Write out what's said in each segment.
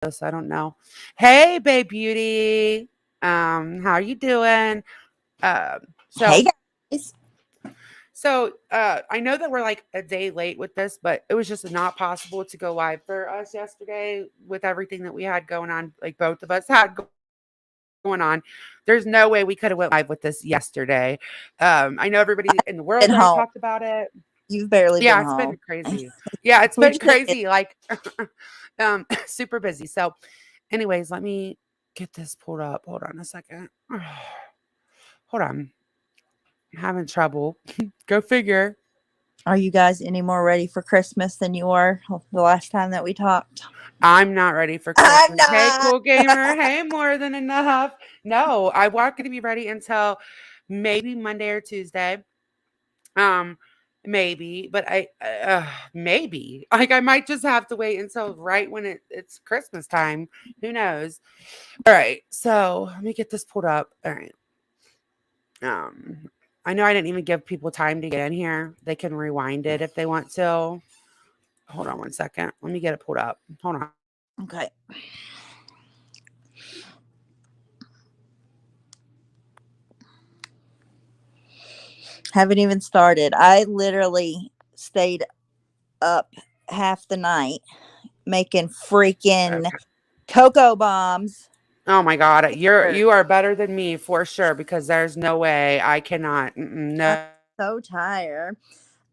this. I don't know. Hey, babe beauty. How are you doing? Um, Hey so guys. I know that we're like a day late with this, but it was just not possible to go live for us yesterday with everything that we had going on. Like both of us had going on. There's no way we could have went live with this yesterday. I know everybody in the world's already talked Been about home. it. You've barely Yeah, been it's been home. crazy. Yeah, it's We been just crazy. Like, super busy. So, anyways, let me get this pulled up. Hold on a second. Hold on. I'm having trouble. Go figure. are you guys any more ready for Christmas than you were the last time that we talked? I'm not ready for I'm Christmas. Hey, not. cool gamer. Hey, more than enough. No, I wasn't going to be ready until maybe Monday or Tuesday. Um, maybe, but maybe like I might just have to wait until right when it's Christmas time. Who knows? All right, so let me get this pulled up. All right. I know I didn't even give people time to get in here. They can rewind it if they want to. Hold on one second. Let me get it pulled up. Hold on. Okay. Haven't even started. I literally stayed up half the night making freaking Okay. cocoa bombs. Oh my God, Er, you are better than me for sure because there's no way I cannot. I'm No. so tired.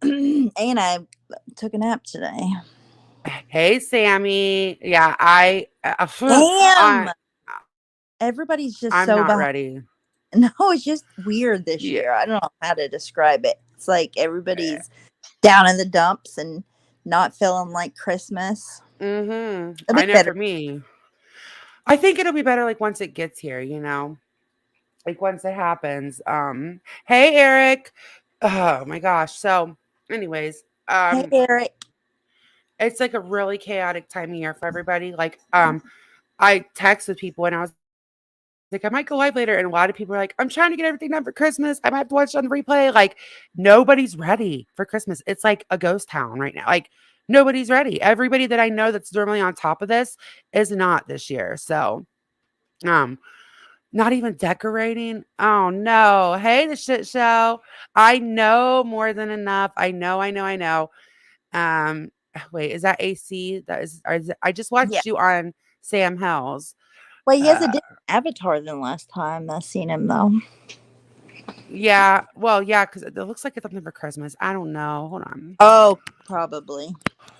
And I took a nap today. Hey, Sammy. Yeah, Damn. I Everybody's just I'm so not behind. ready. No, it's just weird this Yeah. year. I don't know how to describe it. It's like everybody's down in the dumps and not feeling like Christmas. It'll I be know better. for me. I think it'll be better like once it gets here, you know? Like once it happens. Hey Eric. Oh my gosh. So anyways, Hey, Eric. it's like a really chaotic time of year for everybody. Like I text with people and I was like, I might go live later. And a lot of people are like, I'm trying to get everything done for Christmas. I might have to watch it on the replay. Like, nobody's ready for Christmas. It's like a ghost town right now. Like, nobody's ready. Everybody that I know that's normally on top of this is not this year. So, um, not even decorating. Oh no. Hey, the shit show. I know more than enough. I know. Wait, is that AC? I just Yeah. watched you on Sam Hell's. Well, he has a Uh, different avatar than last time I seen him, though. yeah. Well, yeah, because it looks like it's something for Christmas. I don't know. Hold on. Oh, probably.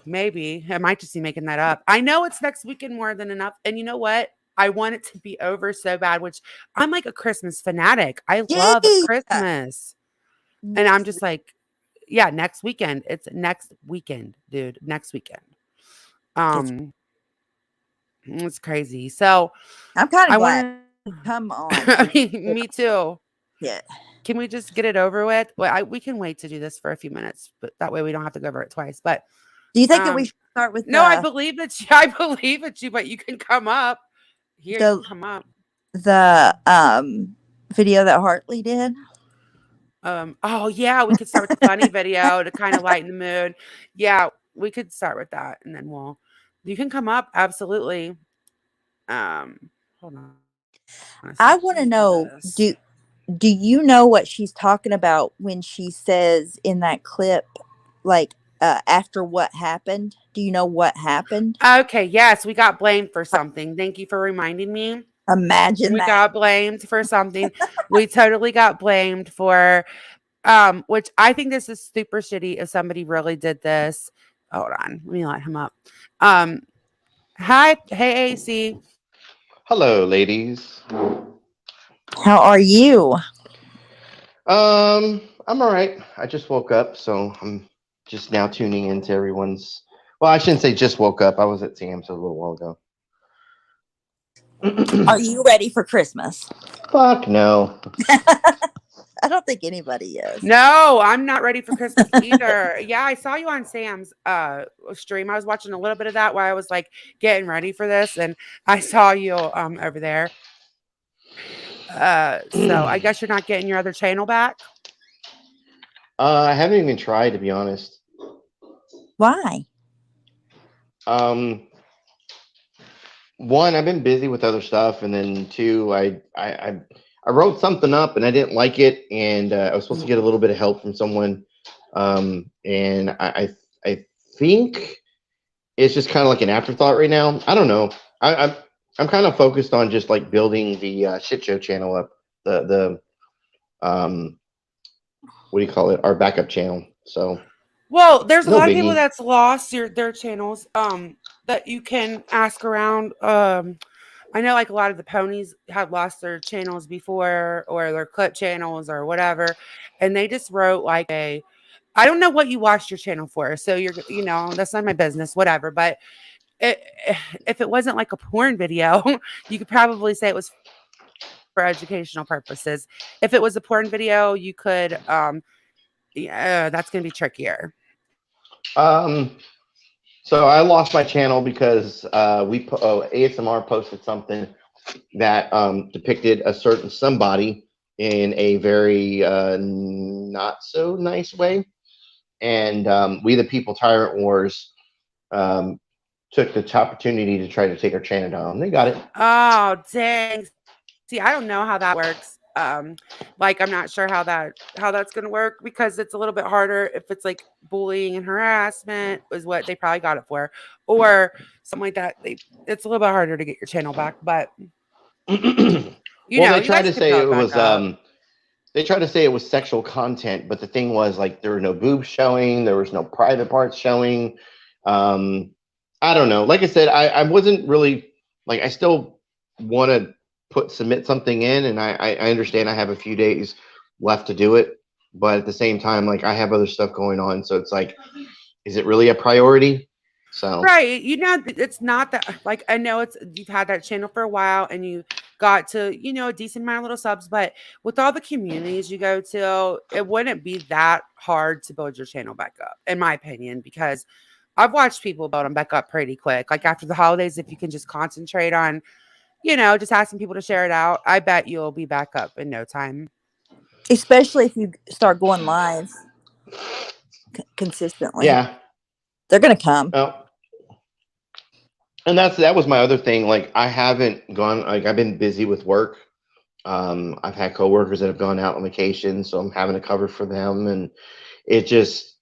Maybe. I might just be making that up. I know it's next weekend more than enough. And you know what? I want it to be over so bad, which I'm like a Christmas fanatic. I love Gee. Christmas. And I'm Next just week. like, yeah, next weekend. It's next weekend, dude. Next weekend. It's, Um, it's crazy. So I'm kind of I glad. want to, Come on. I mean, me too. Yeah. Can we just get it over with? Well, we can wait to do this for a few minutes, but that way we don't have to go over it twice. But Do you think that we um, should start with no, I believe that you, I believe that you, but you can come up here. You the can come up. the video that Hartley did? Oh yeah, we could start with the funny video to kind of lighten the mood. Yeah, we could start with that, and then you can come up absolutely. Hold on a second. Let me do I want this. to know, do you know what she's talking about when she says in that clip, like, after what happened? Do you know what happened? Okay, yes, we got blamed for something. Thank you for reminding me. Imagine We that. got blamed for something. We totally got blamed for which I think this is super shitty if somebody really did this. Hold on, let me let him up. Um, hi, hey AC. Hello, ladies. How are you? I'm all right. I just woke up, so I'm just now tuning into everyone's. Well, I shouldn't say just woke up. I was at Sam's a little while Are ago. you ready for Christmas? Fuck no. I don't think anybody is. No, I'm not ready for Christmas either. Yeah, I saw you on Sam's stream. I was watching a little bit of that while I was like getting ready for this, and I saw you over there. So I guess you're not getting your other channel back. I haven't even tried to be honest. Why? Um, one, I've been busy with other stuff, and then two, I wrote something up and I didn't like it, and I was supposed to get a little bit of help from someone, and I think it's just kind of like an afterthought right now. I don't know. I'm kind of focused on just like building the shit show channel up, the what do you call it? Our backup channel. So Well, there's a no lot of people biggie. that's lost their channels that you can ask around. I know like a lot of the ponies had lost their channels before or their clip channels or whatever, and they just wrote like a I don't know what you watched your channel for, so that's not my business, whatever. But it, if it wasn't like a porn video, you could probably say it was for educational purposes. If it was a porn video, you could yeah, that's gonna be trickier. Um, so I lost my channel because ASMR posted something that depicted a certain somebody in a very not so nice way, and we the people tyrant wars um, took the opportunity to try to take our channel down. They got it. Oh, dang. See, I don't know how that works. Like I'm not sure how that's gonna work because it's a little bit harder if it's like bullying and harassment is what they probably got it for, or something like that. It's a little bit harder to get your channel back, but Well, they you tried guys to could say build it it back was up. they tried to say it was sexual content, but the thing was like there were no boobs showing, there was no private parts showing. Um, I don't know. Like I said, I wasn't really like I still want to put submit something in, and I understand I have a few days left to do it, but at the same time, like I have other stuff going on, so it's like, is it really a priority? So Right. It's not that like I know it's you've had that channel for a while and you got to, a decent amount of little subs, but with all the communities you go to, it wouldn't be that hard to build your channel back up, in my opinion, because I've watched people build them back up pretty quick. Like after the holidays, if you can just concentrate on, just asking people to share it out, I bet you'll be back up in no time. Especially if you start going live consistently. yeah. They're going to come. Well, and that was my other thing. Like I haven't gone. Like I've been busy with work. I've had coworkers that have gone out on vacation, so I'm having to cover for them, and it just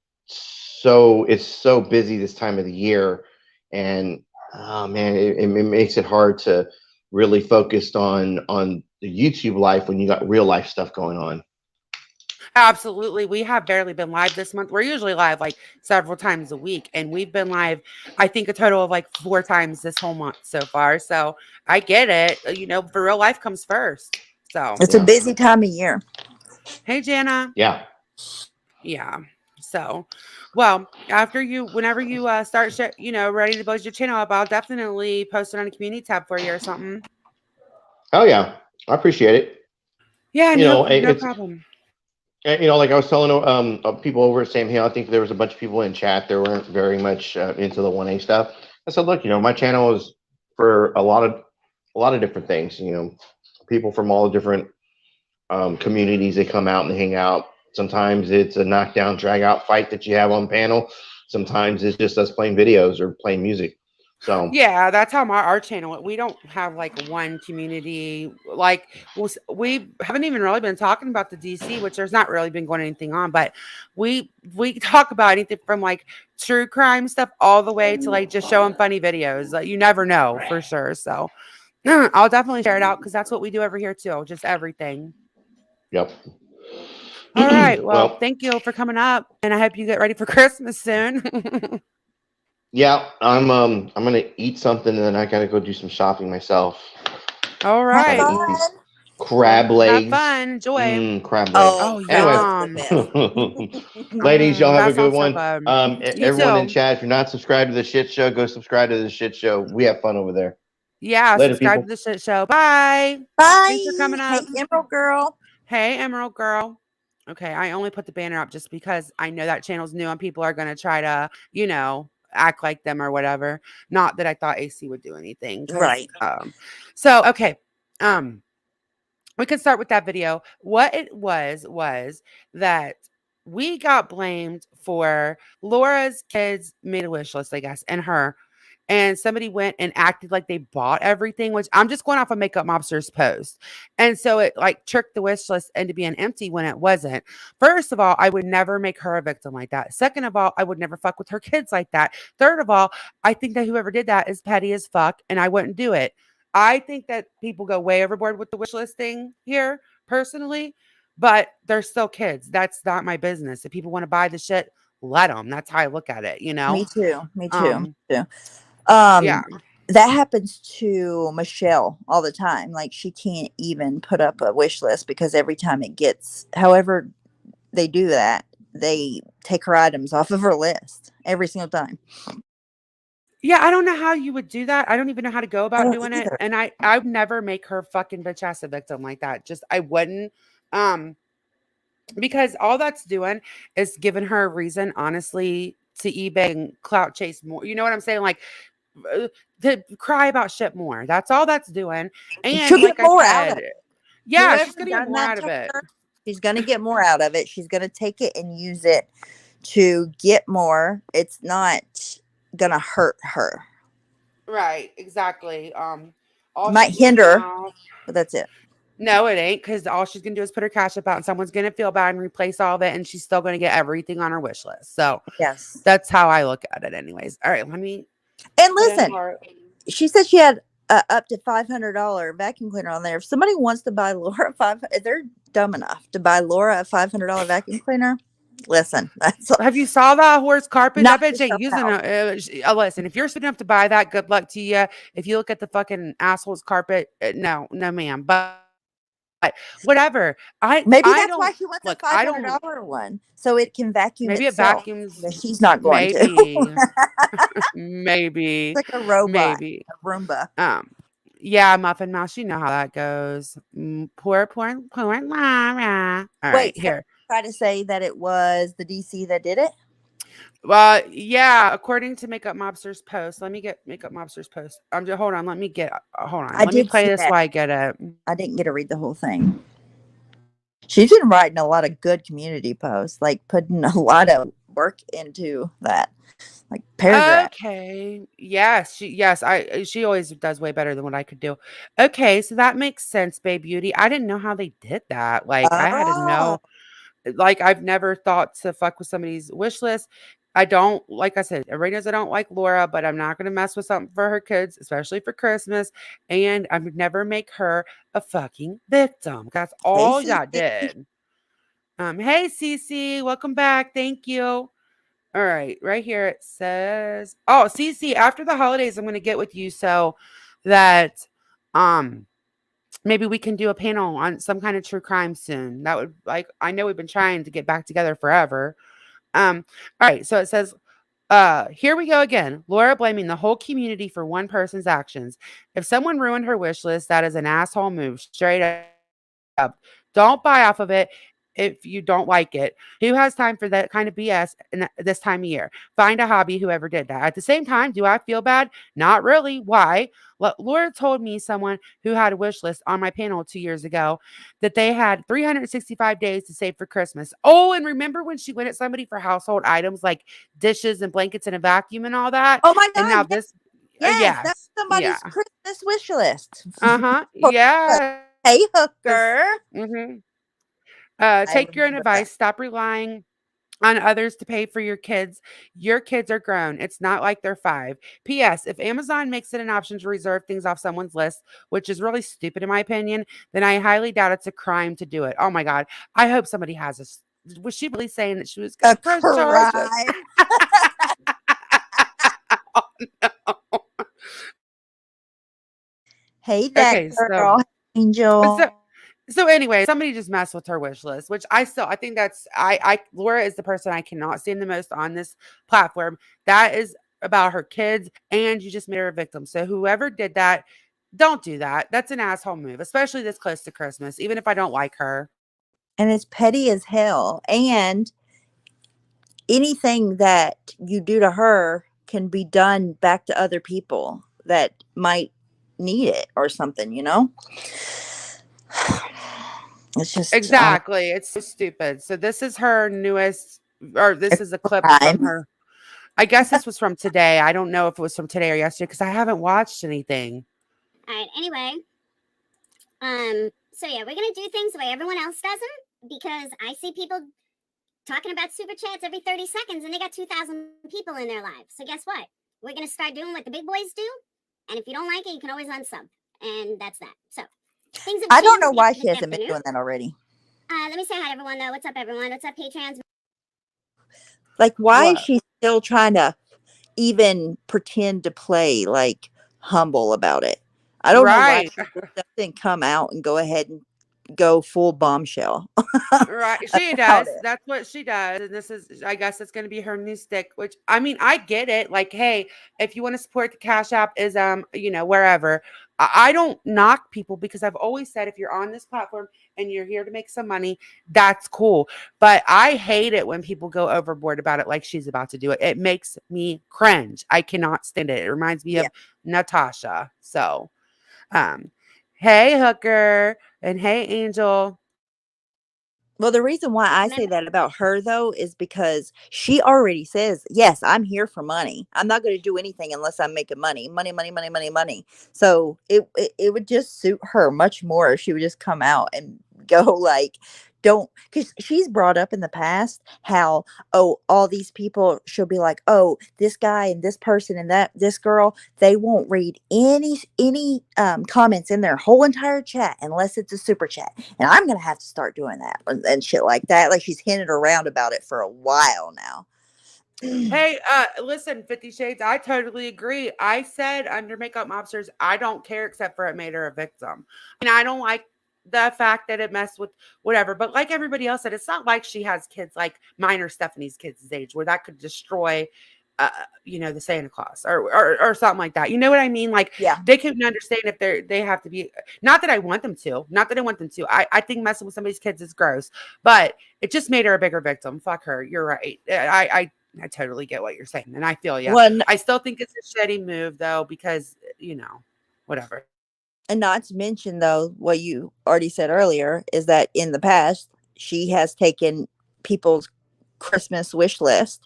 it's so busy this time of the year, and oh man, it makes it hard to really focus on the YouTube life when you got real life stuff going on. Absolutely. We have barely been live this month. We're usually live like several times a week, and we've been live, I think, a total of like 4 times this whole month so far. So I get it. For real life comes first. So, It's a Yeah, busy time of year. hey, Jana. yeah, Yeah. So, well, whenever you start, ready to build your channel up, I'll definitely post it on a community tab for you or something. oh yeah, I appreciate it. Yeah, You no, know, no it's problem. like I was telling people over at Sam Hill, I think there was a bunch of people in chat that weren't very much into the 1A stuff. I said, look, my channel is for a lot of different things. People from all different communities, they come out and they hang out. Sometimes it's a knockdown, drag out fight that you have on panel. Sometimes it's just us playing videos or playing music. So Yeah, that's how our channel. We don't have like one community. Like we haven't even really been talking about the DC, which there's not really been going anything on. But we talk about anything from like true crime stuff all the way to like just showing funny videos. Like you never know for sure. So I'll definitely share it out because that's what we do over here too. Just everything. yep. All right. Well, Well, thank you for coming up, and I hope you get ready for Christmas soon. yeah, I'm gonna eat something and then I gotta go do some shopping myself. All Have Trying to right. eat these fun. crab Have legs. fun. Enjoy. Crab legs. Oh, Oh, Anyway, crabs are the yum. best. ladies, y'all have a That good sounds so one. good. You Everyone in too. chat, if you're not subscribed to the shit show, go subscribe to the shit show. We have fun over there. Yeah, Later, subscribe to people. the shit show. Bye. Thanks for Bye. coming Hey, up. Emerald Girl. Hey, Emerald Girl. Okay, I only put the banner up just because I know that channel's new and people are going to try to, act like them or whatever. Not that I thought AC would do anything cuz Right. so okay. Um we can start with that video. What it was that we got blamed for Laura's kids made a wish list, I guess, and her. and somebody went and acted like they bought everything, which I'm just going off of Makeup Mobster's post. And so it like tricked the wish list into being empty when it wasn't. First of all, I would never make her a victim like that. Second of all, I would never fuck with her kids like that. Third of all, I think that whoever did that is petty as fuck, and I wouldn't do it. I think that people go way overboard with the wish list thing here, personally, but they're still kids. That's not my business. If people want to buy the shit, let them. That's how I look at it, you know? Me too. Me too. Me Um, too. yeah. That happens to Michelle all the time. Like she can't even put up a wish list because every time it gets, however they do that, they take her items off of her list every single time. Yeah, I don't know how you would do that. I don't even know how to go I about don't doing it. either. And I would never make her fucking bitch ass a victim like that. Just I wouldn't. Um, because all that's doing is giving her a reason, honestly, to eBay and clout chase more. You know what I'm saying? Like to cry about shit more. That's all that's doing. She'll And get like I more out of said, it. yeah, Whoever she's gonna get done more that out to of it. her, she's gonna get more out of it. She's gonna take it and use it to get more. It's not gonna hurt her. Right, exactly. It All might she's doing hinder, now. but that's it. No, it ain't, because all she's gonna do is put her cash up out and someone's gonna feel bad and replace all of it, and she's still gonna get everything on her wish list. So Yes. that's how I look at it, anyways. All right, let me And put in listen, Laura. she said she had up to $500 vacuum cleaner on there. If somebody wants to buy Laura if they're dumb enough to buy Laura a $500 vacuum cleaner, listen, that's Have you saw that horse carpet? That knock bitch ain't yourself using out. listen, if you're stupid enough to buy that, good luck to you. If you look at the fucking asshole's carpet, no, no, ma'am. But whatever. Maybe I that's why don't she wants a look. five I hundred don't. dollar one so it can vacuum Maybe it itself. vacuums. But she's not going to. Maybe, It's maybe, like a robot, maybe. a Roomba. Um, yeah, Muffin Mouse, you know how that goes. Poor Lara. All right, Wait, so here. try to say that it was the DC that did it? Well, yeah, according to Makeup Mobster's post, let me get Makeup Mobster's post. Just hold on. Let me get. Hold on. I Let me did play see this that. while I get it. I didn't get to read the whole thing. She's been writing a lot of good community posts, like putting a lot of work into that, like paragraph. Okay. She always does way better than what I could do. Okay, so that makes sense, Babe Beauty. I didn't know how they did that. Like I had to Oh, know. Like I've never thought to fuck with somebody's wish list. I don't, like I said, everybody knows I don't like Laura, but I'm not gonna mess with something for her kids, especially for Christmas. And I would never make her a fucking victim. That's hey, all that Cece. did. Hey Cece, welcome back. Thank you. All right here it says, oh, Cece, after the holidays, I'm gonna get with you so that um maybe we can do a panel on some kind of true crime soon. That would like I know we've been trying to get back together forever. All right, so it says, here we go again. Laura blaming the whole community for one person's actions. If someone ruined her wish list, that is an asshole move, straight up. Don't buy off of it if you don't like it. Who has time for that kind of BS in this time of year? Find a hobby, whoever did that. At the same time, do I feel bad? Not really. Why? Laura told me someone who had a wish list on my panel 2 years ago that they had 365 days to save for Christmas. Oh, and remember when she went at somebody for household items like dishes and blankets and a vacuum and all that? Oh my And God. now Yes, this, yes, that's yes, yeah. somebody's Christmas wish list. Uh-huh. Yes. Hey, hooker. Mhm. I Take your own remember that. advice. Stop relying on others to pay for your kids. Your kids are grown. It's not like they're 5. P.S. If Amazon makes it an option to reserve things off someone's list, which is really stupid in my opinion, then I highly doubt it's a crime to do it. Oh my God. I hope somebody has this. Was she really saying that she was going A to press charges? crime. Hey, that Okay, girl, so Angel. So anyway, somebody just messed with her wish list, which I think that's Laura is the person I cannot stand the most on this platform. That is about her kids, and you just made her a victim. So whoever did that, don't do that. That's an asshole move, especially this close to Christmas, even if I don't like her. And it's petty as hell. And anything that you do to her can be done back to other people that might need it or something, you know? It's just Exactly. It's so stupid. So this is her newest, or a this is a clip from crime. her. I guess this was from today. I don't know if it was from today or yesterday because I haven't watched anything. All right. Anyway, so yeah, we're gonna do things the way everyone else does them because I see people talking about super chats every 30 seconds and they got 2,000 people in their lives. So guess what? We're gonna start doing what the big boys do, and if you don't like it, you can always unsub, and that's that. So things have I don't changed know again why this she hasn't been afternoon. doing that already. Let me say hi to everyone though. What's up, everyone? What's up, Patreons? Like, why is What? she still trying to even pretend to play like humble about it? I don't know why Right. she just doesn't come out and go ahead and go full bombshell Right, she about does. it. That's what she does, and this is, I guess, it's going to be her new stick. Which I mean, I get it. Like, hey, if you want to support the Cash App, is wherever. I don't knock people because I've always said if you're on this platform and you're here to make some money, that's cool. But I hate it when people go overboard about it, like she's about to do it. It makes me cringe. I cannot stand it. It reminds me Yeah. of Natasha. So, um, hey Hooker and hey Angel. Well, the reason why I say that about her though is because she already says, "Yes, I'm here for money. I'm not going to do anything unless I'm making money. Money, money, money, money, money." So it would just suit her much more if she would just come out and go like, don't, because she's brought up in the past how, oh, all these people, she'll be like, oh, this guy and this person and that this girl, they won't read any comments in their whole entire chat unless it's a super chat, and I'm gonna have to start doing that and shit like that. Like, she's hinted around about it for a while now. Hey, listen, 50 Shades, I totally agree. I said under Makeup Mobsters, I don't care except for it made her a victim. And I don't like the fact that it messed with whatever. But like everybody else said, it's not like she has kids like mine or Stephanie's kids' age where that could destroy the Santa Claus or something like that. You know what I mean? Like Yeah. they couldn't understand if they have to be, not that I want them to, not that I want them to. I think messing with somebody's kids is gross, but it just made her a bigger victim. Fuck her. You're right. I totally get what you're saying, and I feel you. One, I still think it's a shitty move, though, because whatever. and not to mention though, what you already said earlier is that in the past she has taken people's Christmas wish list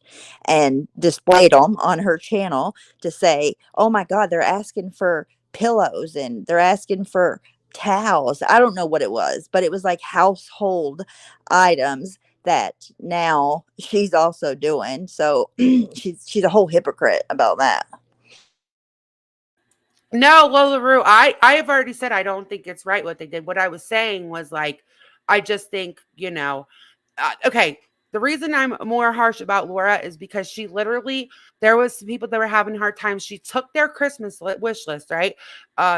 and displayed them on her channel to say, oh my God, they're asking for pillows and they're asking for towels. I don't know what it was, but it was like household items that now she's also doing. So she's a whole hypocrite about that. No, Lola Roo, I have already said I don't think it's right what they did. What I was saying was like, I just think, okay. The reason I'm more harsh about Laura is because she literally, there was some people that were having a hard time. She took their Christmas wish list, right?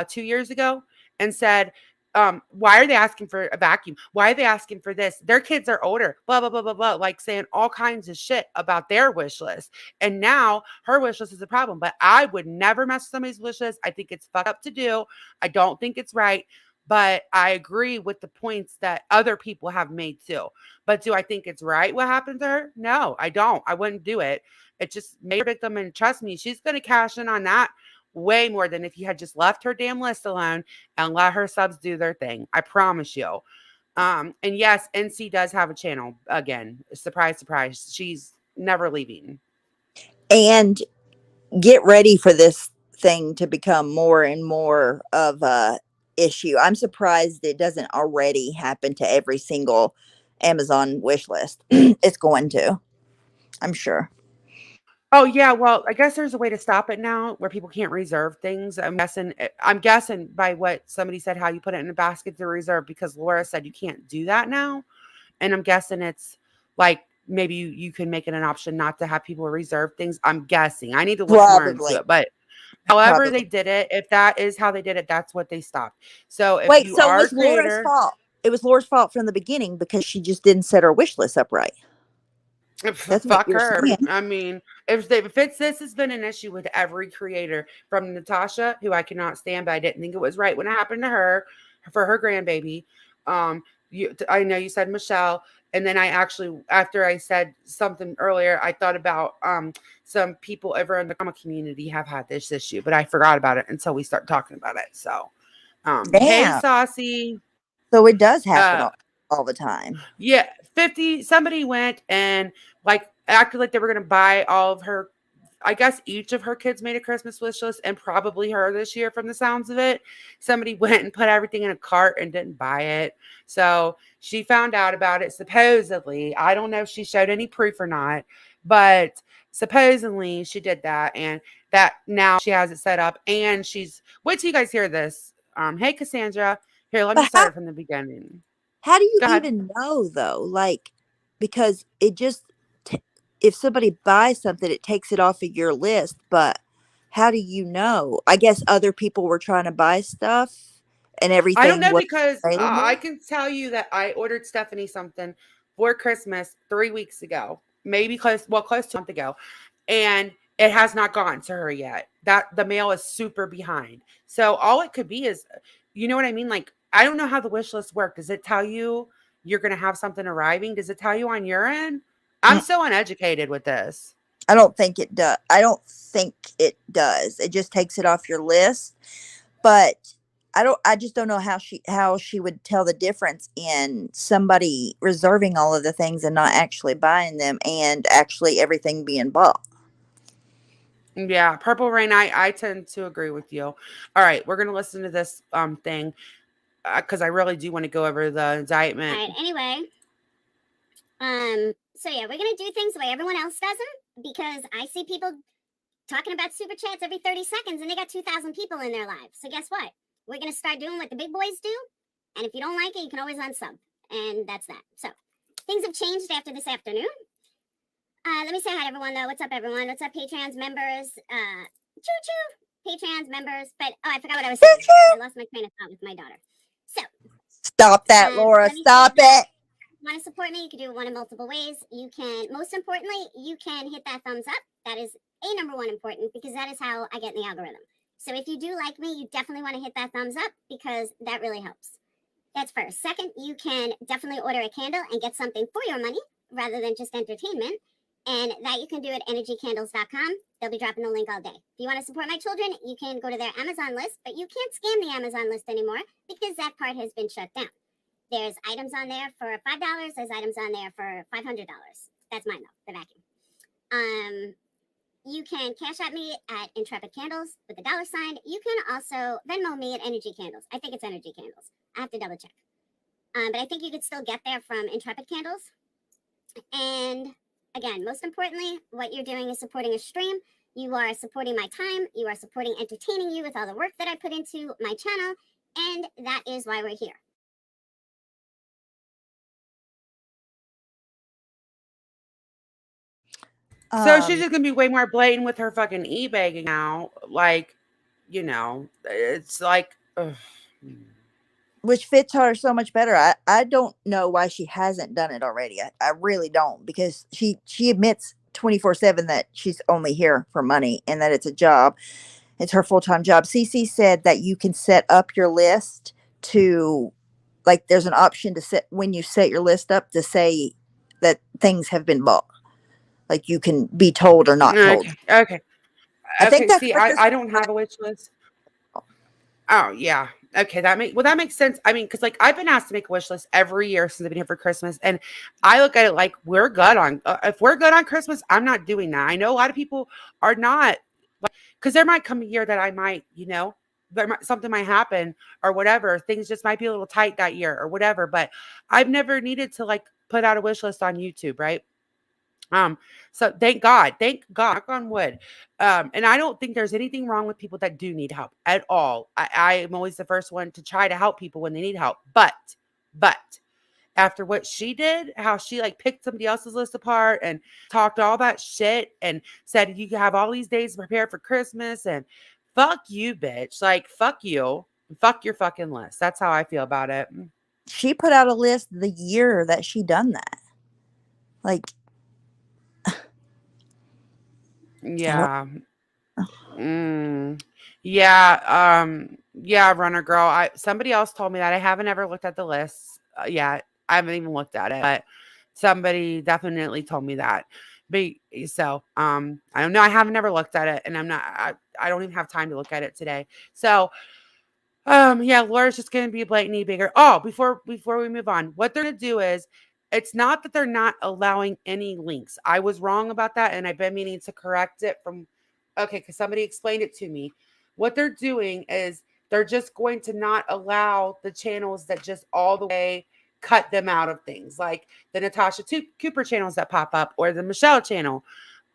2 years ago and said, why are they asking for a vacuum? Why are they asking for this? Their kids are older, blah, blah, blah, blah, blah, like saying all kinds of shit about their wish list. And now her wish list is a problem, but I would never mess with somebody's wish list. I think it's fucked up to do. I don't think it's right, but I agree with the points that other people have made too. But do I think it's right what happened to her? No, I don't. I wouldn't do it. It just made her victim, and trust me, she's going to cash in on that way more than if you had just left her damn list alone and let her subs do their thing. I promise you. And yes, NC does have a channel again. Surprise, surprise. She's never leaving. And get ready for this thing to become more and more of a issue. I'm surprised it doesn't already happen to every single Amazon wish list. It's going to, I'm sure. Oh yeah, well, I guess there's a way to stop it now where people can't reserve things. I'm guessing by what somebody said how you put it in a basket to reserve because Laura said you can't do that now. And I'm guessing it's like maybe you can make it an option not to have people reserve things. I'm guessing. I need to look more into Probably. it. But however Probably. they did it, if that is how they did it, that's what they stopped. So if Wait, you so it are a was Laura's creator, fault. It was Laura's fault from the beginning because she just didn't set her wish list up right. That's what fuck you're her. saying. I mean, this has been an issue with every creator from Natasha, who I cannot stand, but I didn't think it was right when it happened to her for her grandbaby. I know you said Michelle, and then I actually, after I said something earlier, I thought about some people over in the comic community have had this issue, but I forgot about it until we start talking about it. So, hey, Damn. Saucy. So it does happen Uh, all the time. Yeah, 50. Somebody went and like acted like they were gonna buy all of her I guess each of her kids made a Christmas wish list, and probably her this year from the sounds of it. Somebody went and put everything in a cart and didn't buy it. So she found out about it supposedly. I don't know if she showed any proof or not, but supposedly she did that, and that now she has it set up, and she's wait till you guys hear this. Hey Cassandra. Here, let me But start it from the beginning. how do you Go ahead. even know though? Like, because it just, if somebody buys something, it takes it off of your list. But how do you know? I guess other people were trying to buy stuff and I don't everything know was because I available. can tell you that I ordered Stephanie something for Christmas 3 weeks ago, maybe close to a month ago, and it has not gone to her yet. That the mail is super behind. So all it could be is, you know what I mean? Like I don't know how the wish list work. Does it tell you you're going to have something arriving? Does it tell you on your end? I'm Mm, so uneducated with this. I don't think it does. I don't think it does. It just takes it off your list. But I just don't know how she would tell the difference in somebody reserving all of the things and not actually buying them and actually everything being bought. Yeah, Purple Rain, I tend to agree with you. All right, we're gonna listen to this thing because I really do want to go over the All indictment. right. Anyway, so yeah, we're gonna do things the way everyone else does them because I see people talking about super chats every 30 seconds and they got 2,000 people in their lives. So guess what? We're gonna start doing what the big boys do, and if you don't like it, you can always unsub, and that's that. So things have changed after this afternoon. Let me say hi to everyone though. What's up, everyone? What's up, Patreons, members? Choo choo, Patreons, members. But oh, I forgot what I was saying. I lost my train of thought with my daughter. So Stop that, Laura. let me say Stop that it. want to support me, you can do it one of multiple ways. You can, most importantly, you can hit that thumbs up. That is a number one important because that is how I get in the algorithm. So if you do like me, you definitely want to hit that thumbs up because that really helps. That's first. Second, you can definitely order a candle and get something for your money rather than just entertainment. And that you can do at energycandles.com. They'll be dropping the link all day. If you want to support my children, you can go to their Amazon list, but you can't scam the Amazon list anymore because that part has been shut down. There's items on there for $5. There's items on there for $500. That's mine though, the vacuum. You can cash at me at Intrepid Candles with a $sign. You can also Venmo me at Energy Candles. I think it's Energy Candles. I have to double check. But I think you could still get there from Intrepid Candles. And again, most importantly, what you're doing is supporting a stream. You are supporting my time. You are supporting entertaining you with all the work that I put into my channel. And that is why we're here. So she's just gonna be way more blatant with her fucking e-bagging now. Like, you know, it's like, ugh. Which fits her so much better. I don't know why she hasn't done it already. I really don't because she admits 24/7 that she's only here for money and that it's a job. It's her full-time job. Cece said that you can set up your list to, like, there's an option to set when you set your list up to say that things have been bought. Like you can be told or not told. Okay. I think Okay. that's See, what this I was don't like. have a wish list. Oh yeah. Okay, that makes sense. I mean, because like I've been asked to make a wish list every year since I've been here for Christmas, and I look at it like we're good on. If we're good on Christmas, I'm not doing that. I know a lot of people are not, because there might come a year that I might, something might happen or whatever. Things just might be a little tight that year or whatever. But I've never needed to like put out a wish list on YouTube, right? So thank God, knock on wood. And I don't think there's anything wrong with people that do need help at all. I am always the first one to try to help people when they need help. But after what she did, how she like picked somebody else's list apart and talked all that shit and said you can have all these days prepared for Christmas and fuck you, bitch. Like fuck you. Fuck your fucking list. That's how I feel about it. She put out a list the year that she done that. Like, I don't. Yeah. Mm, yeah, yeah, runner girl. Somebody else told me that. I haven't ever looked at the list yet. I haven't even looked at it, but somebody definitely told me that. But so, I don't know. I haven't ever looked at it, and I don't even have time to look at it today. So, yeah, Laura's just gonna be a blatant bigger. Oh, before we move on, what they're gonna do is it's not that they're not allowing any links. I was wrong about that, and I've been meaning to correct it from Okay, because somebody explained it to me. What they're doing is they're just going to not allow the channels that just all the way cut them out of things, like the Natasha Cooper channels that pop up, or the Michelle channel,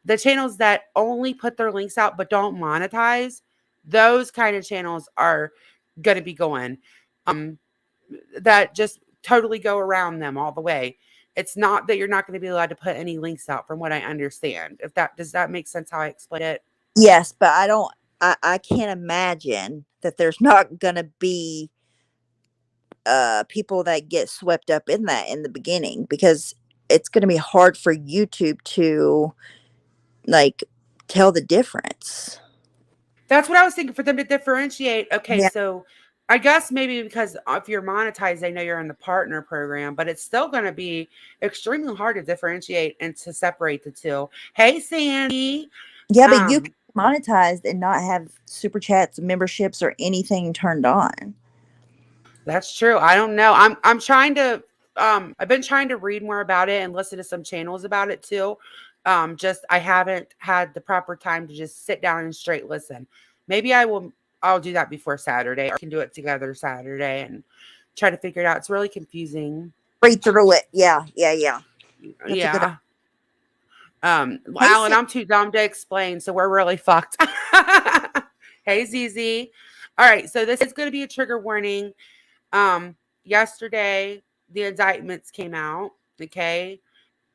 the channels that only put their links out but don't monetize. Those kind of channels are going to be going. Um, that just totally go around them all the way. It's not that you're not going to be allowed to put any links out, from what I understand. If that does that make sense how I explain it? Yes, but I can't imagine that there's not gonna be people that get swept up in that in the beginning, because it's gonna be hard for YouTube to like tell the difference. That's what I was thinking, for them to differentiate. Okay, Yeah. so I guess maybe because if you're monetized, they know you're in the partner program, but it's still going to be extremely hard to differentiate and to separate the two. Hey, Sandy. Yeah, but you can Um, be monetized and not have super chats, memberships, or anything turned on. that's true. I don't know. I'm trying to I've been trying to read more about it and listen to some channels about it too. Just I haven't had the proper time to just sit down and straight listen. Maybe I'll do that before Saturday, or I can do it together Saturday and try to figure it out. It's really confusing. Read through it. Yeah, yeah, yeah. That's a good. Yeah. Hey, Alan, I'm too dumb to explain, so we're really fucked. Hey, ZZ. All right, so this is going to be a trigger warning. Yesterday the indictments came out, okay,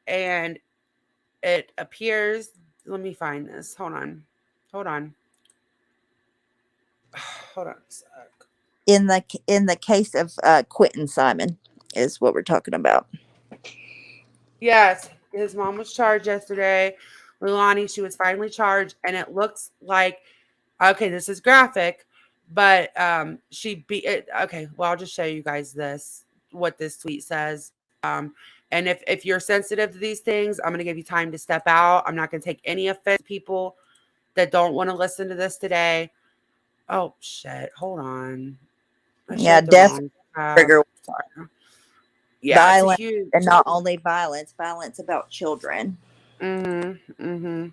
and it appears. Let me find this. Hold on, hold on a sec. in the case of Quentin Simon is what we're talking about. Yes, his mom was charged yesterday. Leilani, she was finally charged, and it looks like, okay, this is graphic, but she beat it. Okay, well, I'll just show you guys what this tweet says. And if you're sensitive to these things, I'm gonna give you time to step out. I'm not gonna take any offense to people that don't want to listen to this today. Oh shit, hold on. I Yeah, shared the death wrong tab. trigger Sorry. Yeah, it's a violence, huge. and not only violence about children. Mm-hmm. Mm-hmm.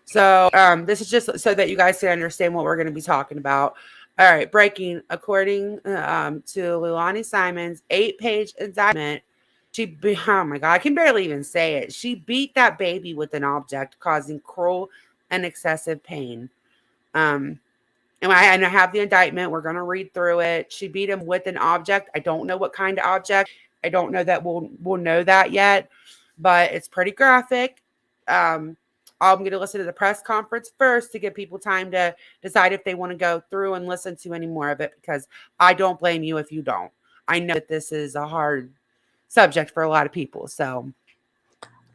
So this is just so that you guys can understand what we're going to be talking about. All right, breaking. According to Leilani Simons' 8-page indictment, oh my God, I can barely even say it. She beat that baby with an object, causing cruel and excessive pain. Um, and I have the indictment. We're going to read through it. She beat him with an object. I don't know what kind of object. I don't know that we'll know that yet, but it's pretty graphic. Um, I'm going to listen to the press conference first to give people time to decide if they want to go through and listen to any more of it, because I don't blame you if you don't. I know that this is a hard subject for a lot of people. So,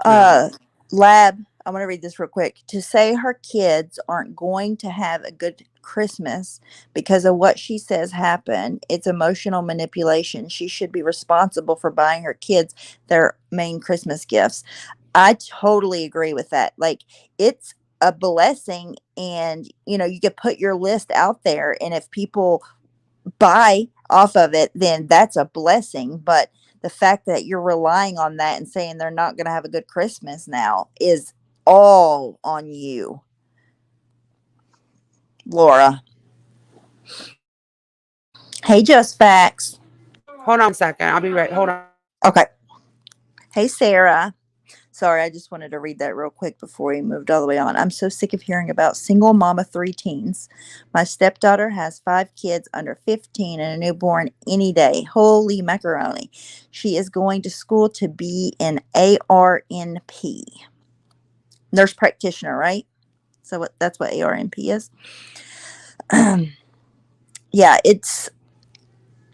um, Lab, I'm going to read this real quick. To say her kids aren't going to have a good Christmas because of what she says happened, it's emotional manipulation. She should be responsible for buying her kids their main Christmas gifts. I totally agree with that. Like, it's a blessing, and you could put your list out there, and if people buy off of it, then that's a blessing. But the fact that you're relying on that and saying they're not going to have a good Christmas now is all on you, Laura. Hey, Just Facts. hold on a second. I'll be right. Hold on. Okay. Hey, Sarah. Sorry, I just wanted to read that real quick before we moved all the way on. I'm so sick of hearing about single mama 3 teens. My stepdaughter has 5 kids under 15 and a newborn any day. Holy macaroni. She is going to school to be an ARNP. Nurse practitioner, right? So that's what ARNP is. Yeah,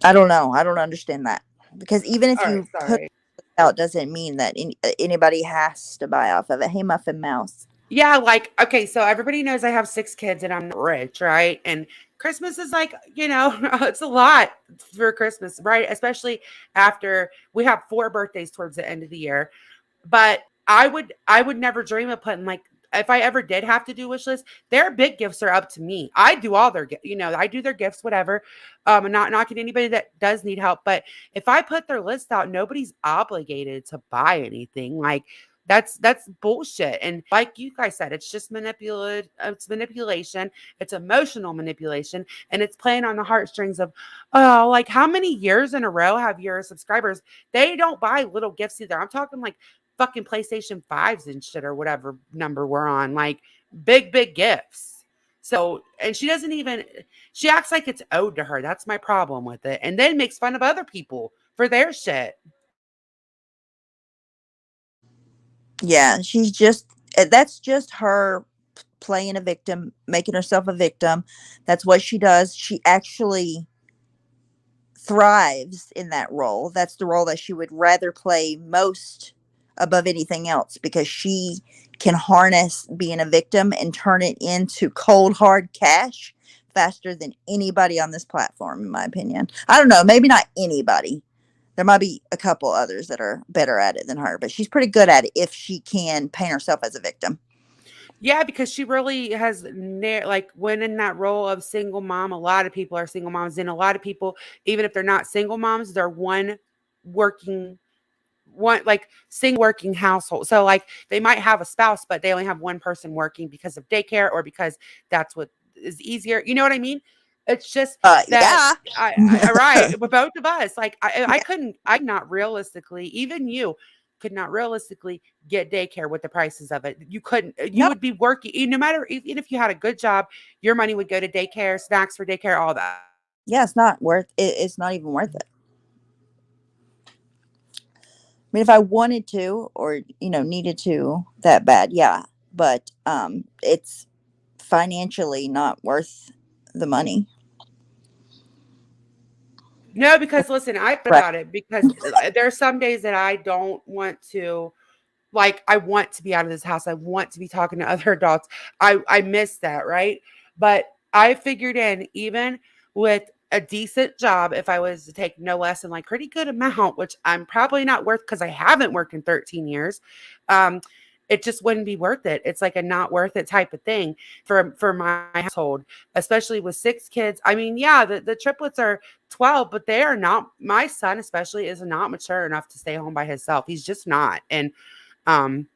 I don't know. I don't understand that. Because even if All right. you put Sorry. it out, doesn't mean that anybody has to buy off of it. Hey, Muffin Mouse. Yeah, like, okay, so everybody knows I have 6 kids and I'm not rich, right? And Christmas is like, it's a lot for Christmas, right? Especially after we have 4 birthdays towards the end of the year. But I would never dream of putting, like, if I ever did have to do wish lists, their big gifts are up to me. I do all their, I do their gifts, whatever. I'm not knocking anybody that does need help, but if I put their list out, nobody's obligated to buy anything. Like, That's bullshit. And like you guys said, it's just it's manipulation, it's emotional manipulation, and it's playing on the heartstrings of, oh, like how many years in a row have your subscribers, they don't buy little gifts either. I'm talking like fucking PlayStation 5s and shit or whatever number we're on, like big gifts. So, and she doesn't even, she acts like it's owed to her. That's my problem with it. And then makes fun of other people for their shit. Yeah, that's just her playing a victim, making herself a victim. That's what she does. She actually thrives in that role. That's the role that she would rather play most above anything else, because she can harness being a victim and turn it into cold hard cash faster than anybody on this platform, in my opinion. I don't know, maybe not anybody. There might be a couple others that are better at it than her, but she's pretty good at it if she can paint herself as a victim. Yeah, because she really has like when in that role of single mom, a lot of people are single moms, and a lot of people, even if they're not single moms, they're working one like single working household. So like they might have a spouse, but they only have one person working because of daycare or because that's what is easier. You know what I mean? It's just that Yeah. right with both of us. Like I couldn't, I not realistically, even you could not realistically get daycare with the prices of it. You couldn't. You No. would be working no matter, even if you had a good job, your money would go to daycare, snacks for daycare, all that. Yeah, it's not worth it. It's not even worth it. I mean, if I wanted to, or needed to that bad, yeah. But it's financially not worth the money. No, because listen, I thought Right. about it because there are some days that I don't want to, like, I want to be out of this house. I want to be talking to other adults. I miss that, right? But I figured in, even with a decent job, if I was to take no less than like pretty good amount, which I'm probably not worth because I haven't worked in 13 years, um, it just wouldn't be worth it. It's like a not worth it type of thing for my household, especially with 6 kids. I mean, yeah, the triplets are 12, but they are not, my son especially is not mature enough to stay home by himself. He's just not. And um,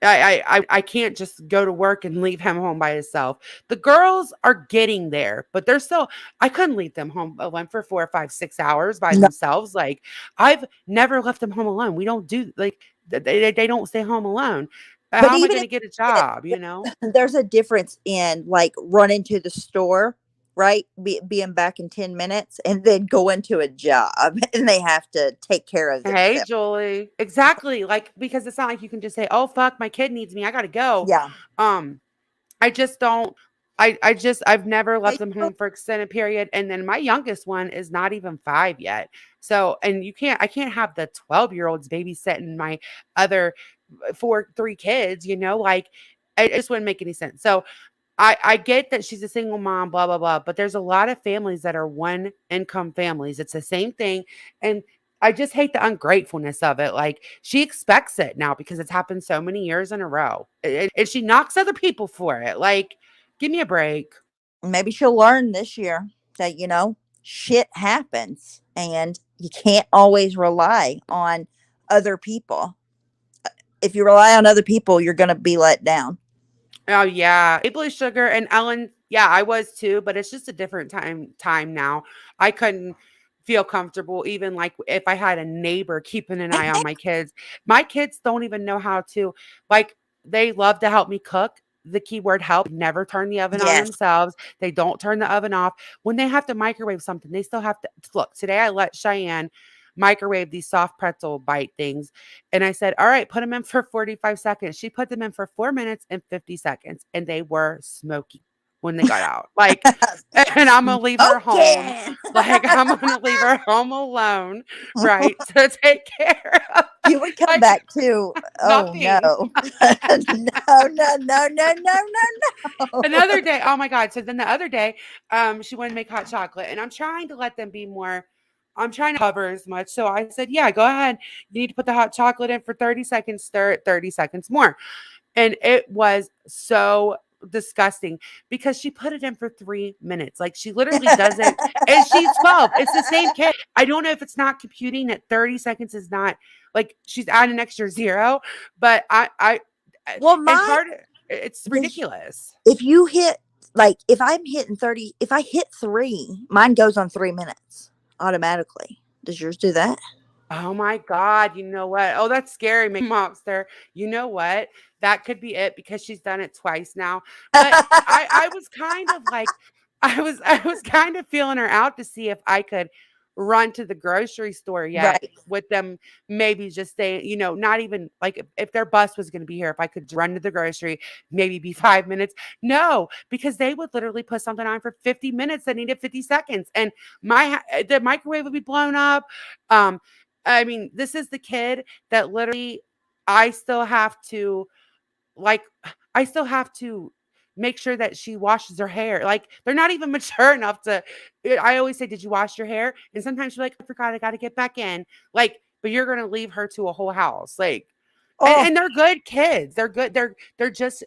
I can't just go to work and leave him home by himself. The girls are getting there, but they're still, I couldn't leave them home alone for 4 or 5, 6 hours by No, themselves. Like I've never left them home alone. We don't do like they don't stay home alone. but How am I even going if to get a you did, job? You know? there's a difference in like running to the store, right? Being back in 10 minutes, and then going to a job, and they have to take care of Hey, themselves. Julie. Exactly. Like because it's not like you can just say, "Oh fuck, my kid needs me. I got to go." Yeah. Um, I just don't. I've never left They them still- home for extended period, and then my youngest one is not even 5 yet. So, and I can't have the 12-year-olds babysitting my other 3 kids. Like it just wouldn't make any sense. So I get that she's a single mom, blah, blah, blah, but there's a lot of families that are one income families. It's the same thing. And I just hate the ungratefulness of it. Like she expects it now because it's happened so many years in a row. And she knocks other people for it. Like, give me a break. Maybe she'll learn this year that shit happens, and you can't always rely on other people. If you rely on other people, you're going to be let down. Oh yeah, Maple Sugar and Ellen. Yeah, I was too, but it's just a different time now. I couldn't feel comfortable even like if I had a neighbor keeping an eye on my kids. My kids don't even know how to, like, they love to help me cook. The keyword help, never turn the oven on Yes. themselves. They don't turn the oven off. When they have to microwave something, they still have to look. Today I let Cheyenne microwave these soft pretzel bite things. And I said, all right, put them in for 45 seconds. She put them in for 4 minutes and 50 seconds, and they were smoky when they got out. Like, and I'm going to leave her home. Okay. Like, I'm going to leave her home alone, right? To take care of, You would come like, back to, oh no. nothing. No, no, no, no, no, no, Another day, oh my God. So then the other day, she wanted to make hot chocolate, and I'm trying to let them be more, I'm trying to cover as much. So I said, yeah, go ahead. You need to put the hot chocolate in for 30 seconds, stir it 30 seconds more. And it was so disgusting because she put it in for 3 minutes. Like she literally doesn't, and she's 12. It's the same kid. I don't know if it's not computing that 30 seconds is not like she's adding an extra zero, but Well, and it's does- ridiculous. if you hit, like, if I'm hitting 30, if I hit 3, mine goes on 3 minutes automatically. Does yours do that? Oh my God. You know what? Oh, that's scary, mobster. You know what? That could be it because she's done it twice now. But I was kind of like, I was kind of feeling her out to see if I could run to the grocery store yet Right. with them, maybe just stay, not even like if their bus was going to be here, if I could run to the grocery, maybe be 5 minutes. No, because they would literally put something on for 50 minutes that needed 50 seconds. And the microwave would be blown up. Um, I mean, this is the kid that literally I still have to like I still have to make sure that she washes her hair. Like they're not even mature enough to I always say, "Did you wash your hair?" And sometimes she's like, "I forgot, I got to get back in." Like, but you're going to leave her to a whole house. Like Oh, and they're good kids. They're good. They're just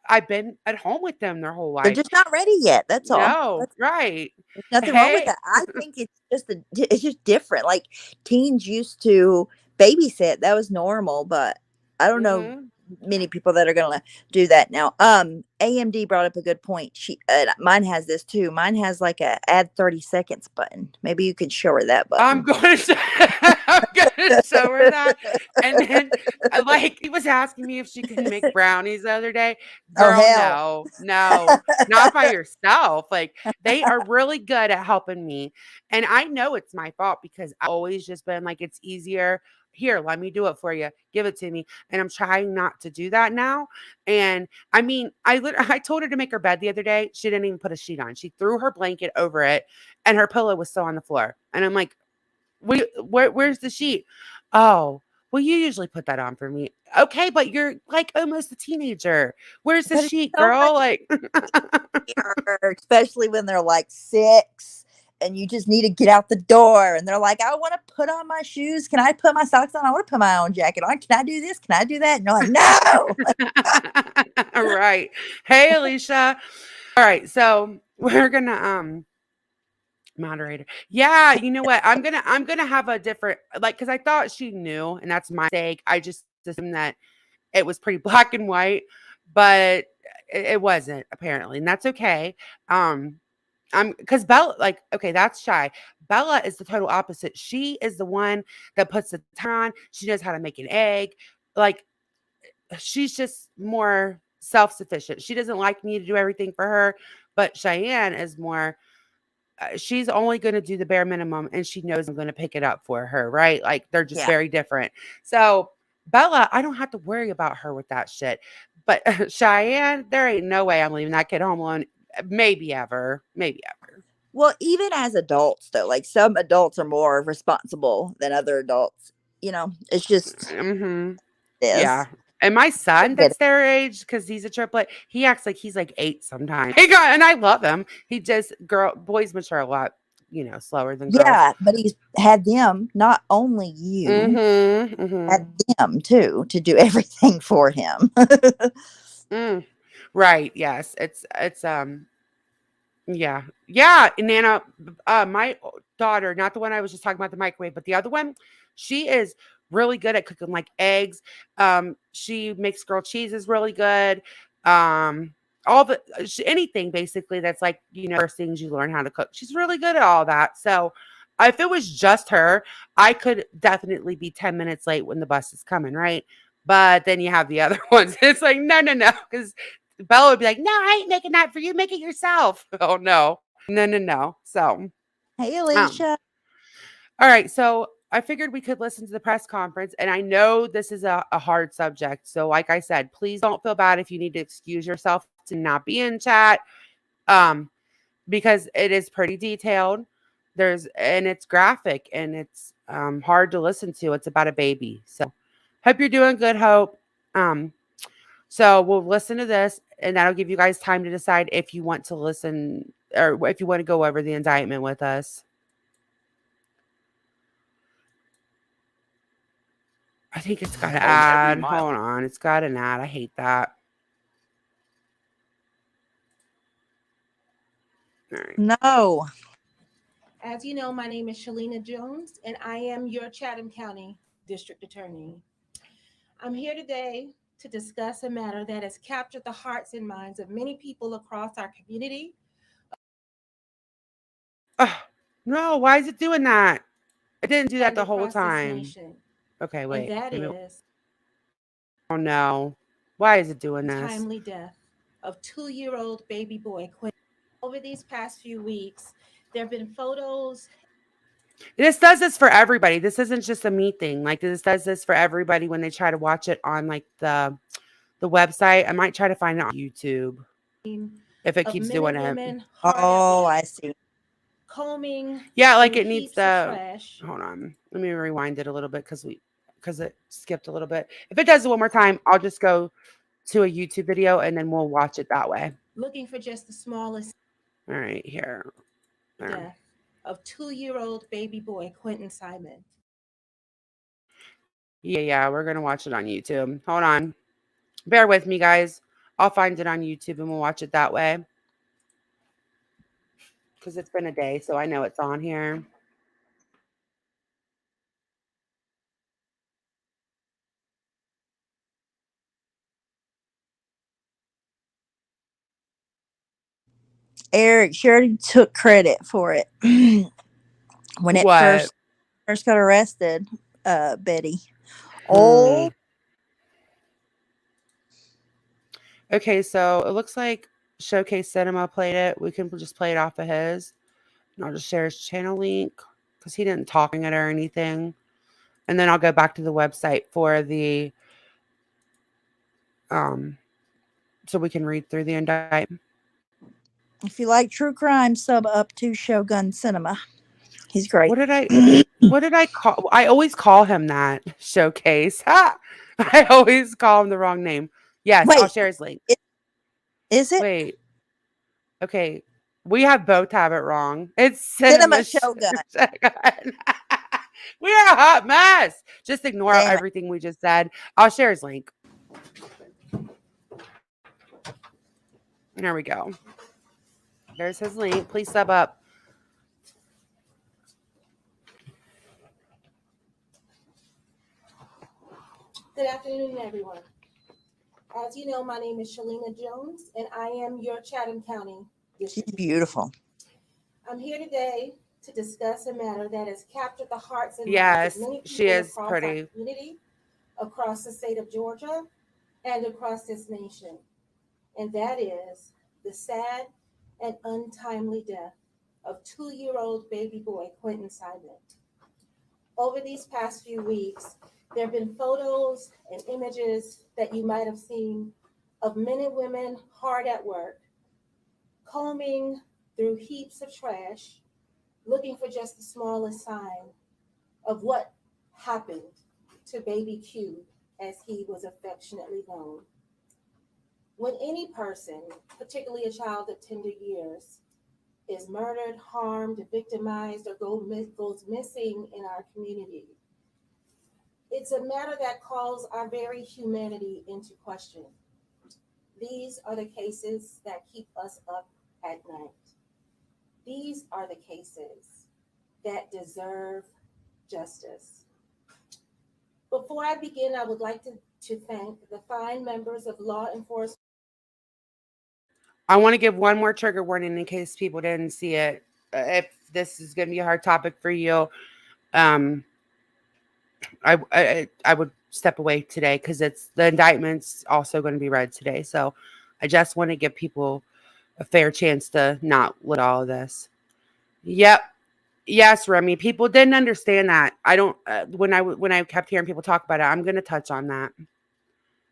I've been at home with them their whole they're life. just not ready yet. That's all. No, right. There's nothing wrong with Hey. that. I think it's just different. Like teens used to babysit. That was normal, but I don't know Mhm. many people that are going to do that now. AMD brought up a good point. Mine has this too. Mine has like a add 30 seconds button. Maybe you could show her that I'm button. going to I'm going to show her that. And then, like, he was asking me if she could make brownies the other day. Oh Girl, hell. no, not by yourself. Like, they are really good at helping me. And I know it's my fault because I've always just been like, it's easier. Here, let me do it for you. Give it to me. And I'm trying not to do that now. And I mean, I told her to make her bed the other day. She didn't even put a sheet on. She threw her blanket over it and her pillow was still on the floor. And I'm like, where's the sheet? Oh, well, you usually put that on for me. Okay, but you're like almost a teenager. Where's the But it's sheet, so girl? much Like, easier, especially when they're like 6 and you just need to get out the door and they're like, I want to put on my shoes. Can I put my socks on? I want to put my own jacket on. Can I do this? Can I do that? And you're like, no. right. Hey, Alicia. All right, so we're gonna moderator. Yeah, you know what? I'm gonna have a different like because I thought she knew, and that's my mistake. I just assumed that it was pretty black and white, but it wasn't apparently, and that's okay. Um, I'm because Bella, like, okay, that's shy. Bella is the total opposite. She is the one that puts the timer on. She knows how to make an egg. Like, she's just more self-sufficient. She doesn't like me to do everything for her, but Cheyenne is more she's only going to do the bare minimum and she knows I'm going to pick it up for her, right? Like they're just Yeah. very different. So Bella, I don't have to worry about her with that shit. But Cheyenne, there ain't no way I'm leaving that kid home alone. Maybe ever. Maybe ever. Well, even as adults, though, like some adults are more responsible than other adults. It's just Mm-hmm. Yeah. this. And my I son get it. that's their age, because he's a triplet, he acts like he's like 8 sometimes. Hey God, and I love him. He just boys mature a lot, slower than girls. Yeah, but he's had them, not only you, Mm-hmm. Mm-hmm. had them too to do everything for him. Mm. Right. Yes. It's yeah. Yeah. Nana, my daughter, not the one I was just talking about the microwave, but the other one, she is really good at cooking like eggs. She makes grilled cheeses really good. All the anything basically that's like, first things you learn how to cook. She's really good at all that. So if it was just her, I could definitely be 10 minutes late when the bus is coming, right? But then you have the other ones. It's like, no, no, no. Because Bella would be like, no, I ain't making that for you. Make it yourself. Oh, no. No, no, no. So, Hey, um, Alicia. all right. So I figured we could listen to the press conference. And I know this is a hard subject. So, like I said, please don't feel bad if you need to excuse yourself to not be in chat. Um, because it is pretty detailed. And it's graphic and it's hard to listen to. It's about a baby. So hope you're doing good, Hope. Um, so we'll listen to this and that'll give you guys time to decide if you want to listen or if you want to go over the indictment with us. I think it's got an ad. Hold on. It's got an ad. I hate that. All right. No. As you know, my name is Shalina Jones, and I am your Chatham County District Attorney. I'm here today to discuss a matter that has captured the hearts and minds of many people across our community. No, why is it doing that? It didn't do that And the whole across this time. nation, Okay, and wait. that Maybe, is oh no. Why is it doing the this? timely death of 2-year-old baby boy Quinn. Over these past few weeks, there have been photos. This does this for everybody. This isn't just a me thing. Like this does this for everybody when they try to watch it on like the website. I might try to find it on YouTube if it Of keeps men doing and it. women hard at Oh, work, I see. combing Yeah, like through it needs heaps of the trash. hold on. Let me rewind it a little bit because it skipped a little bit. If it does it one more time, I'll just go to a YouTube video and then we'll watch it that way. Looking for just the smallest All right, here. There. death of 2-year-old baby boy Quentin Simon. Yeah, we're gonna watch it on YouTube. Hold on. Bear with me, guys. I'll find it on YouTube and we'll watch it that way. Because it's been a day, so I know it's on here. Eric, she already took credit for it when it What? first got arrested. Betty. Hmm. Oh, Okay, so it looks like Showcase Cinema played it. We can just play it off of his. And I'll just share his channel link because he didn't talk it or anything. And then I'll go back to the website for the so we can read through the indictment. if you like true crime, sub up to Shogun Cinema. He's great. What did I call? I always call him that. Showcase. Ha! I always call him the wrong name. Yes, I'll Wait, share his link. is it Wait. Okay. We both have it wrong. It's Cinema Cinema Shogun? Shogun. We're a hot mess. Just ignore Damn it. everything we just said. I'll share his link. There we go. There's his link. Please sub up. Good afternoon, everyone. As you know, my name is Shalina Jones, and I am your Chatham County She's District. beautiful. I'm here today to discuss a matter that has captured the hearts and minds Yes, of many she people is across pretty. our community, across the state of Georgia, and across this nation. And that is the sad and untimely death of 2-year-old baby boy Quentin Simon. Over these past few weeks, there have been photos and images that you might have seen of men and women hard at work, combing through heaps of trash, looking for just the smallest sign of what happened to baby Q, as he was affectionately known. When any person, particularly a child of tender years, is murdered, harmed, victimized, or goes missing in our community, it's a matter that calls our very humanity into question. These are the cases that keep us up at night. These are the cases that deserve justice. Before I begin, I would like to thank the fine members of law enforcement. I want to give one more trigger warning in case people didn't see it. If this is going to be a hard topic for you, I would step away today because it's the indictment's also going to be read today. So I just want to give people a fair chance to not look at all of this. Yep. Yes, Remy. People didn't understand that. I don't. When I kept hearing people talk about it, I'm going to touch on that.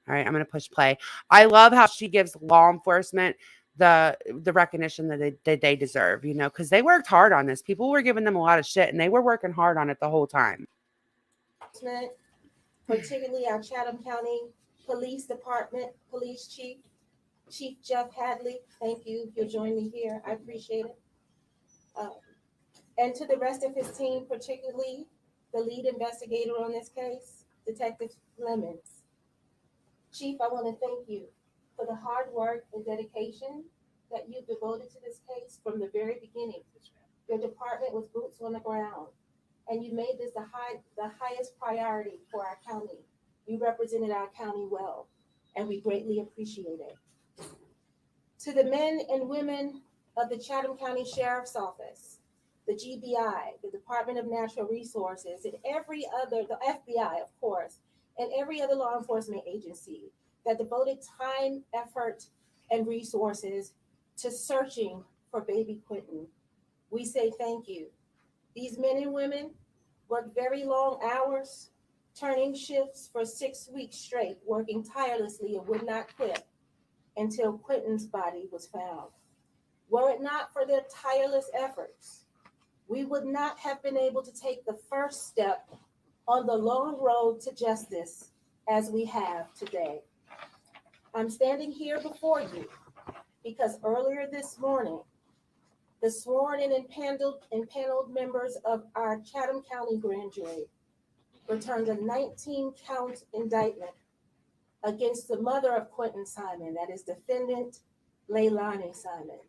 All right, I'm going to push play. I love how she gives law enforcement the recognition that they deserve. You know, because they worked hard on this. People were giving them a lot of shit, and they were working hard on it the whole time. Particularly our Chatham County Police Department Police Chief Jeff Hadley. Thank you. You'll join me here. I appreciate it. And to the rest of his team, particularly the lead investigator on this case, Detective Lemons. Chief, I want to thank you for the hard work and dedication that you devoted to this case from the very beginning. Your department was boots on the ground, and you made this the highest priority for our county. You represented our county well, and we greatly appreciate it. To the men and women of the Chatham County Sheriff's Office, the GBI, the Department of Natural Resources, and every other, the FBI, of course, and every other law enforcement agency that devoted time, effort, and resources to searching for baby Quentin, we say thank you. These men and women worked very long hours, turning shifts for 6 weeks straight, working tirelessly and would not quit until Quentin's body was found. Were it not for their tireless efforts, we would not have been able to take the first step on the long road to justice as we have today. I'm standing here before you because earlier this morning, the sworn and impaneled members of our Chatham County Grand Jury returned a 19-count indictment against the mother of Quentin Simon, that is defendant Leilani Simon.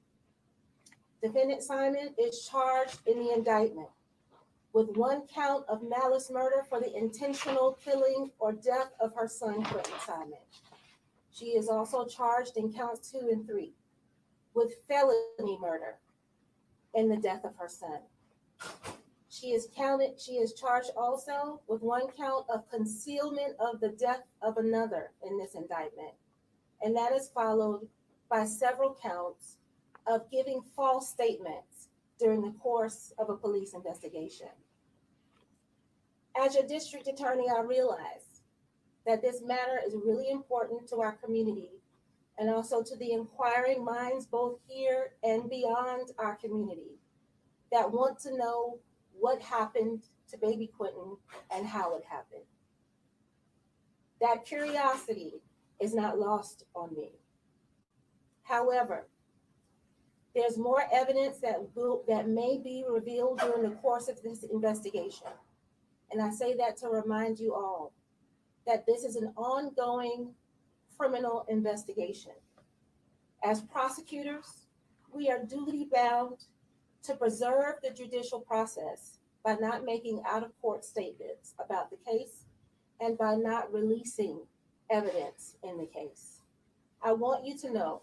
Defendant Simon is charged in the indictment with 1 count of malice murder for the intentional killing or death of her son, Quentin Simon. She is also charged in counts 2 and 3 with felony murder in the death of her son. She is charged also with 1 count of concealment of the death of another in this indictment. And that is followed by several counts of giving false statements during the course of a police investigation. As your district attorney, I realize that this matter is really important to our community and also to the inquiring minds both here and beyond our community that want to know what happened to baby Quentin and how it happened. That curiosity is not lost on me. However, there's more evidence that may be revealed during the course of this investigation. And I say that to remind you all that this is an ongoing criminal investigation. As prosecutors, we are duty bound to preserve the judicial process by not making out-of-court statements about the case and by not releasing evidence in the case. I want you to know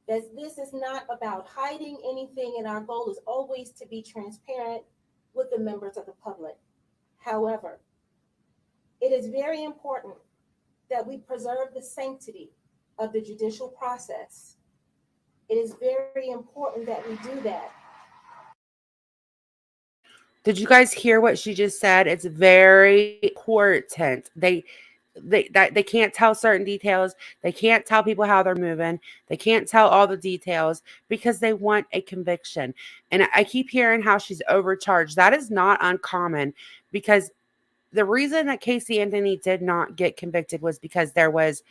that this is not about hiding anything, and our goal is always to be transparent with the members of the public. However, it is very important that we preserve the sanctity of the judicial process. It is very important that we do that. Did you guys hear what she just said? It's very important. They can't tell certain details. They can't tell people how they're moving. They can't tell all the details because they want a conviction. And I keep hearing how she's overcharged. That is not uncommon because the reason that Casey Anthony did not get convicted was because there was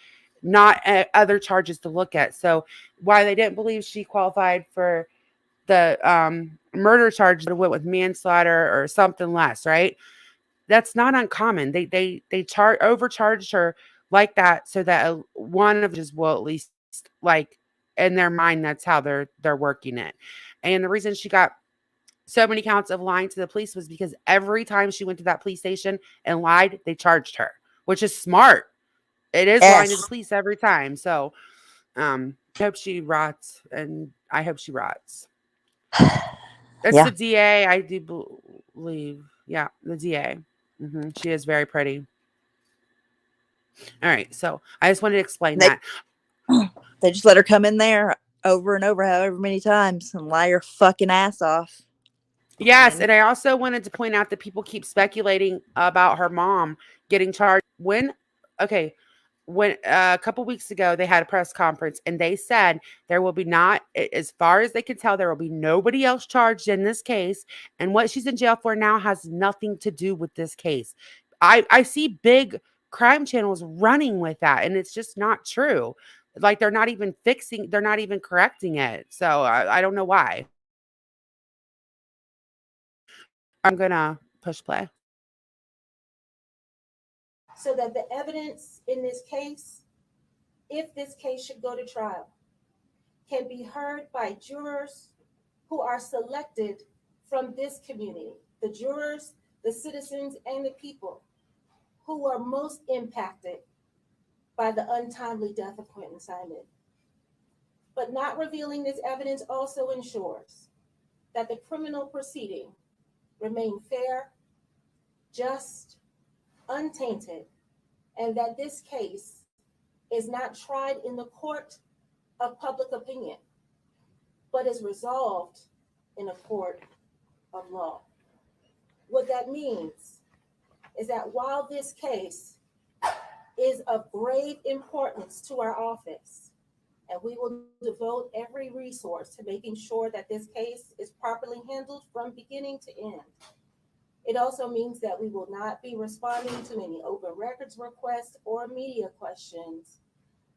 not other charges to look at. So why they didn't believe she qualified for the murder charge that went with manslaughter or something less, right? That's not uncommon. They overcharged her like that so that one of just will at least like in their mind that's how they're working it. And the reason she got so many counts of lying to the police was because every time she went to that police station and lied, they charged her, which is smart. It is lying to the Yes. police every time. So I hope she rots, and I hope she rots. It's Yeah. the DA, I do believe. Yeah, the DA. She is very pretty. All right, so I just wanted to explain They that. they just let her come in there over and over, however many times, and lie her fucking ass off. Yes, and I also wanted to point out that people keep speculating about her mom getting charged. When a couple weeks ago they had a press conference and they said there will be not, as far as they can tell, there will be nobody else charged in this case, and what she's in jail for now has nothing to do with this case. I see big crime channels running with that, and it's just not true. Like they're not even correcting it. So I don't know why. I'm gonna push play. So that the evidence in this case, if this case should go to trial, can be heard by jurors who are selected from this community, the jurors, the citizens, and the people who are most impacted by the untimely death of Quentin Simon. But not revealing this evidence also ensures that the criminal proceeding remain fair, just, untainted, and that this case is not tried in the court of public opinion, but is resolved in a court of law. What that means is that while this case is of grave importance to our office, and we will devote every resource to making sure that this case is properly handled from beginning to end, it also means that we will not be responding to any open records requests or media questions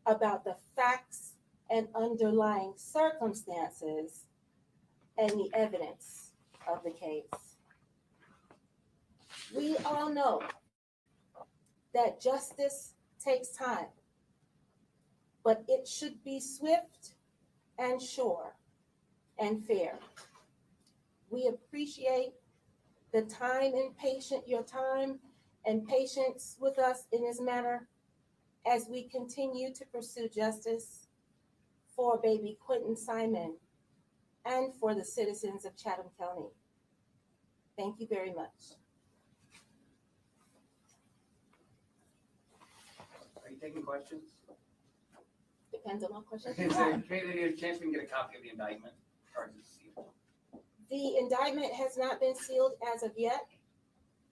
about the facts and underlying circumstances and the evidence of the case. We all know that justice takes time, but it should be swift and sure and fair. We appreciate the time and your time and patience with us in this matter as we continue to pursue justice for baby Quentin Simon and for the citizens of Chatham County. Thank you very much. Are you taking questions? Depends on what question. Okay, so maybe there's a chance we can get a copy of the indictment. Charges sealed. The indictment has not been sealed as of yet.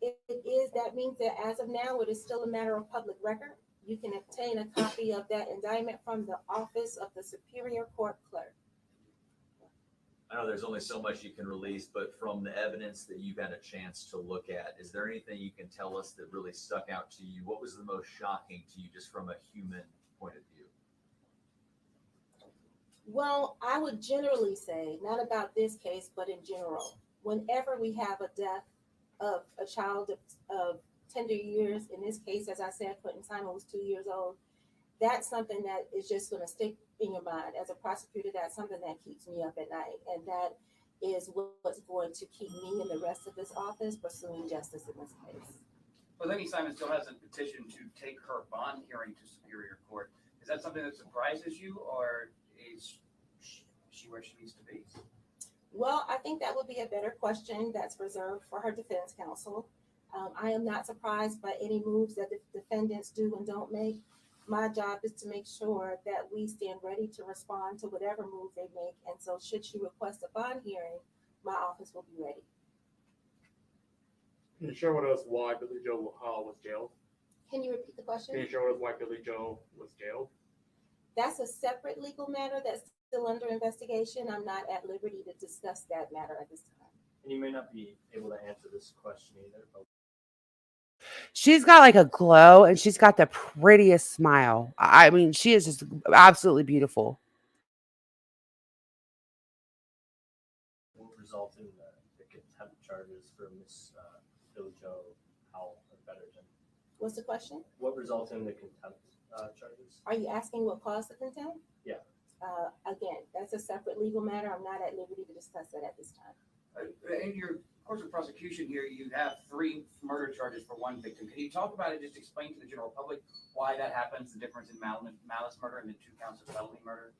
That means that as of now, it is still a matter of public record. You can obtain a copy of that indictment from the office of the Superior Court Clerk. I know there's only so much you can release, but from the evidence that you've had a chance to look at, is there anything you can tell us that really stuck out to you? What was the most shocking to you just from a human point of view? Well, I would generally say, not about this case, but in general, whenever we have a death of a child of tender years, in this case, as I said, Quentin Simon was 2 years old, that's something that is just going to stick in your mind. As a prosecutor, that's something that keeps me up at night. And that is what's going to keep me and the rest of this office pursuing justice in this case. Well, Leilani Simons still hasn't petitioned to take her bond hearing to Superior Court. Is that something that surprises you, or is she where she needs to be? Well, I think that would be a better question that's reserved for her defense counsel. I am not surprised by any moves that the defendants do and don't make. My job is to make sure that we stand ready to respond to whatever move they make. And so should she request a bond hearing, my office will be ready. Can you share with us why Billy Joe Hall was jailed? Can you repeat the question? Can you share with us why Billy Joe was jailed? That's a separate legal matter that's still under investigation. I'm not at liberty to discuss that matter at this time. And you may not be able to answer this question either, but She's got like a glow and she's got the prettiest smile. I mean, she is just absolutely beautiful. what resulted in the contempt charges for Miss Billy Joe Howell of Betterton? What's the question? What resulted in the contempt charges? Are you asking what caused the contempt? Yeah. Again, that's a separate legal matter. I'm not at liberty to discuss that at this time. In your course of prosecution here, you have 3 murder charges for 1 victim. Can you talk about it, just explain to the general public why that happens, the difference in malice murder and the 2 counts of felony murder?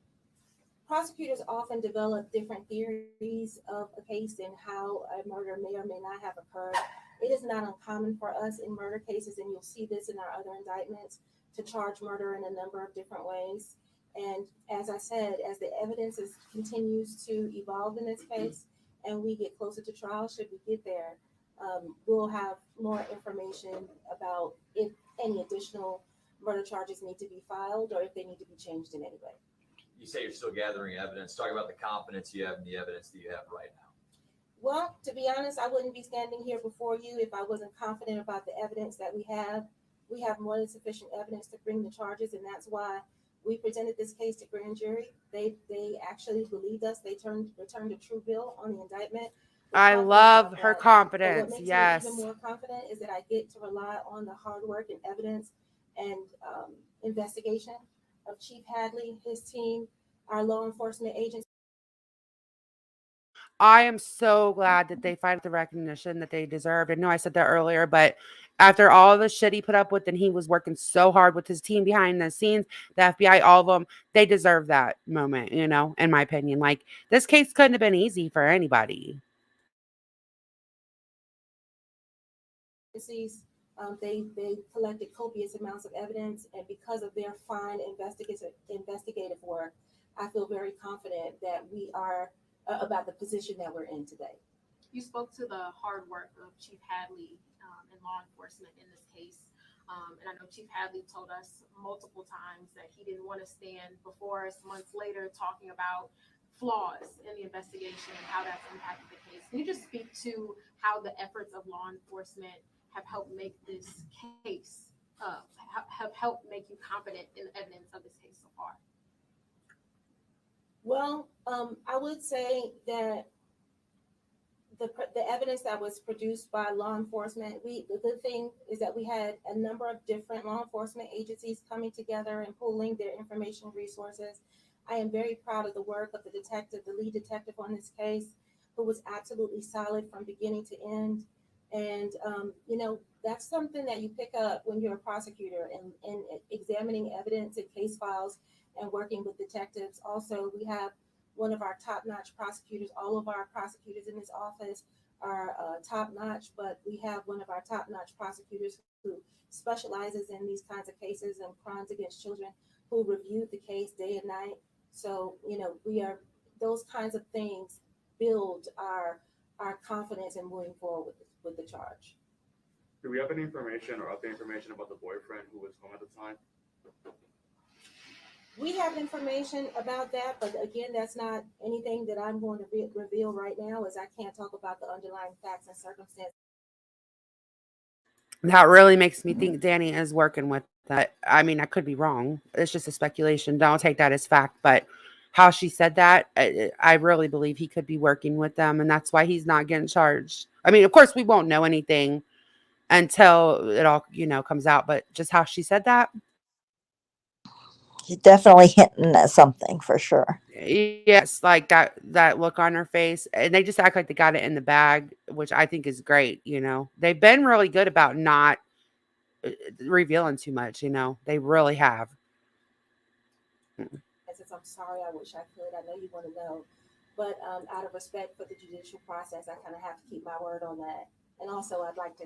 Prosecutors often develop different theories of a case and how a murder may or may not have occurred. It is not uncommon for us in murder cases, and you'll see this in our other indictments, to charge murder in a number of different ways. And as I said, as the evidence continues to evolve in this case, and we get closer to trial, should we get there, we'll have more information about if any additional murder charges need to be filed or if they need to be changed in any way. You say you're still gathering evidence. Talk about the confidence you have in the evidence that you have right now. Well, to be honest, I wouldn't be standing here before you if I wasn't confident about the evidence that we have. We have more than sufficient evidence to bring the charges, and that's why we presented this case to grand jury. They actually believed us. They returned a true bill on the indictment. I love her confidence. What makes Yes. me even more confident is that I get to rely on the hard work and evidence and investigation of Chief Hadley, his team, our law enforcement agencies. I am so glad that they find the recognition that they deserved. I know I said that earlier, but after all the shit he put up with, and he was working so hard with his team behind the scenes, the FBI, all of them, they deserve that moment, you know, in my opinion. Like, this case couldn't have been easy for anybody. They collected copious amounts of evidence, and because of their fine investigative work, I feel very confident that we are about the position that we're in today. You spoke to the hard work of Chief Hadley and law enforcement in this case. And I know Chief Hadley told us multiple times that he didn't want to stand before us months later talking about flaws in the investigation and how that's impacted the case. Can you just speak to how the efforts of law enforcement have helped make this case, have helped make you confident in the evidence of this case so far? Well, I would say that the evidence that was produced by law enforcement, the good thing is that we had a number of different law enforcement agencies coming together and pooling their information resources. I am very proud of the work of the lead detective on this case, who was absolutely solid from beginning to end. And, you know, that's something that you pick up when you're a prosecutor and examining evidence and case files and working with detectives. Also, we have one of our top-notch prosecutors. All of our prosecutors in this office are top-notch, but we have one of our top-notch prosecutors who specializes in these kinds of cases and crimes against children, who reviewed the case day and night. So, you know, those kinds of things build our confidence in moving forward with the charge. Do we have any information or update information about the boyfriend who was home at the time? We have information about that, but again, that's not anything that I'm going to reveal right now, as I can't talk about the underlying facts and circumstances. That really makes me think Danny is working with that. I mean, I could be wrong. It's just a speculation. Don't take that as fact, but how she said that, I really believe he could be working with them, and that's why he's not getting charged. I mean, of course, we won't know anything until it all, you know, comes out, but just how she said that. She's definitely hitting at something for sure. Yes, like that look on her face, and they just act like they got it in the bag, which I think is great. You know, they've been really good about not revealing too much. You know, they really have. I'm sorry, I wish I could. I know you want to know, but out of respect for the judicial process, I kind of have to keep my word on that. And also, I'd like to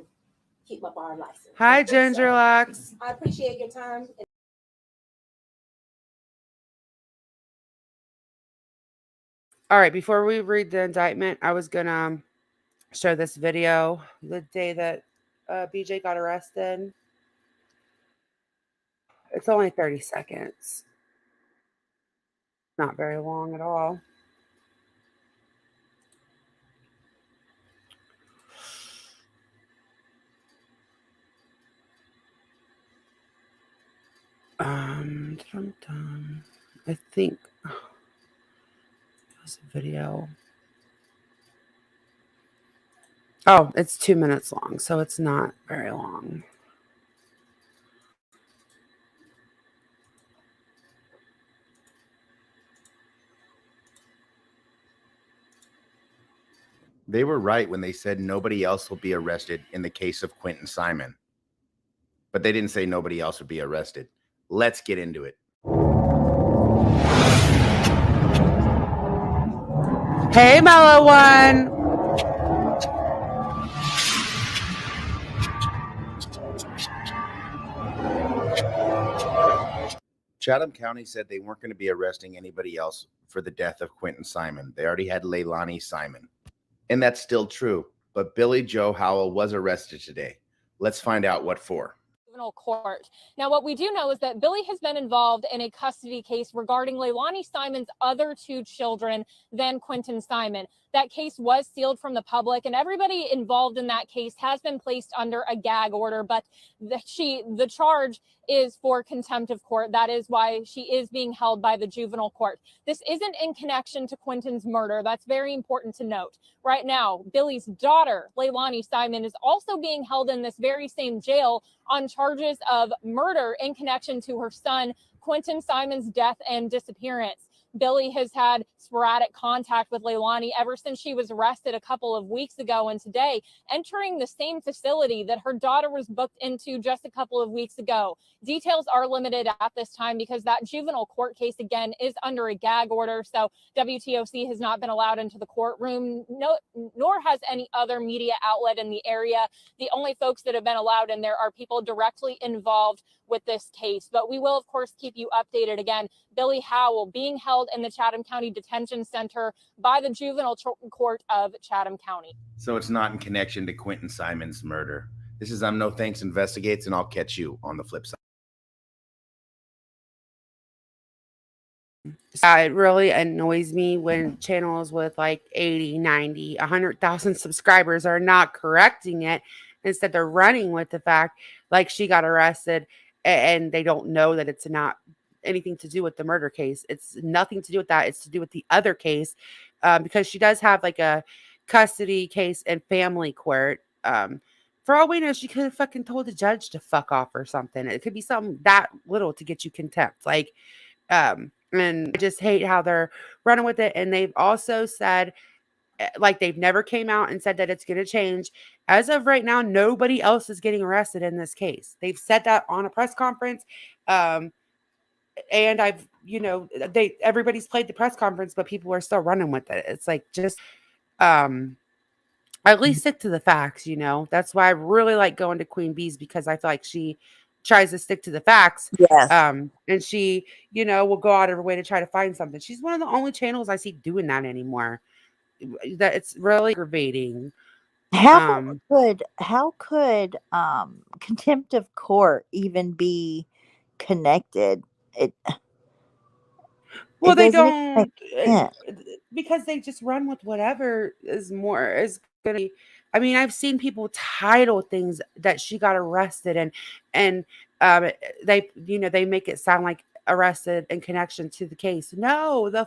keep my bar license. Hi, Ginger Lux. I appreciate your time. All right, before we read the indictment, I was gonna show this video the day that BJ got arrested. It's only 30 seconds. Not very long at all. I think it was a video. Oh, it's 2 minutes long, so it's not very long. They were right when they said nobody else will be arrested in the case of Quentin Simon. But they didn't say nobody else would be arrested. Let's get into it. Hey, Mellow One. Chatham County said they weren't going to be arresting anybody else for the death of Quentin Simon. They already had Leilani Simon. And that's still true. But Billy Joe Howell was arrested today. Let's find out what for. Juvenile court. Now, what we do know is that Billy has been involved in a custody case regarding Leilani Simon's other two children than Quentin Simon. That case was sealed from the public, and everybody involved in that case has been placed under a gag order, but the charge is for contempt of court. That is why she is being held by the juvenile court. This isn't in connection to Quentin's murder. That's very important to note. Right now, Billy's daughter, Leilani Simon, is also being held in this very same jail on charges of murder in connection to her son, Quentin Simon's death and disappearance. Billy has had sporadic contact with Leilani ever since she was arrested a couple of weeks ago, and today entering the same facility that her daughter was booked into just a couple of weeks ago. Details are limited at this time because that juvenile court case, again, is under a gag order. So WTOC has not been allowed into the courtroom, nor has any other media outlet in the area. The only folks that have been allowed in there are people directly involved with this case. But we will, of course, keep you updated. Again, Billy Howell being held in the Chatham County Detention Center by the Juvenile Court of Chatham County. So it's not in connection to Quentin Simon's murder. This is I'm No Thanks Investigates, and I'll catch you on the flip side. It really annoys me when channels with like 80, 90, 100,000 subscribers are not correcting it. Instead, they're running with the fact like she got arrested and they don't know that it's not anything to do with the murder case. It's nothing to do with that. It's to do with the other case because she does have like a custody case and family court. For all we know, she could have fucking told the judge to fuck off or something. It could be something that little to get you contempt. Like, and I just hate how they're running with it. And they've also said, like, they've never came out and said that it's going to change. As of right now, nobody else is getting arrested in this case. They've said that on a press conference. And I've, everybody's played the press conference, but people are still running with it. It's like, just, at least stick to the facts, That's why I really like going to Queen Bee's because I feel like she tries to stick to the facts. Yes. And she, will go out of her way to try to find something. She's one of the only channels I see doing that anymore. That it's really aggravating. How could contempt of court even be connected? Well, they doesn't even make don't sense. because they just run with whatever is gonna be. I mean, I've seen people title things that she got arrested and they make it sound like arrested in connection to the case. No, the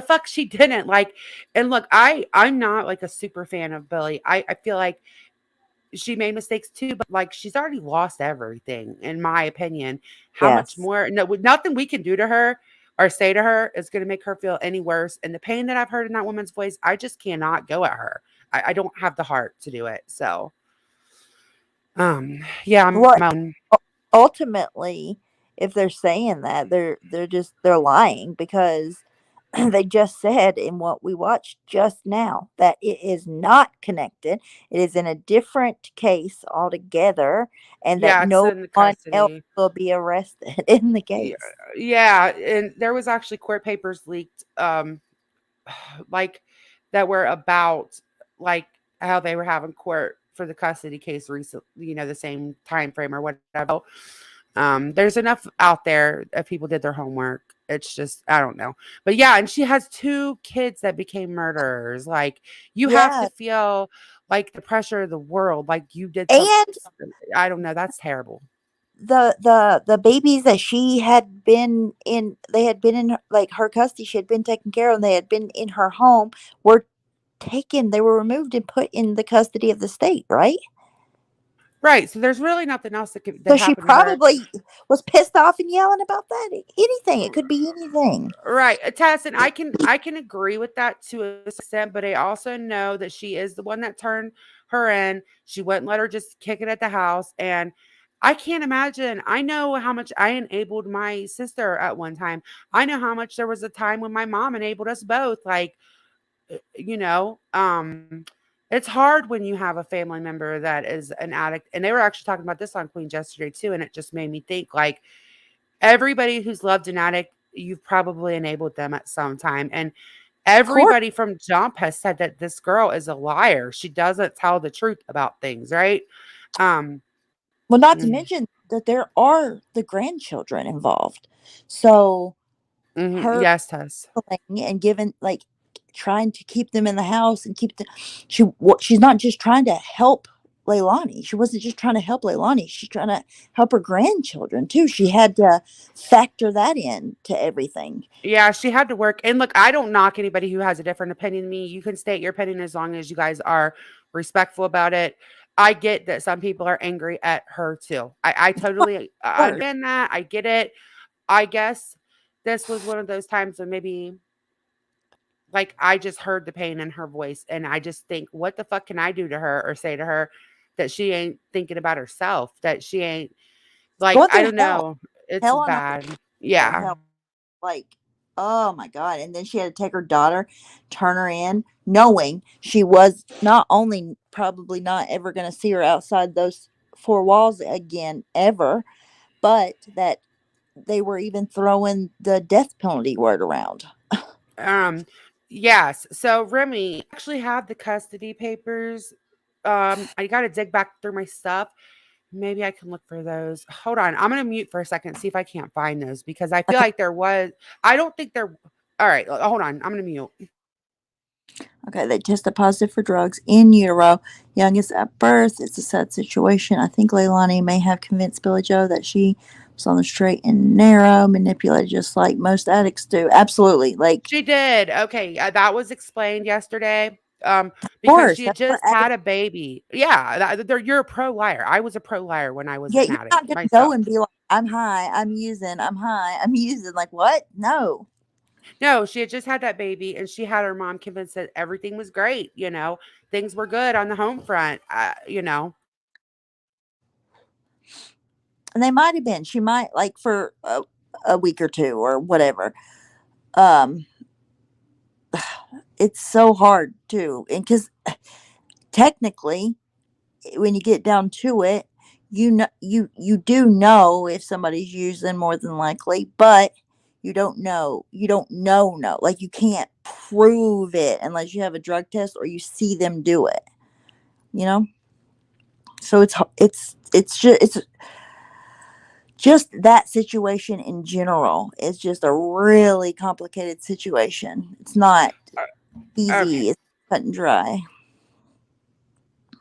fuck she didn't. Like, and look, I'm not like a super fan of Billy. I feel like she made mistakes too, but like she's already lost everything, in my opinion. How much Yes. more? No, nothing we can do to her or say to her is going to make her feel any worse. And the pain that I've heard in that woman's voice, I just cannot go at her. I don't have the heart to do it. So, yeah, What I'm ultimately, if they're saying that, they're lying because they just said in what we watched just now that it is not connected. It is in a different case altogether, and that yeah, it's no in the one else custody. will be arrested in the Yeah, case. yeah, and there was actually court papers leaked, like that were about like how they were having court for the custody case recently, the same time frame or whatever. There's enough out there if people did their homework. It's just I don't know. But yeah, and she has 2 kids that became murderers. Like you have to Yeah, feel like the pressure of the world, like you did something. and I don't know. That's terrible. the babies that she had been in, they had been in like her custody. She had been taken care of, and they had been in her home. Were taken. They were removed and put in the custody of the state, right? Right. So there's really nothing else that So she happened to her. probably was pissed off and yelling about that. Anything. It could be anything. Right, Tess, and I can agree with that to a extent, but I also know that she is the one that turned her in. She wouldn't let her just kick it at the house, and I can't imagine. I know how much I enabled my sister at one time. I know how much there was a time when my mom enabled us both. Like, it's hard when you have a family member that is an addict, and they were actually talking about this on Queen's yesterday too, and it just made me think like everybody who's loved an addict, you've probably enabled them at some time. And Of course. everybody from Jump has said that this girl is a liar. She doesn't tell the truth about things, right? Um, Well, not to mm, mention that there are the grandchildren involved. So her yes, Tess. pulling and giving like trying to keep them in the house and keep the she's not just trying to help Leilani. She wasn't just trying to help Leilani. She's trying to help her grandchildren too. She had to factor that in to everything. Yeah, she had to work. And look, I don't knock anybody who has a different opinion than me. You can state your opinion as long as you guys are respectful about it. I get that some people are angry at her too. I totally Of course. understand that. I get it. I guess this was one of those times when maybe like I just heard the pain in her voice and I just think, what the fuck can I do to her or say to her that she ain't thinking about herself, that she ain't like, Going I through don't hell. know. It's Hell on earth. bad. Yeah. Hell. Like, oh my God. And then she had to take her daughter, turn her in, knowing she was not only probably not ever going to see her outside those four walls again, ever, but that they were even throwing the death penalty word around. Um, yes. So Remy actually have the custody papers. I gotta dig back through my stuff. Maybe I can look for those. Hold on. I'm gonna mute for a second, see if I can't find those because I feel Okay. like there was. I don't think there. All right. Hold on. I'm gonna mute. Okay, they tested positive for drugs in utero, youngest at birth. It's a sad situation. I think Leilani may have convinced Billy Joe that she was on the straight and narrow, manipulated just like most addicts do. Absolutely. Like, She did. Okay. That was explained yesterday. of Because course, she had that's what just addicts. had a baby. Yeah. You're a pro liar. I was a pro liar when I was Yeah, an you're addict not going to go myself. and be like, I'm high, I'm using, I'm high, I'm using. Like, what? No. No, she had just had that baby and she had her mom convinced that everything was great, things were good on the home front, And they might have been. She might, like, for a week or two or whatever. Um, it's so hard, too. And because technically, when you get down to it, you do know if somebody's using more than likely, but you don't know no, like you can't prove it unless you have a drug test or you see them do it, you know. So it's just that situation in general is just a really complicated situation. It's not Okay. easy. It's cut and dry.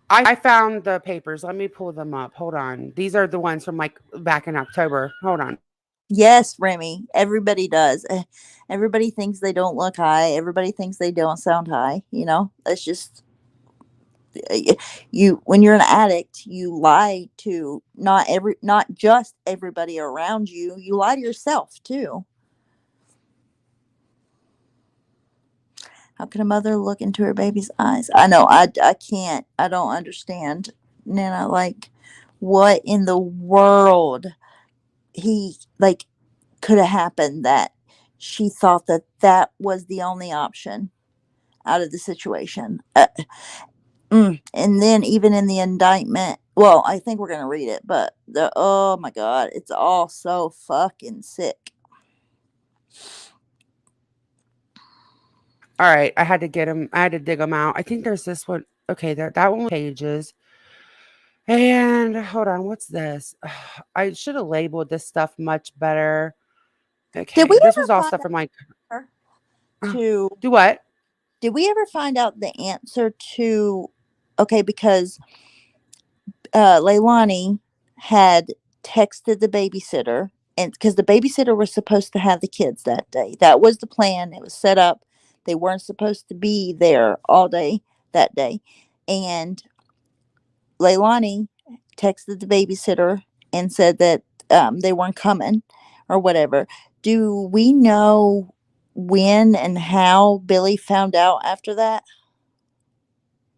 I found the papers. Let me pull them up. Hold on. These are the ones from like back in October. Hold on. Yes, Remy, everybody does. Everybody thinks they don't look high. Everybody thinks they don't sound high. That's just you. When you're an addict, you lie to not just everybody around you. You lie to yourself too. How can a mother look into her baby's eyes? I know. I can't. I don't understand, Nana. Like, what in the world he like could have happened that she thought that that was the only option out of the situation. And then even in the indictment, well, I think we're going to read it, but oh my God, it's all so fucking sick. All right. I had to get them. I had to dig them out. I think there's this one. Okay. That one was pages. And hold on. What's this? I should have labeled this stuff much better. Did we Okay. This ever was all find stuff from like, out to, do what? did we ever find out the answer to, okay, because Leilani had texted the babysitter, and because the babysitter was supposed to have the kids that day, that was the plan. It was set up. They weren't supposed to be there all day that day, and Leilani texted the babysitter and said that they weren't coming or whatever. Do we know when and how Billy found out after that?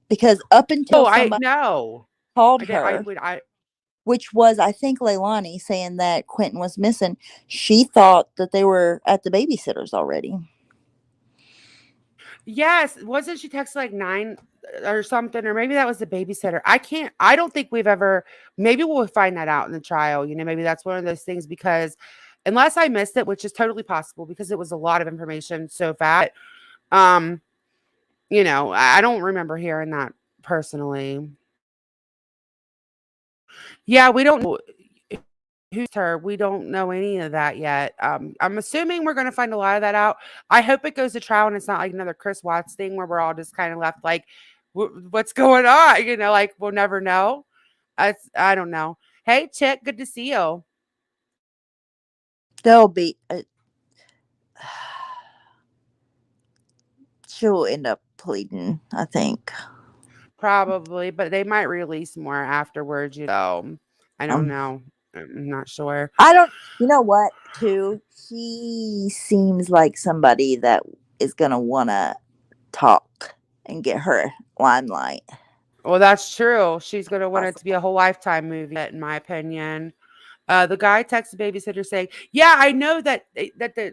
Because up until Oh, I somebody no. called I did. I her, would. I which was, I think, Leilani saying that Quentin was missing, she thought that they were at the babysitter's already. Yes, wasn't she texted like 9 or something? Or maybe that was the babysitter. I don't think we've ever, maybe we'll find that out in the trial. Maybe that's one of those things because unless I missed it, which is totally possible because it was a lot of information so fast. Um, I don't remember hearing that personally. Yeah, we don't know who's her. We don't know any of that yet. I'm assuming we're gonna find a lot of that out. I hope it goes to trial and it's not like another Chris Watts thing where we're all just kind of left like, what's going on? Like we'll never know. I don't know. Hey, Chick, good to see you. They'll be, she'll end up pleading, I think. Probably, but they might release more afterwards. I don't Um, know. I'm not sure. I don't. You know what? Too, he seems like somebody that is gonna want to talk and get her limelight. Well, that's true. She's gonna want it to be Possible. a whole Lifetime movie, in my opinion. The guy texted babysitter saying, "Yeah, I know that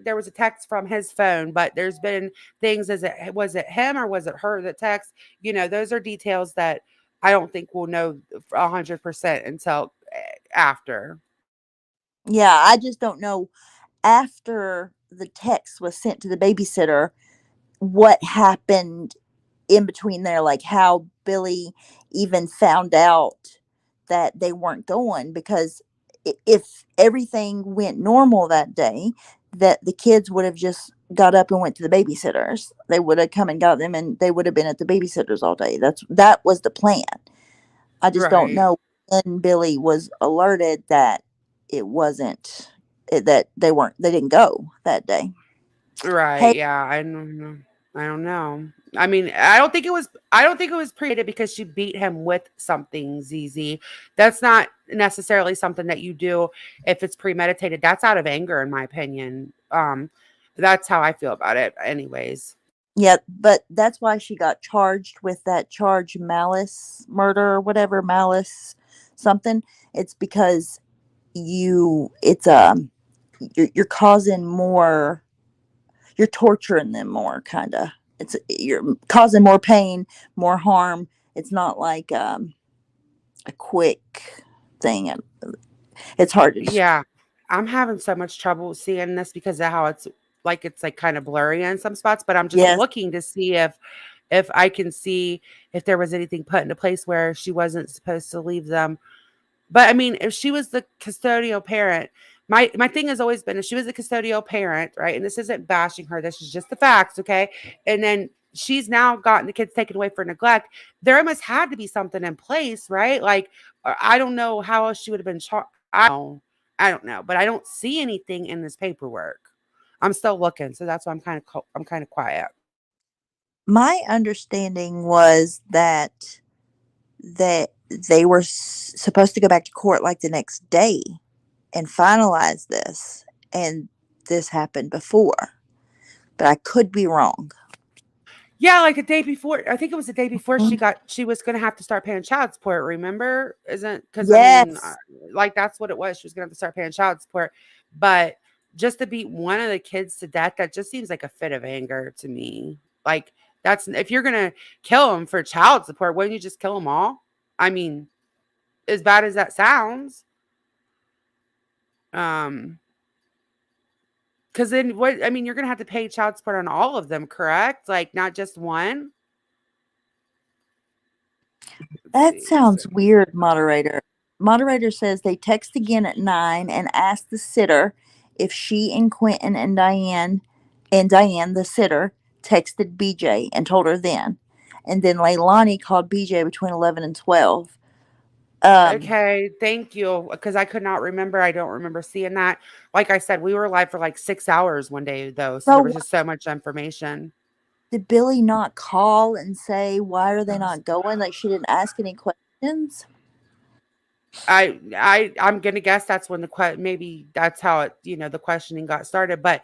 there was a text from his phone, but there's been things. Is it was it him or was it her that text? You know, those are details that I don't think we'll know 100% until after." Yeah, I just don't know after the text was sent to the babysitter what happened in between there, like how Billy even found out that they weren't going, because if everything went normal that day, that the kids would have just got up and went to the babysitters. They would have come and got them and they would have been at the babysitters all day. That was the plan. I just don't Right. know when Billy was alerted that it wasn't that they didn't go that day. Right. Hey, Yeah. I don't know. I don't know. I mean, I don't think it was premeditated because she beat him with something, ZZ. That's not necessarily something that you do if it's premeditated. That's out of anger, in my opinion. That's how I feel about it, anyways. yeah, but that's why she got charged with that charge, malice murder or whatever, malice something. It's because it's you're causing more, you're torturing them more, kind of. It's You're causing more pain, more harm. It's not like a quick thing. It's hard to Yeah. I'm having so much trouble seeing this because of how it's like kind of blurry in some spots, but I'm just yes. looking to see if I can see if there was anything put into place where she wasn't supposed to leave them. But I mean, if she was the custodial parent, my thing has always been if she was the custodial parent, right? And this isn't bashing her, this is just the facts, okay? And then she's now gotten the kids taken away for neglect. There must had to be something in place, right? Like I don't know how else she would have been charged. I don't know, but I don't see anything in this paperwork. I'm still looking, so that's why I'm kind of quiet. My understanding was that they were supposed to go back to court like the next day and finalize this, and this happened before, but I could be wrong. Yeah, like the day before, I think it was the day before Mhm. she was gonna have to start paying child support, remember? Isn't because I mean, Yes. like that's what it was. She was gonna have to start paying child support, but just to beat one of the kids to death, that just seems like a fit of anger to me. Like that's if you're gonna kill them for child support, wouldn't you just kill them all? I mean, as bad as that sounds, um, because then what? I mean, you're gonna have to pay child support on all of them, correct? Like not just one. Let's That see. So sounds weird, moderator. Moderator says they text again at 9 and ask the sitter if she and Quentin and Diane, the sitter, texted BJ and told her then. And then Leilani called BJ between 11 and 12. Um, Okay, thank you. Because I could not remember. I don't remember seeing that. Like I said, we were live for like 6 hours one day, though. So there so was just so much information. did Billy not call and say, why are they not going? Like she didn't ask any questions? I'm gonna guess that's when maybe that's how the questioning got started. But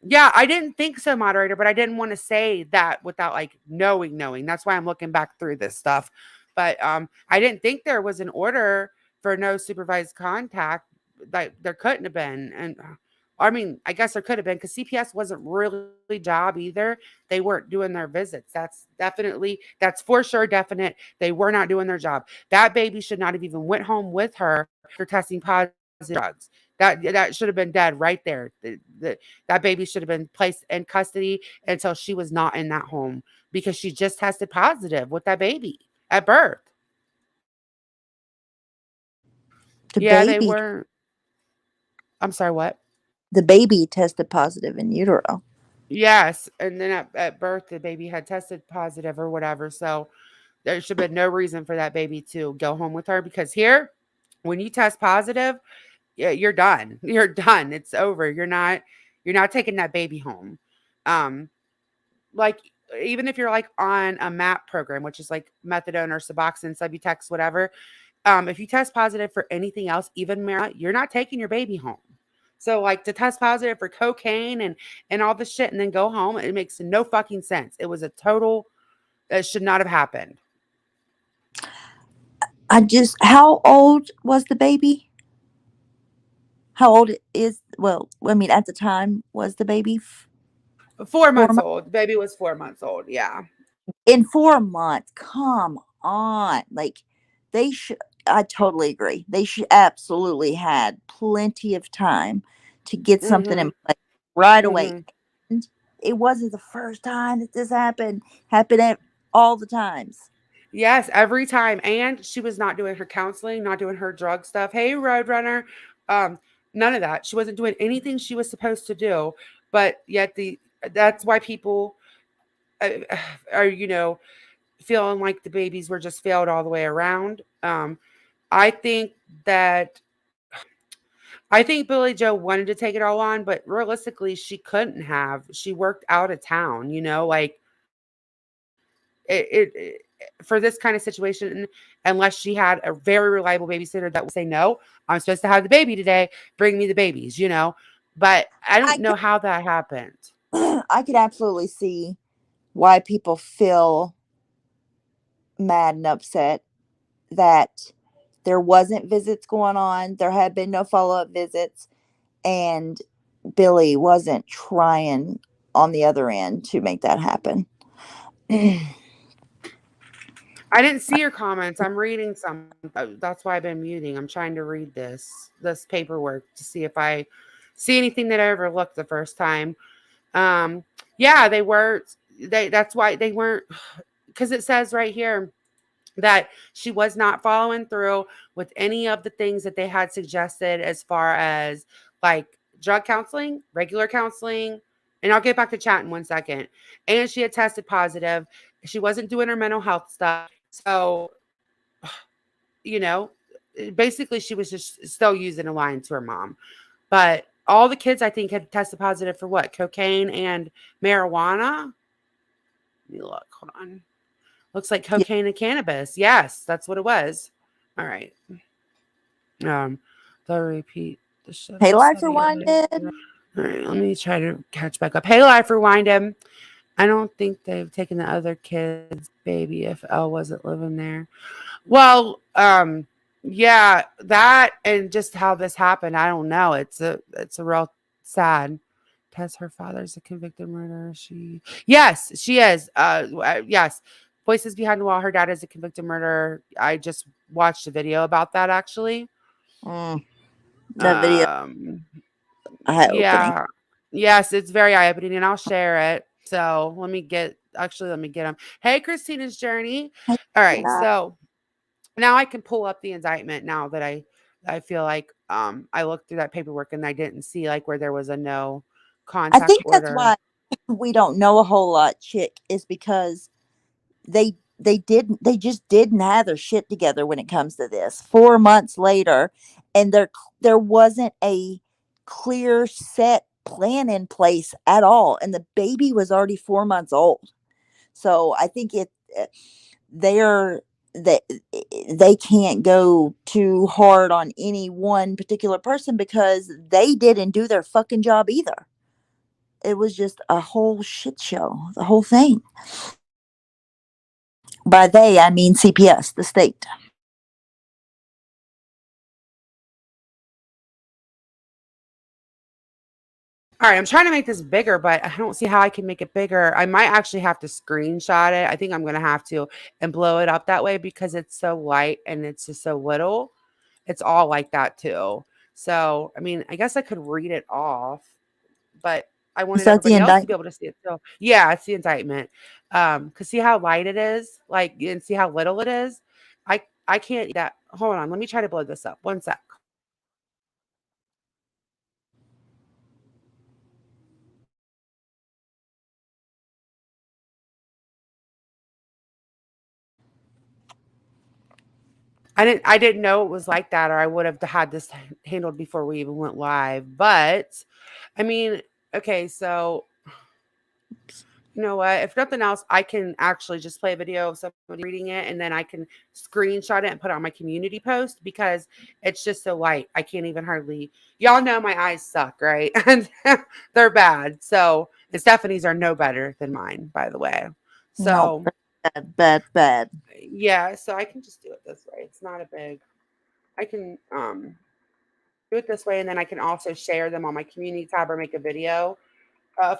yeah, I didn't think so, moderator, but I didn't want to say that without like knowing. That's why I'm looking back through this stuff. But I didn't think there was an order for no supervised contact. Like there couldn't have been. And I mean, I guess there could have been because CPS wasn't really job either. They weren't doing their visits. That's for sure definite. They were not doing their job. That baby should not have even went home with her for testing positive drugs. That should have been dead right there. That baby should have been placed in custody until she was not in that home because she just tested positive with that baby at birth. The Yeah, they baby were. I'm sorry, what? the baby tested positive in utero. Yes, and then at birth the baby had tested positive or whatever. So there should have been no reason for that baby to go home with her because here, when you test positive, yeah, you're done. You're done. It's over. You're not taking that baby home. Um, like even if you're like on a MAP program, which is like methadone or Suboxone, Subutex, whatever, if you test positive for anything else, even marijuana, you're not taking your baby home. So like to test positive for cocaine and all this shit and then go home, it makes no fucking sense. It was a total, it should not have happened. How old was the baby? How old is, well, I mean, at the time, was the baby 4 4 months months? old. The baby was 4 months old. Yeah. In 4 months, come on. Like, they should, I totally agree. They should absolutely had plenty of time to get something Mm-hmm. in place right away. Mm-hmm. And it wasn't the first time that this happened all the times. Yes, every time. And she was not doing her counseling, not doing her drug stuff. Hey, Roadrunner. Um, none of that. She wasn't doing anything she was supposed to do. But yet that's why people uh, are, feeling like the babies were just failed all the way around. I think that I think Billy Joe wanted to take it all on, but realistically, she couldn't have. She worked out of town, like for this kind of situation, unless she had a very reliable babysitter that would say, no, I'm supposed to have the baby today, bring me the babies. But I I don't know how that happened. I could absolutely see why people feel mad and upset that there wasn't visits going on. There had been no follow-up visits, and Billy wasn't trying on the other end to make that happen. I didn't see your comments. I'm reading some. That's why I've been muting. I'm trying to read this paperwork to see if I see anything that I overlooked the first time. Yeah, they were. That's why they weren't, because it says right here that she was not following through with any of the things that they had suggested as far as like drug counseling, regular counseling. And I'll get back to chat in 1 second. And she had tested positive. She wasn't doing her mental health stuff. So, you know, basically she was just still using a line to her mom. But all the kids, I think, had tested positive for what? Cocaine and marijuana? Let me look. Hold on. Looks like Yeah. cocaine and cannabis. Yes, that's what it was. All right. They'll repeat the shit Hey, I've Life said again. Rewinded. All right, let me try to catch back up. Hey, Life Rewind him. I don't think they've taken the other kid's baby if Elle wasn't living there. Well, yeah, that and just how this happened, I don't know. It's a real sad. Tess, her father's a convicted murderer. Yes, she is. Yes. Voices Behind the Wall, her dad is a convicted murderer. I just watched a video about that actually. That video Um, eye-opening. yeah. Yes, it's very eye-opening, and I'll share it. So let me get him. Hey, Christina's Journey. Hey, All right, Tina. so now I can pull up the indictment now that I feel like I looked through that paperwork and I didn't see like where there was a no I contact think that's order. why we don't know a whole lot, Chick, is because they just didn't have their shit together when it comes to this. 4 months later, and there wasn't a clear set plan in place at all, and the baby was already 4 months old. So I think they're they they can't go too hard on any one particular person because they didn't do their fucking job either. It was just a whole shit show, the whole thing. By they, I mean CPS, the state. All right, I'm trying to make this bigger, but I don't see how I can make it bigger. I might actually have to screenshot it. I think I'm going to have to and blow it up that way because it's so light and it's just so little. It's all like that too. So, I mean, I guess I could read it off, but I Is wanted that the everybody else to be indictment? able to see it too. Yeah, it's the indictment. Cause see how light it is, like, and see how little it is. I can't that. Hold on, let me try to blow this up. 1 sec. I didn't know it was like that, or I would have had this handled before we even went live. But I mean, okay, so You know what? If nothing else, I can actually just play a video of somebody reading it and then I can screenshot it and put it on my community post because it's just so light. I can't even hardly, y'all know my eyes suck, right? And they're bad. So, and Stephanie's are no better than mine, by the way. No, So, bad. yeah, so I can just do it this way. It's not a big, I can do it this way and then I can also share them on my community tab or make a video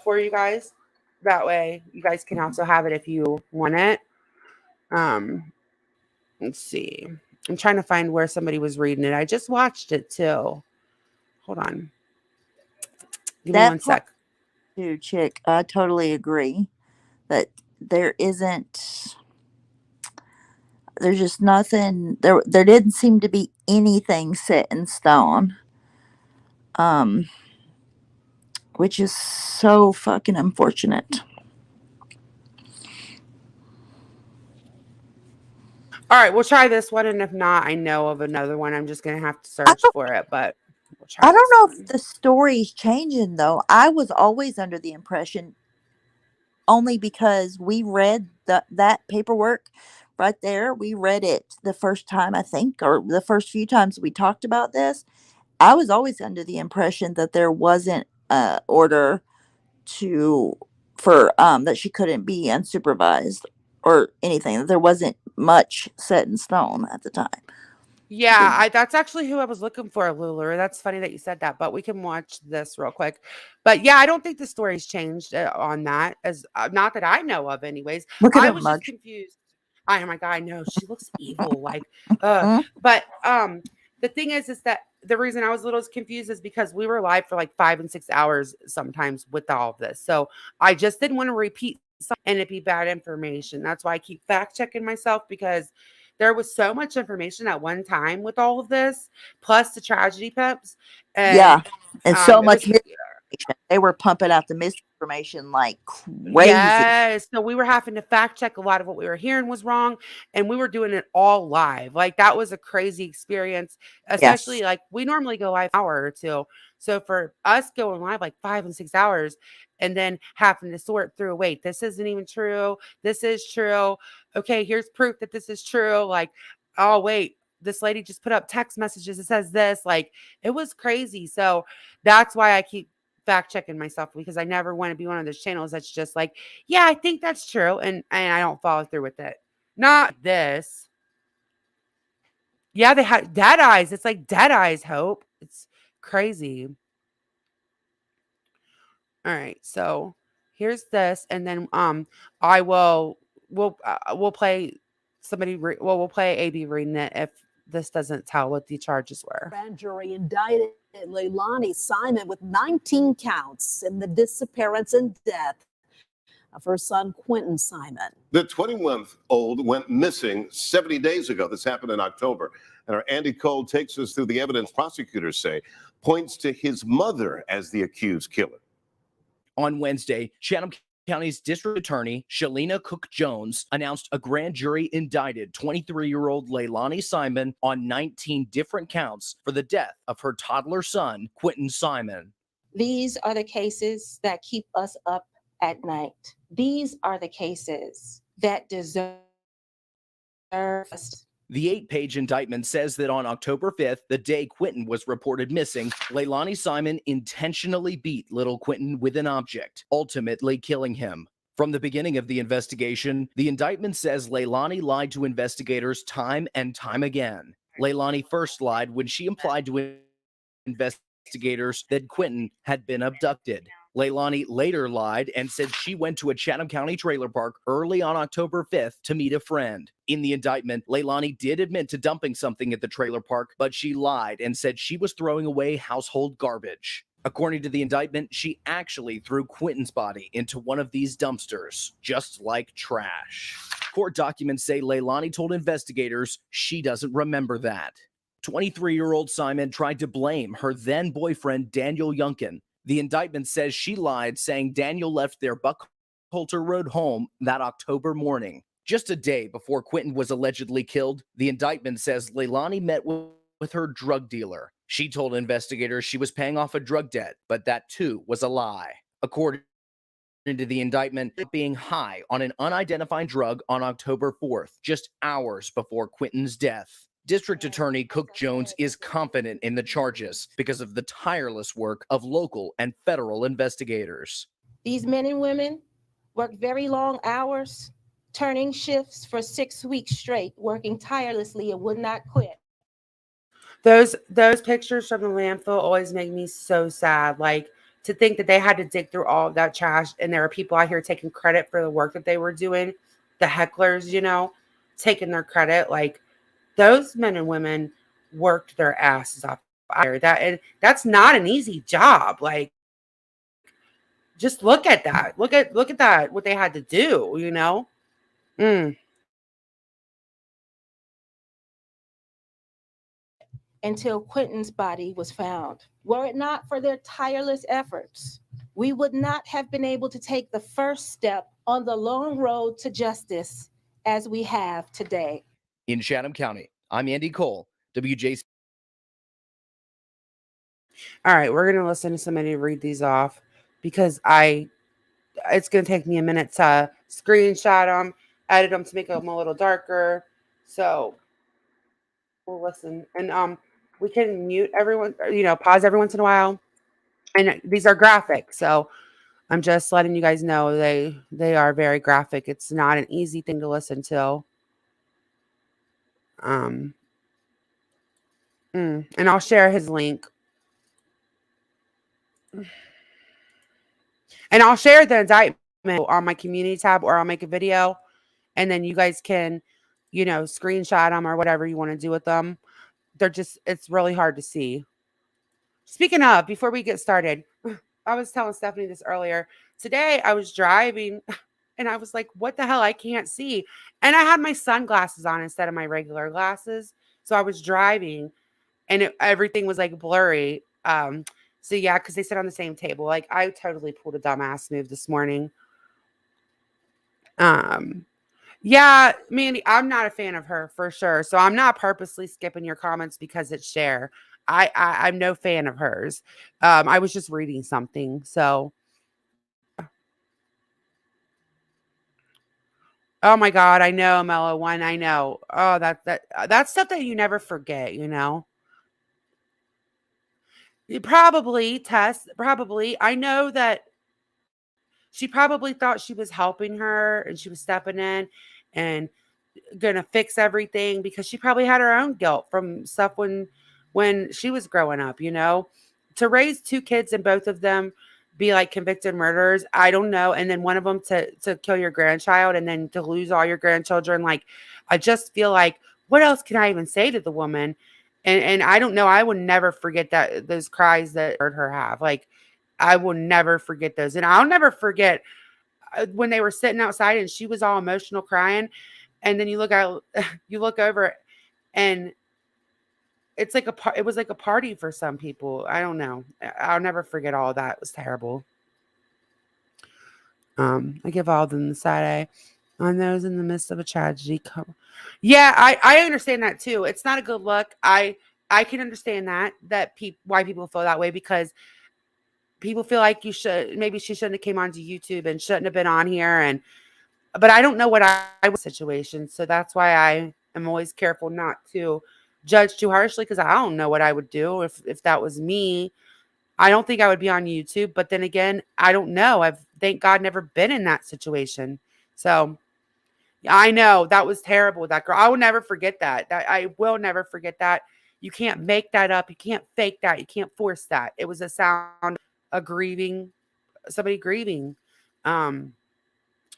for you guys. That way, you guys can also have it if you want it. Let's see. I'm trying to find where somebody was reading it. I just watched it too. Hold on. Give me That one part sec. too, chick. I totally agree that there isn't. There's just nothing. There didn't seem to be anything set in stone. Um, which is so fucking unfortunate. All right, we'll try this one, and if not, I know of another one. I'm just gonna have to I search don't, for it, but we'll try I don't this know if one. the story's changing though. I was always under the impression only because we read that paperwork right there. We read it the first time I think, or the first few times we talked about this. I was always under the impression that there wasn't a order to for that she couldn't be unsupervised or anything. That there wasn't much set in stone at the time. Yeah, that's actually who I was looking for, Lulu. That's funny that you said that, but we can watch this real quick. But yeah, I don't think the story's changed on that, as not that I know of, anyways. Look at I her was just mug. confused. Oh my god, I know she looks evil, like, Mm, but the thing is that the reason I was a little confused is because we were live for like 5 and 6 hours sometimes with all of this, so I just didn't want to repeat something and it be bad information. That's why I keep fact checking myself because there was so much information at one time with all of this, plus the tragedy pips, and yeah, and so it much was misinformation. They were pumping out the misinformation like crazy. yes. So we were having to fact check a lot of what we were hearing was wrong, and we were doing it all live. Like that was a crazy experience, especially Yes. like we normally go live an hour or two. So for us going live like 5 and 6 hours and then having to sort through, wait, this isn't even true. This is true. Okay, here's proof that this is true. Like, oh, wait, this lady just put up text messages that says this. Like, it was crazy. So that's why I keep fact checking myself because I never want to be one of those channels that's just like, yeah, I think that's true, and I don't follow through with it. Not this. Yeah, they had dead eyes. It's like dead eyes, Hope. It's crazy. All right, so here's this, and then I will we'll play we'll play AB reading it if this doesn't tell what the charges were. Grand jury indicted Leilani Simon with 19 counts in the disappearance and death of her son, Quentin Simon. The 21-year-old went missing 70 days ago. This happened in October. And our Andy Cole takes us through the evidence prosecutors say points to his mother as the accused killer. On Wednesday, Chatham County's District Attorney, Shalina Cook-Jones, announced a grand jury indicted 23-year-old Leilani Simon on 19 different counts for the death of her toddler son, Quentin Simon. These are the cases that keep us up at night. These are the cases that deserve us. The 8-page indictment says that on October 5th, the day Quentin was reported missing, Leilani Simon intentionally beat little Quentin with an object, ultimately killing him. From the beginning of the investigation, the indictment says Leilani lied to investigators time and time again. Leilani first lied when she implied to investigators that Quentin had been abducted. Leilani later lied and said she went to a Chatham County trailer park early on October 5th to meet a friend. In the indictment, Leilani did admit to dumping something at the trailer park, but she lied and said she was throwing away household garbage. According to the indictment, she actually threw Quentin's body into one of these dumpsters, just like trash. Court documents say Leilani told investigators she doesn't remember that. 23-year-old Simon tried to blame her then boyfriend, Daniel Youngkin. The indictment says she lied, saying Daniel left their Buckholter Road home that October morning. Just a day before Quentin was allegedly killed, the indictment says Leilani met with her drug dealer. She told investigators she was paying off a drug debt, but that too was a lie. According into the indictment being high on an unidentified drug on October 4th, just hours before Quentin's death. District Attorney Cook Jones is confident in the charges because of the tireless work of local and federal investigators. These men and women worked very long hours, turning shifts for 6 weeks straight, working tirelessly and would not quit. Those pictures from the landfill always make me so sad. Like, to think that they had to dig through all of that trash, and there are people out here taking credit for the work that they were doing. The hecklers, taking their credit. Like, those men and women worked their asses off. That's not an easy job. Like, just look at that. Look at that. What they had to do. Until Quentin's body was found. Were it not for their tireless efforts, we would not have been able to take the first step on the long road to justice as we have today. In Chatham County, I'm Andy Cole, WJC. All right, we're gonna listen to somebody read these off because it's gonna take me a minute to screenshot them, edit them to make them a little darker. So we'll listen, and we can mute everyone, pause every once in a while. And these are graphic, so I'm just letting you guys know they are very graphic. It's not an easy thing to listen to. And I'll share his link. And I'll share the indictment on my community tab, or I'll make a video, and then you guys can, screenshot them or whatever you want to do with them. It's really hard to see. Speaking of, before we get started, I was telling Stephanie this earlier. Today I was driving and I was like, what the hell? I can't see. And I had my sunglasses on instead of my regular glasses. So I was driving and everything was like blurry. So yeah, because they sit on the same table. Like, I totally pulled a dumbass move this morning. Yeah, Mandy, I'm not a fan of her for sure. So I'm not purposely skipping your comments because it's Cher. I'm no fan of hers. I was just reading something. So, oh my God, I know, Mellow One. I know. Oh, that's stuff that you never forget. Probably, Tess. Probably. I know that she probably thought she was helping her and she was stepping in and gonna fix everything because she probably had her own guilt from stuff when she was growing up. To raise two kids and both of them be like convicted murderers, I don't know, and then one of them to kill your grandchild and then to lose all your grandchildren. Like, I just feel like, what else can I even say to the woman? And I don't know, I would never forget those cries that heard her have. Like, I will never forget those, and I'll never forget when they were sitting outside and she was all emotional crying. And then you look over, and it was like a party for some people. I don't know. I'll never forget all of that. It was terrible. I give all of them the side eye on those in the midst of a tragedy. Yeah, I understand that too. It's not a good look. I can understand that why people feel that way, because people feel like maybe she shouldn't have came onto YouTube and shouldn't have been on here. But I don't know what I was situation. So that's why I am always careful not to judge too harshly, because I don't know what I would do if that was me. I don't think I would be on YouTube. But then again, I don't know. I've, thank God, never been in that situation. So yeah, I know that was terrible. That girl, I will never forget that. I will never forget that. You can't make that up. You can't fake that. You can't force that. It was a sound of somebody grieving.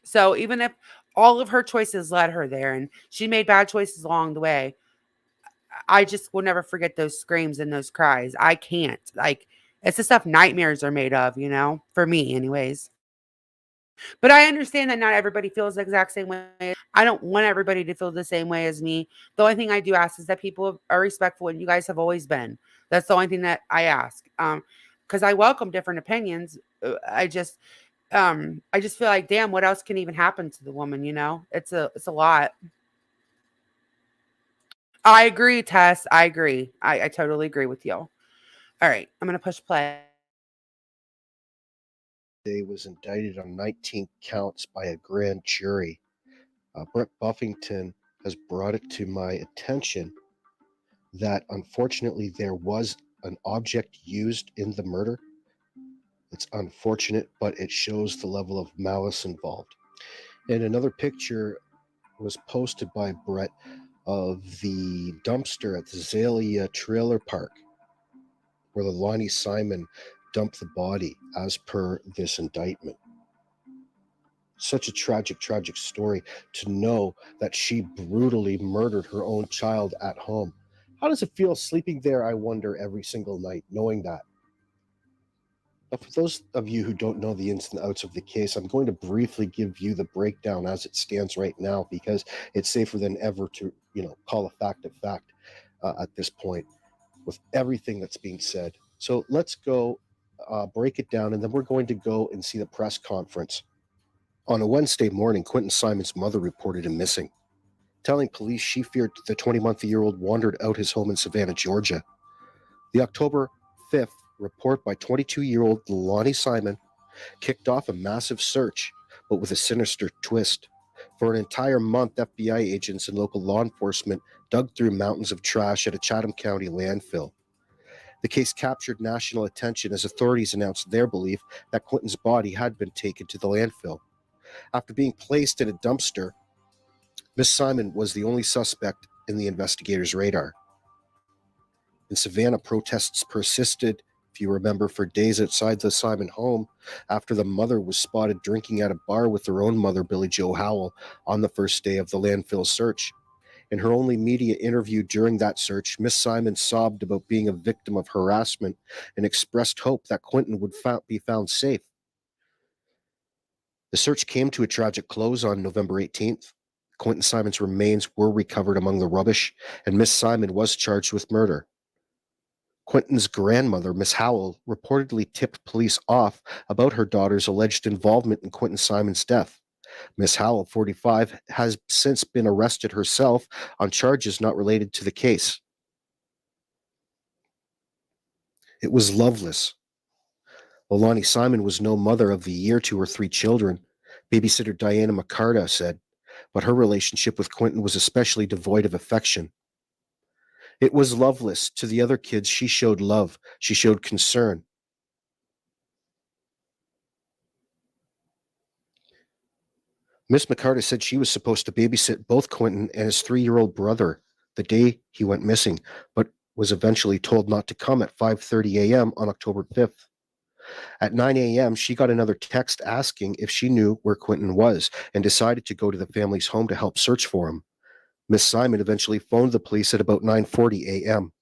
So even if all of her choices led her there and she made bad choices along the way, I just will never forget those screams and those cries. I can't. Like, it's the stuff nightmares are made of, for me anyways. But I understand that not everybody feels the exact same way. I don't want everybody to feel the same way as me. The only thing I do ask is that people are respectful, and you guys have always been. That's the only thing that I ask. Because I welcome different opinions. I just feel like, damn, what else can even happen to the woman? It's a lot. I agree, Tess. I agree. I totally agree with you. All right, I'm gonna push play. Day was indicted on 19 counts by a grand jury. Brett Buffington has brought it to my attention that unfortunately there was an object used in the murder. It's unfortunate, but it shows the level of malice involved. And another picture was posted by Brett of the dumpster at the Azalea Trailer Park where Leilani Simon dumped the body as per this indictment. Such a tragic, tragic story to know that she brutally murdered her own child at home. How does it feel sleeping there, I wonder, every single night, knowing that? Now, for those of you who don't know the ins and outs of the case, I'm going to briefly give you the breakdown as it stands right now because it's safer than ever to, call a fact a fact at this point with everything that's being said. So let's go break it down, and then we're going to go and see the press conference. On a Wednesday morning, Quentin Simon's mother reported him missing, telling police she feared the 20-month-year-old wandered out his home in Savannah, Georgia. The October 5th report by 22-year-old Leilani Simon kicked off a massive search, but with a sinister twist. For an entire month, FBI agents and local law enforcement dug through mountains of trash at a Chatham County landfill. The case captured national attention as authorities announced their belief that Quentin's body had been taken to the landfill. After being placed in a dumpster, Miss Simon was the only suspect in the investigators' radar. In Savannah, protests persisted, if you remember, for days outside the Simon home after the mother was spotted drinking at a bar with her own mother, Billie Jo Howell, on the first day of the landfill search. In her only media interview during that search, Miss Simon sobbed about being a victim of harassment and expressed hope that Quentin would be found safe. The search came to a tragic close on November 18th. Quentin Simon's remains were recovered among the rubbish, and Miss Simon was charged with murder. Quentin's grandmother, Miss Howell, reportedly tipped police off about her daughter's alleged involvement in Quentin Simon's death. Miss Howell, 45, has since been arrested herself on charges not related to the case. It was loveless. Leilani Simon was no mother of the year to her 3 children, babysitter Diana McCarta said, but her relationship with Quentin was especially devoid of affection. It was loveless. To the other kids, she showed love. She showed concern. Miss McCarta said she was supposed to babysit both Quentin and his 3-year-old brother the day he went missing, but was eventually told not to come at 5:30 a.m. on October 5th. At 9 a.m., she got another text asking if she knew where Quentin was and decided to go to the family's home to help search for him. Miss Simon eventually phoned the police at about 9:40 a.m.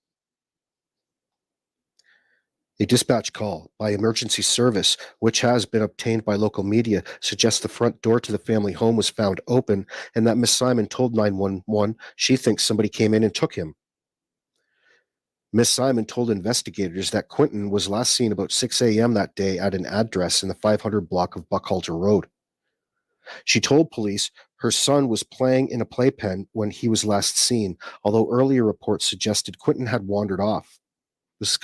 A dispatch call by emergency service, which has been obtained by local media, suggests the front door to the family home was found open and that Miss Simon told 911 she thinks somebody came in and took him. Miss Simon told investigators that Quentin was last seen about 6 a.m. that day at an address in the 500 block of Buckhalter Road. She told police her son was playing in a playpen when he was last seen, although earlier reports suggested Quentin had wandered off. This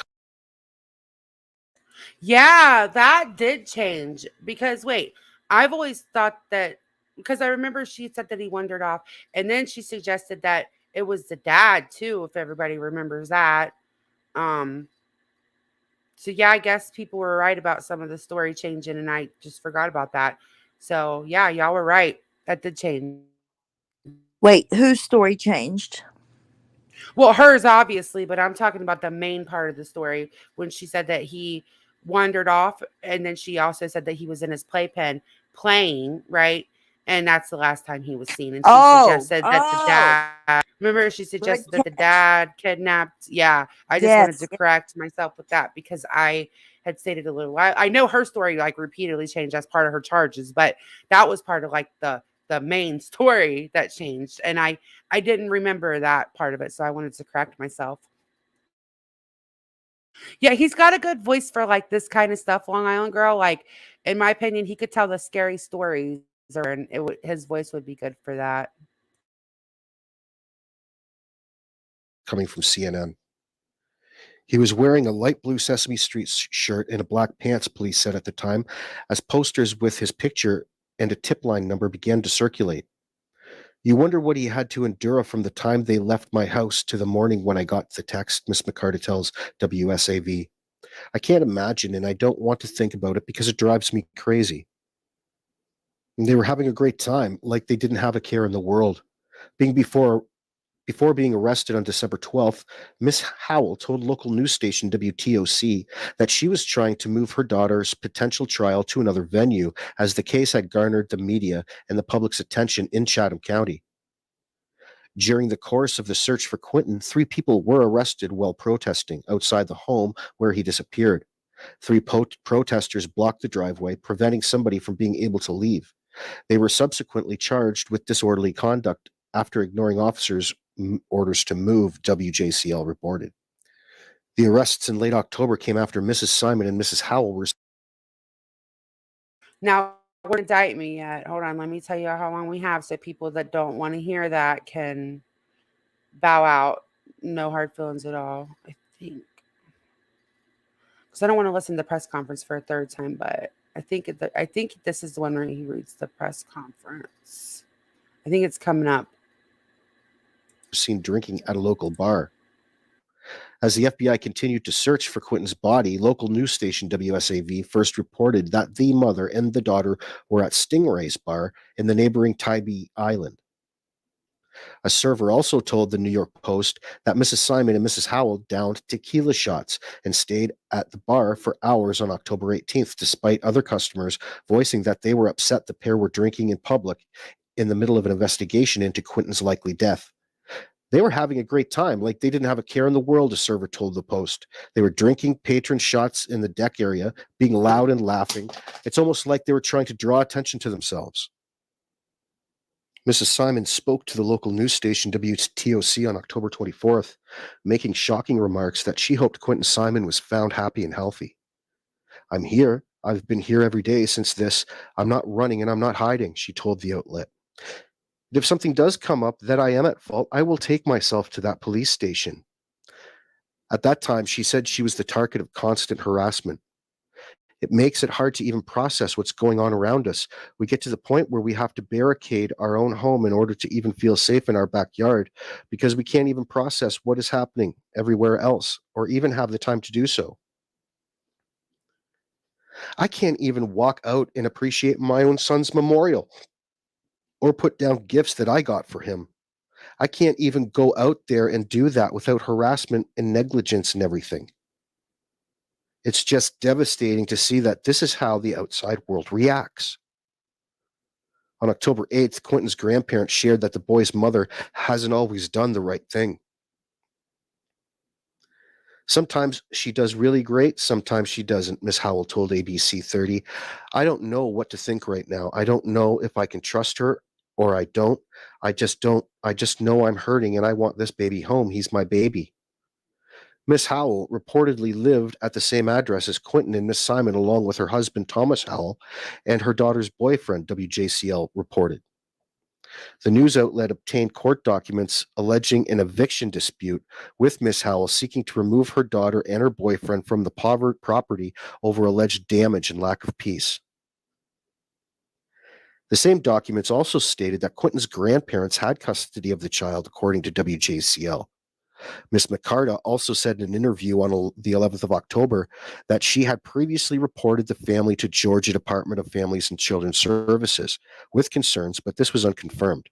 Yeah, that did change because wait, I've always thought that because I remember she said that he wandered off, and then she suggested that it was the dad too, if everybody remembers that. Um, so yeah, I guess people were right about some of the story changing, and I just forgot about that. So yeah, y'all were right. That did change. Wait, whose story changed? Well, hers obviously, but I'm talking about the main part of the story when she said that he wandered off, and then she also said that he was in his playpen playing, right? And that's the last time he was seen. And she suggested that the dad, remember, she Good suggested that the catch. dad kidnapped. Yeah, I just wanted Yes. to correct myself with that because I had stated a little while. I know her story like repeatedly changed as part of her charges, but that was part of like the main story that changed. And I didn't remember that part of it, so I wanted to correct myself. Yeah, he's got a good voice for like this kind of stuff, Long Island Girl. Like, in my opinion, he could tell the scary stories, and his voice would be good for that. coming from CNN. He was wearing a light blue Sesame Street shirt and a black pants, police said at the time, as posters with his picture and a tip line number began to circulate. You wonder what he had to endure from the time they left my house to the morning when I got the text, Miss McCarta tells WSAV. I can't imagine, and I don't want to think about it because it drives me crazy. And they were having a great time, like they didn't have a care in the world. Before being arrested on December 12th, Miss Howell told local news station WTOC that she was trying to move her daughter's potential trial to another venue as the case had garnered the media and the public's attention in Chatham County. During the course of the search for Quinton, 3 people were arrested while protesting outside the home where he disappeared. 3 protesters blocked the driveway, preventing somebody from being able to leave. They were subsequently charged with disorderly conduct after ignoring officers' orders to move, WJCL reported. The arrests in late October came after Mrs. Simon and Mrs. Howell were... Now, wouldn't indict me yet. Hold on, let me tell you how long we have so people that don't want to hear that can bow out. No hard feelings at all, I think. Because I don't want to listen to the press conference for a third time, but I think this is the one where he reads the press conference. I think it's coming up. Seen drinking at a local bar. As the FBI continued to search for Quinton's body, local news station WSAV first reported that the mother and the daughter were at Stingray's bar in the neighboring Tybee Island. A server also told the New York Post that Mrs. Simon and Mrs. Howell downed tequila shots and stayed at the bar for hours on October 18th, despite other customers voicing that they were upset the pair were drinking in public in the middle of an investigation into Quinton's likely death. They were having a great time, like they didn't have a care in the world, a server told the Post. They were drinking patron shots in the deck area, being loud and laughing. It's almost like they were trying to draw attention to themselves. Mrs. Simon spoke to the local news station WTOC on October 24th, making shocking remarks that she hoped Quinton Simon was found happy and healthy. I'm here. I've been here every day since this. I'm not running and I'm not hiding, she told the outlet. If something does come up that I am at fault, I will take myself to that police station. At that time, she said she was the target of constant harassment. It makes it hard to even process what's going on around us. We get to the point where we have to barricade our own home in order to even feel safe in our backyard because we can't even process what is happening everywhere else or even have the time to do so. I can't even walk out and appreciate my own son's memorial or put down gifts that I got for him. I can't even go out there and do that without harassment and negligence and everything. It's just devastating to see that this is how the outside world reacts. On October 8th, Quinton's grandparents shared that the boy's mother hasn't always done the right thing. Sometimes she does really great, sometimes she doesn't, Miss Howell told ABC 30. I don't know what to think right now. I don't know if I can trust her or I don't. I just know I'm hurting and I want this baby home. He's my baby. Miss Howell reportedly lived at the same address as Quinton and Miss Simon, along with her husband, Thomas Howell, and her daughter's boyfriend, WJCL reported. The news outlet obtained court documents alleging an eviction dispute with Miss Howell seeking to remove her daughter and her boyfriend from the property over alleged damage and lack of peace. The same documents also stated that Quinton's grandparents had custody of the child, according to WJCL. Ms. McCarta also said in an interview on the 11th of October that she had previously reported the family to Georgia Department of Families and Children's Services with concerns, but this was unconfirmed.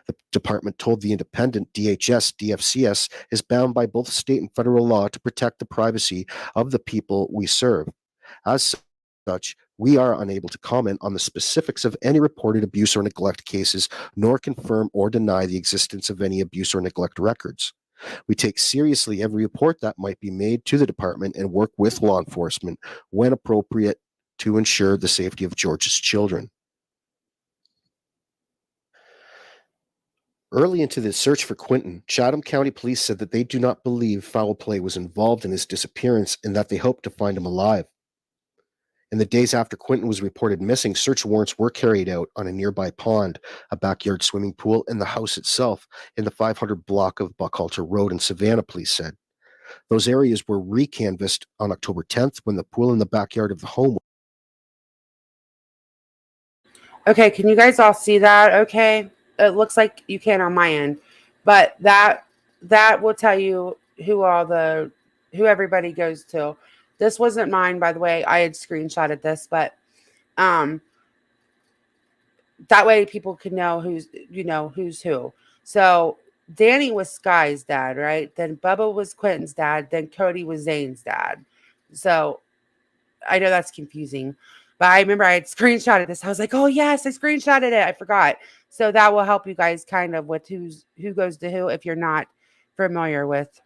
The department told the Independent DHS DFCS is bound by both state and federal law to protect the privacy of the people we serve. As such, we are unable to comment on the specifics of any reported abuse or neglect cases, nor confirm or deny the existence of any abuse or neglect records. We take seriously every report that might be made to the department and work with law enforcement when appropriate to ensure the safety of Georgia's children. Early into the search for Quinton, Chatham County Police said that they do not believe foul play was involved in his disappearance and that they hope to find him alive. In the days after Quinton was reported missing, search warrants were carried out on a nearby pond, a backyard swimming pool, and the house itself in the 500 block of Buckhalter Road in Savannah, police said. Those areas were recanvassed on October 10th when the pool in the backyard of the home. Okay, can you guys all see that? Okay, it looks like you can on my end, but that will tell you who everybody goes to. This wasn't mine, by the way. I had screenshotted this, but that way people can know who's who. So Danny was Sky's dad, right? Then Bubba was Quentin's dad. Then Cody was Zane's dad. So I know that's confusing, but I remember I had screenshotted this. I was like, oh yes, I screenshotted it. I forgot. So that will help you guys kind of with who goes to who if you're not familiar with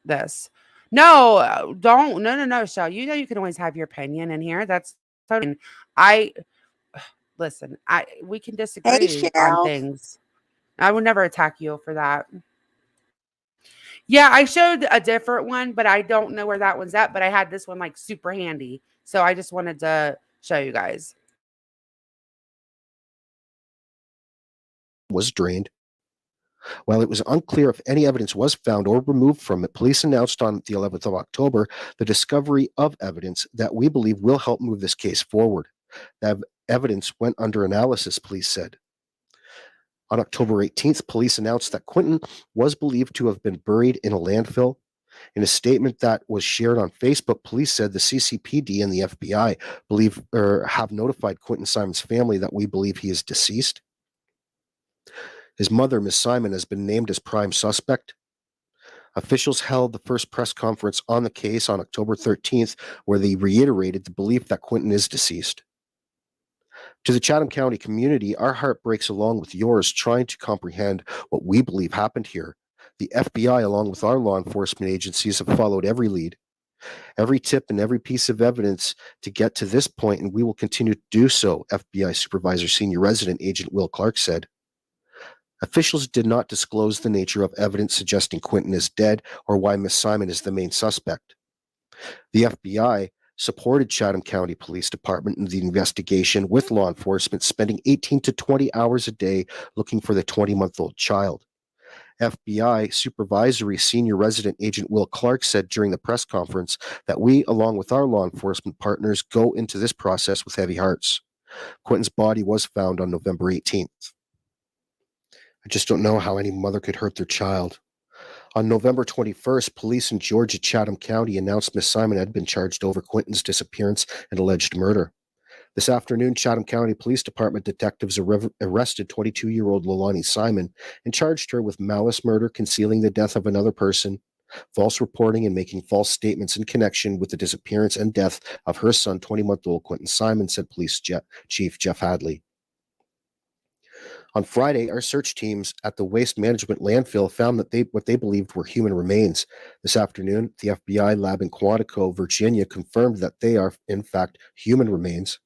this. No, don't. No, Shell. You know you can always have your opinion in here. That's totally. I listen. We can Hey, disagree on Shell. things. I would never attack you for that. Yeah, I showed a different one, but I don't know where that one's at. But I had this one like super handy. So I just wanted to show you guys. Was drained. While it was unclear if any evidence was found or removed from it, police announced on the 11th of October the discovery of evidence that we believe will help move this case forward. That evidence went under analysis, police said. On October 18th, police announced that Quentin was believed to have been buried in a landfill. In a statement that was shared on Facebook, police said the CCPD and the FBI have notified Quentin Simon's family that we believe he is deceased. His mother, Ms. Simon, has been named as prime suspect. Officials held the first press conference on the case on October 13th, where they reiterated the belief that Quentin is deceased. To the Chatham County community, our heart breaks along with yours trying to comprehend what we believe happened here. The FBI, along with our law enforcement agencies, have followed every lead, every tip, and every piece of evidence to get to this point, and we will continue to do so, FBI Supervisor Senior Resident Agent Will Clark said. Officials did not disclose the nature of evidence suggesting Quentin is dead or why Miss Simon is the main suspect. The FBI supported Chatham County Police Department in the investigation with law enforcement, spending 18 to 20 hours a day looking for the 20-month-old child. FBI Supervisory Senior Resident Agent Will Clark said during the press conference that we, along with our law enforcement partners, go into this process with heavy hearts. Quentin's body was found on November 18th. I just don't know how any mother could hurt their child. On November 21st, police in Georgia, Chatham County announced Miss Simon had been charged over Quentin's disappearance and alleged murder. This afternoon, Chatham County Police Department detectives arrested 22-year-old Leilani Simon and charged her with malice murder, concealing the death of another person, false reporting, and making false statements in connection with the disappearance and death of her son, 20-month-old Quentin Simon, said Police Chief Jeff Hadley. On Friday, our search teams at the waste management landfill found that what they believed were human remains. This afternoon, the FBI lab in Quantico, Virginia, confirmed that they are, in fact, human remains.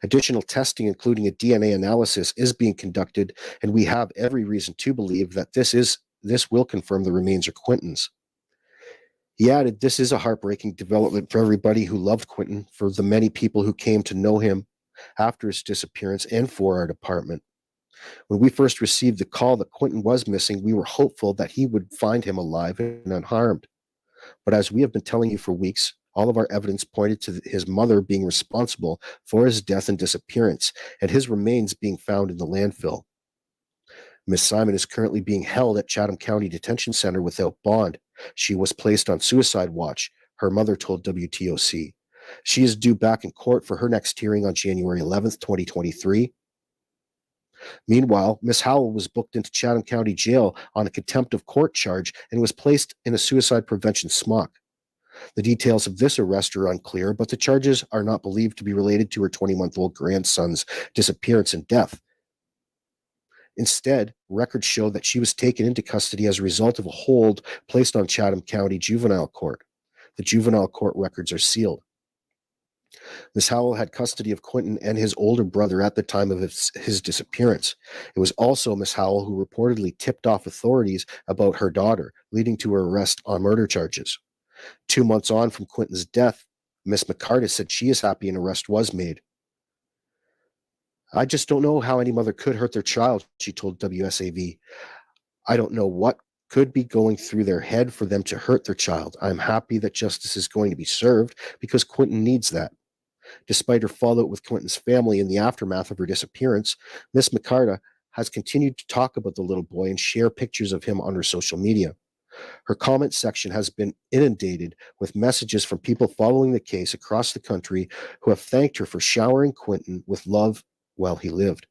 Additional testing, including a DNA analysis, is being conducted, and we have every reason to believe that this will confirm the remains are Quentin's. He added, "This is a heartbreaking development for everybody who loved Quentin, for the many people who came to know him after his disappearance, and for our department. When we first received the call that Quentin was missing, we were hopeful that he would find him alive and unharmed. But as we have been telling you for weeks, all of our evidence pointed to his mother being responsible for his death and disappearance, and his remains being found in the landfill. Miss Simon is currently being held at Chatham County Detention Center without bond. She was placed on suicide watch," her mother told WTOC. She is due back in court for her next hearing on January 11th, 2023. Meanwhile, Miss Howell was booked into Chatham County Jail on a contempt of court charge and was placed in a suicide prevention smock. The details of this arrest are unclear, but the charges are not believed to be related to her 20-month-old grandson's disappearance and death. Instead, records show that she was taken into custody as a result of a hold placed on Chatham County Juvenile Court. The juvenile court records are sealed. Ms. Howell had custody of Quentin and his older brother at the time of his disappearance. It was also Ms. Howell who reportedly tipped off authorities about her daughter, leading to her arrest on murder charges. 2 months on from Quentin's death, Ms. McCartis said she is happy an arrest was made. "I just don't know how any mother could hurt their child," she told WSAV. "I don't know what could be going through their head for them to hurt their child. I'm happy that justice is going to be served because Quentin needs that. Despite her fallout with Quentin's family in the aftermath of her disappearance, Miss McCarta has continued to talk about the little boy and share pictures of him on her social media. Her comment section has been inundated with messages from people following the case across the country who have thanked her for showering Quentin with love while he lived.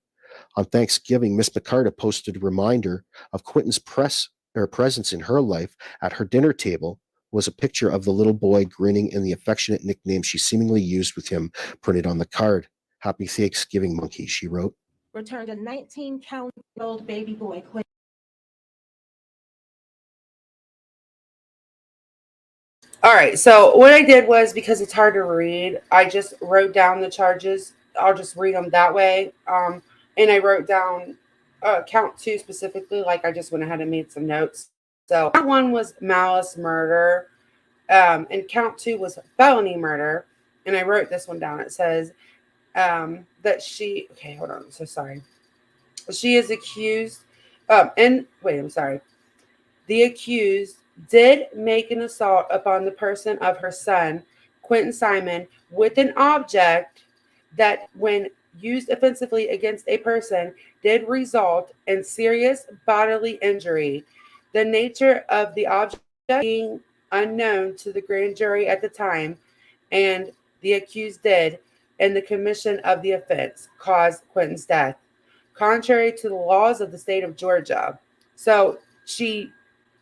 On Thanksgiving, Miss McCarta posted a reminder of Quentin's presence in her life. At her dinner table was a picture of the little boy grinning in the affectionate nickname she seemingly used with him printed on the card. Happy Thanksgiving, Monkey, she wrote. Returned a 19-count-old baby boy. All right. So what I did was, because it's hard to read, I just wrote down the charges. I'll just read them that way. And I wrote down count 2 specifically. Like, I just went ahead and made some notes. So count 1 was malice murder. And count 2 was felony murder. And I wrote this one down. It says that she, okay, hold on. I'm so sorry. She is accused. I'm sorry. The accused did make an assault upon the person of her son, Quentin Simon, with an object that, when used offensively against a person, did result in serious bodily injury. The nature of the object being unknown to the grand jury at the time, and the accused did, in the commission of the offense, caused Quentin's death, contrary to the laws of the state of Georgia. So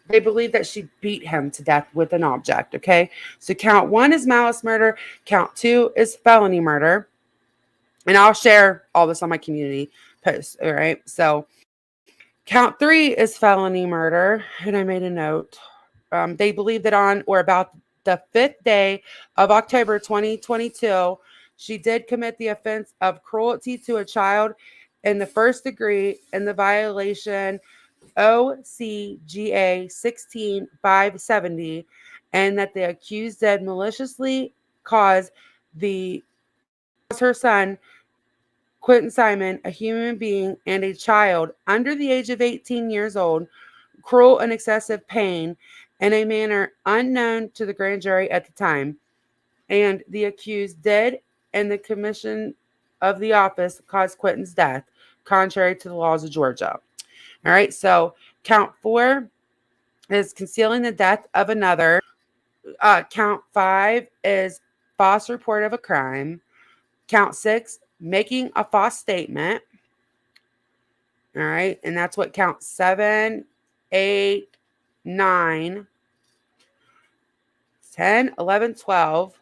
they believe that she beat him to death with an object, okay? So count 1 is malice murder. Count 2 is felony murder. And I'll share all this on my community post, all right? So count 3 is felony murder. And I made a note. They believe that on or about the 5th day of October 2022, she did commit the offense of cruelty to a child in the first degree in the violation OCGA 16570, and that the accused did maliciously cause her son, Quentin Simon, a human being and a child under the age of 18 years old, cruel and excessive pain in a manner unknown to the grand jury at the time. And the accused did, in the commission of the office, cause Quentin's death, contrary to the laws of Georgia. All right, so count 4 is concealing the death of another. Count 5 is false report of a crime. Count 6, making a false statement. All right, and that's what count 7, 8, 9, 10, 11, 12,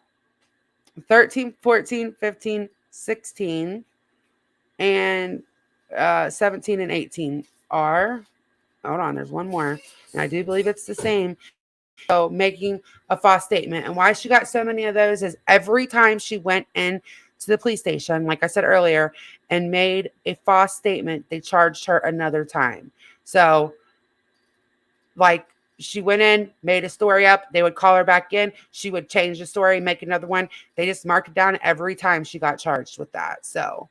13, 14, 15, 16, and 17 and 18 are. Hold on, there's one more. And I do believe it's the same. So making a false statement. And why she got so many of those is every time she went in to the police station, like I said earlier, and made a false statement, they charged her another time. So, like, she went in, made a story up, they would call her back in, she would change the story, make another one. They just marked it down every time she got charged with that. So,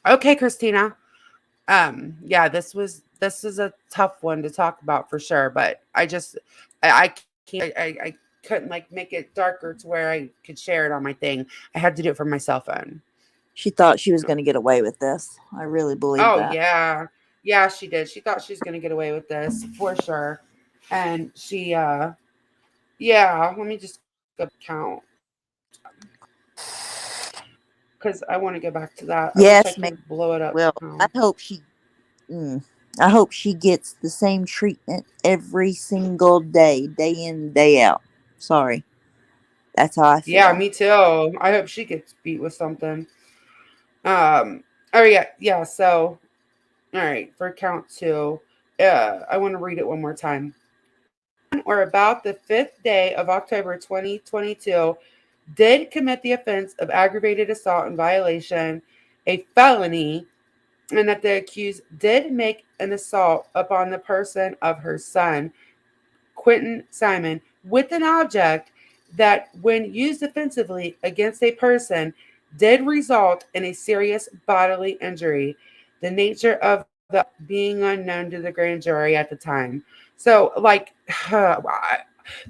okay, Christina. Yeah, this is a tough one to talk about for sure, but I couldn't like make it darker to where I could share it on my thing. I had to do it from my cell phone. She thought she was going to get away with this. I really believe that. Yeah, she did. She thought she was going to get away with this for sure. And she let me just go count, because I want to go back to that. Yes, I wish I could blow it up. Well, I hope she gets the same treatment every single day, day in, day out. Sorry. That's how I feel. Yeah, me too. I hope she gets beat with something. Yeah. So, all right, for count 2, I want to read it one more time. Or about the 5th day of October 2022, did commit the offense of aggravated assault in violation, a felony, and that the accused did make an assault upon the person of her son, Quentin Simon, with an object that, when used offensively against a person, did result in a serious bodily injury. The nature of the being unknown to the grand jury at the time. So, like,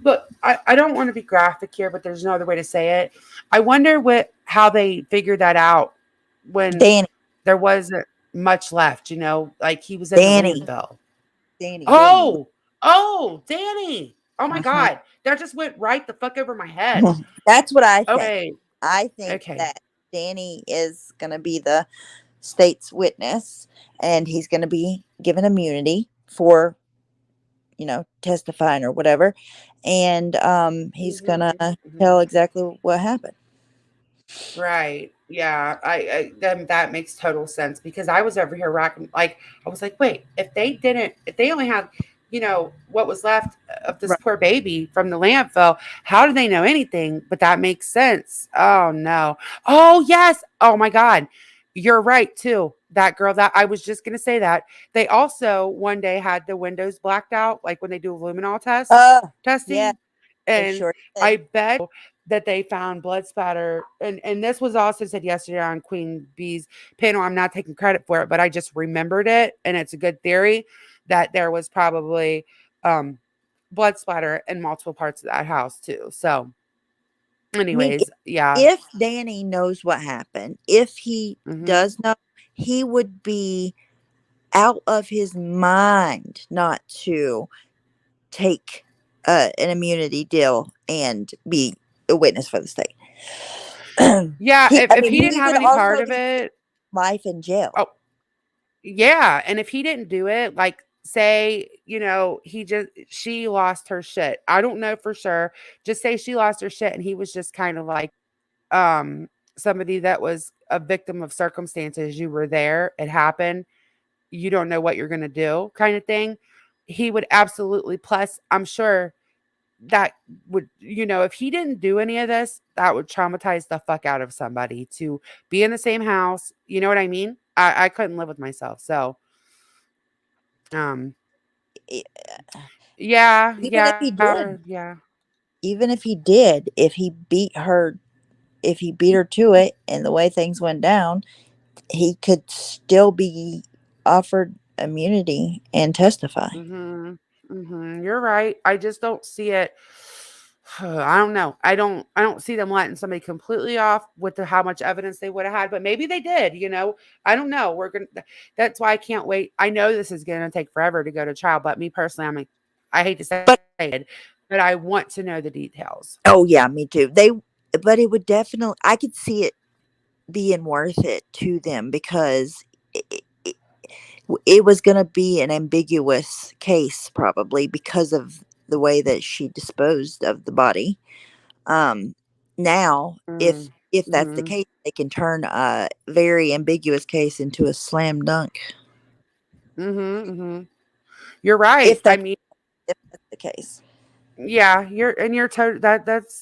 but I don't want to be graphic here, but there's no other way to say it. I wonder how they figured that out when Danny, there wasn't much left, like he was in the Danny, landfill. Danny. Oh, Danny. Oh my Uh-huh. God. That just went right the fuck over my head. That's what I think. Okay. I think Okay. that Danny is going to be the state's witness, and he's going to be given immunity for, testifying or whatever. And he's going to tell exactly what happened. Right. Yeah. Then that makes total sense because I was over here racking, like, I was like, wait, if they only have, what was left of this Right. poor baby from the landfill, how do they know anything? But that makes sense. Oh no. Oh yes. Oh my God. You're right too. That girl that I was just going to say that they also one day had the windows blacked out, like when they do luminol testing. Yeah, they And sure did. I bet that they found blood spatter. And this was also said yesterday on Queen Bee's panel. I'm not taking credit for it, but I just remembered it. And it's a good theory that there was probably blood splatter in multiple parts of that house too. So I mean, anyways, yeah. if Danny knows what happened, if he Mhm. does know, he would be out of his mind not to take an immunity deal and be a witness for the state. Yeah, if he didn't have could any part also of be it. life in jail. Oh, yeah, and if he didn't do it, like say, she lost her shit. I don't know for sure. Just say she lost her shit and he was just kind of like somebody that was a victim of circumstances. You were there, it happened. You don't know what you're going to do kind of thing. He would absolutely, plus I'm sure that would, if he didn't do any of this, that would traumatize the fuck out of somebody to be in the same house. You know what I mean? I couldn't live with myself. So, E- yeah, Even if he yeah, did, yeah. if he beat her, to it, and the way things went down, he could still be offered immunity and testify. You're right. I just don't see it. I don't know. I don't see them letting somebody completely off with how much evidence they would have had, but maybe they did, I don't know. That's why I can't wait. I know this is gonna take forever to go to trial, but me personally, I hate to say it, but I want to know the details. Oh yeah, me too. But it would definitely. I could see it being worth it to them because it was going to be an ambiguous case probably because of the way that she disposed of the body. Now, if that's the Mm-hmm. case, they can turn a very ambiguous case into a slam dunk. You're right. If that's the case. Yeah, you're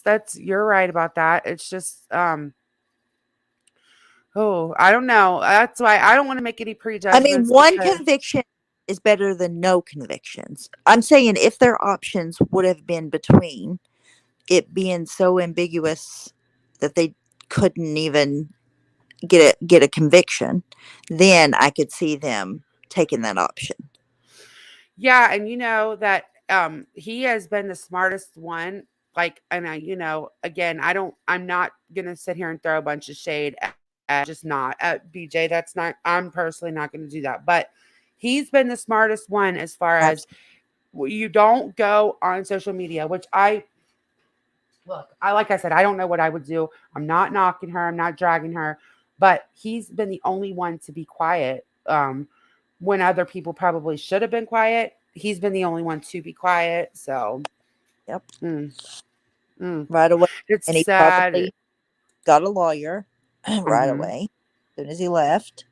that's you're right about that. It's just oh, I don't know. That's why I don't want to make any I mean, prejudgments one because conviction is better than no convictions. I'm saying if their options would have been between it being so ambiguous that they couldn't even get a conviction, then I could see them taking that option. yeah, and you know that he has been the smartest one. Like, and again, I'm not gonna sit here and throw a bunch of shade at just not at BJ. That's not, I'm personally not gonna do that. But he's been the smartest one as far as you don't go on social media, which like I said, I don't know what I would do. I'm not knocking her, I'm not dragging her, but he's been the only one to be quiet. When other people probably should have been quiet, he's been the only one to be quiet. So, Yep. Right away. It's And he sad. probably got a lawyer right away as soon as he left.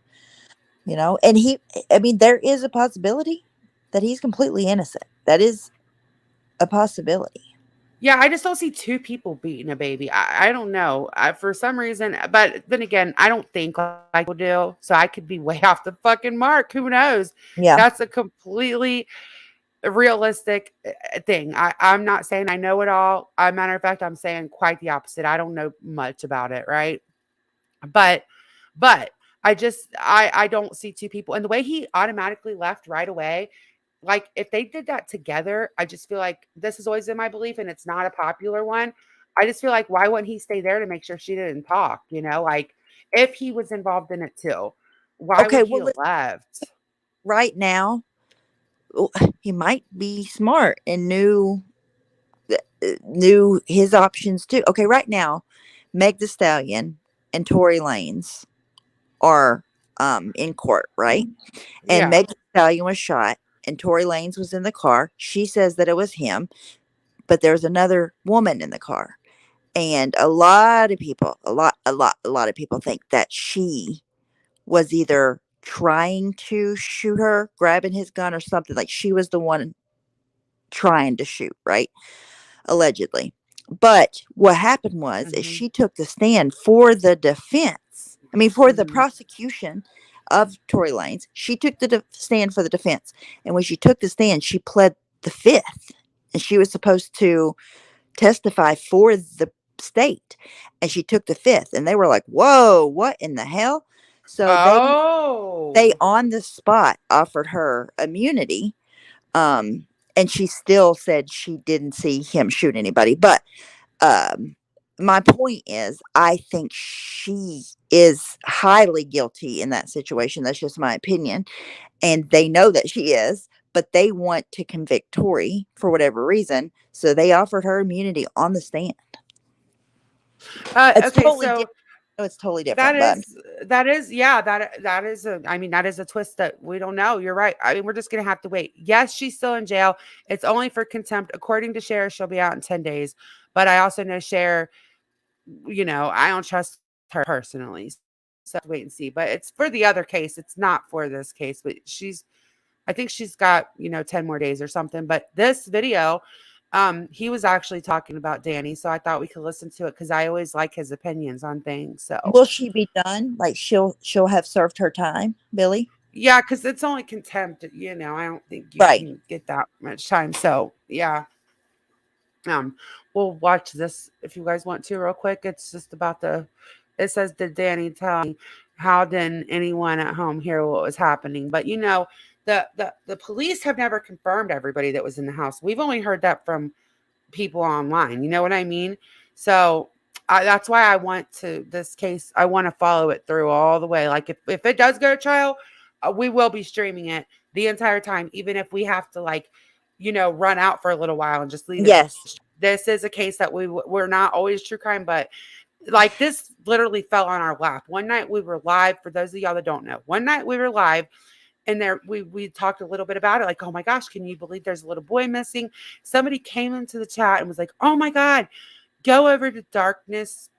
And there is a possibility that he's completely innocent. That is a possibility. Yeah, I just don't see two people beating a baby. I don't know. For some reason, but then again, I don't think like people do. So I could be way off the fucking mark. Who knows? Yeah. That's a completely realistic thing. I'm not saying I know it all. As a matter of fact, I'm saying quite the opposite. I don't know much about it, right? But I don't see two people. And the way he automatically left right away, like if they did that together, I just feel like this has always been my belief, and it's not a popular one. I just feel like why wouldn't he stay there to make sure she didn't talk? Like if he was involved in it too, why Okay, would he well, have left? right now, he might be smart and knew his options too. Okay, right now, Meg the Stallion and Tory Lanez are in court, right? And Yeah. Meg the Stallion was shot, and Tory Lanez was in the car. She says that it was him, but there's another woman in the car, and a lot of people, a lot of people think that she was either trying to shoot her, grabbing his gun, or something. Like she was the one trying to shoot, right? Allegedly. But what happened was is Mhm. she took the stand for the defense. I mean, for the Mhm. prosecution of Tory Lanez. She took the stand for the defense. And when she took the stand, she pled the fifth. And she was supposed to testify for the state. And she took the fifth. And they were like, whoa, what in the hell? So they Oh. on the spot offered her immunity. And she still said she didn't see him shoot anybody. But um, my point is, I think she is highly guilty in that situation. That's just my opinion. And they know that she is, but they want to convict Tory for whatever reason. So they offered her immunity on the stand. It's Okay, totally so different. It's totally that different, but is yeah, that is that is a twist that we don't know. You're right. I mean, we're just gonna have to wait. Yes, she's still in jail. It's only for contempt. According to Cher, she'll be out in 10 days. But I also know Cher, I don't trust her personally. So wait and see. But it's for the other case. It's not for this case. But I think she's got, 10 more days or something. But this video, he was actually talking about Danny. So I thought we could listen to it because I always like his opinions on things. So will she be done? Like she'll have served her time, Billy? yeah, because it's only contempt, I don't think you Right. can get that much time. So yeah. Um, we'll watch this if you guys want to real quick. It's just about it says, did Danny tell me? How did anyone at home hear what was happening? But the police have never confirmed everybody that was in the house. We've only heard that from people online. You know what I mean? So that's why this case, I want to follow it through all the way. Like if it does go to trial, we will be streaming it the entire time, even if we have to run out for a little while and just leave it. Yes. This is a case that we're not always true crime, but like this literally fell on our lap. One night we were live. For those of y'all that don't know, one night we were live, and there we talked a little bit about it. Like, oh my gosh, can you believe there's a little boy missing? Somebody came into the chat and was like, oh my God, go over to Darkness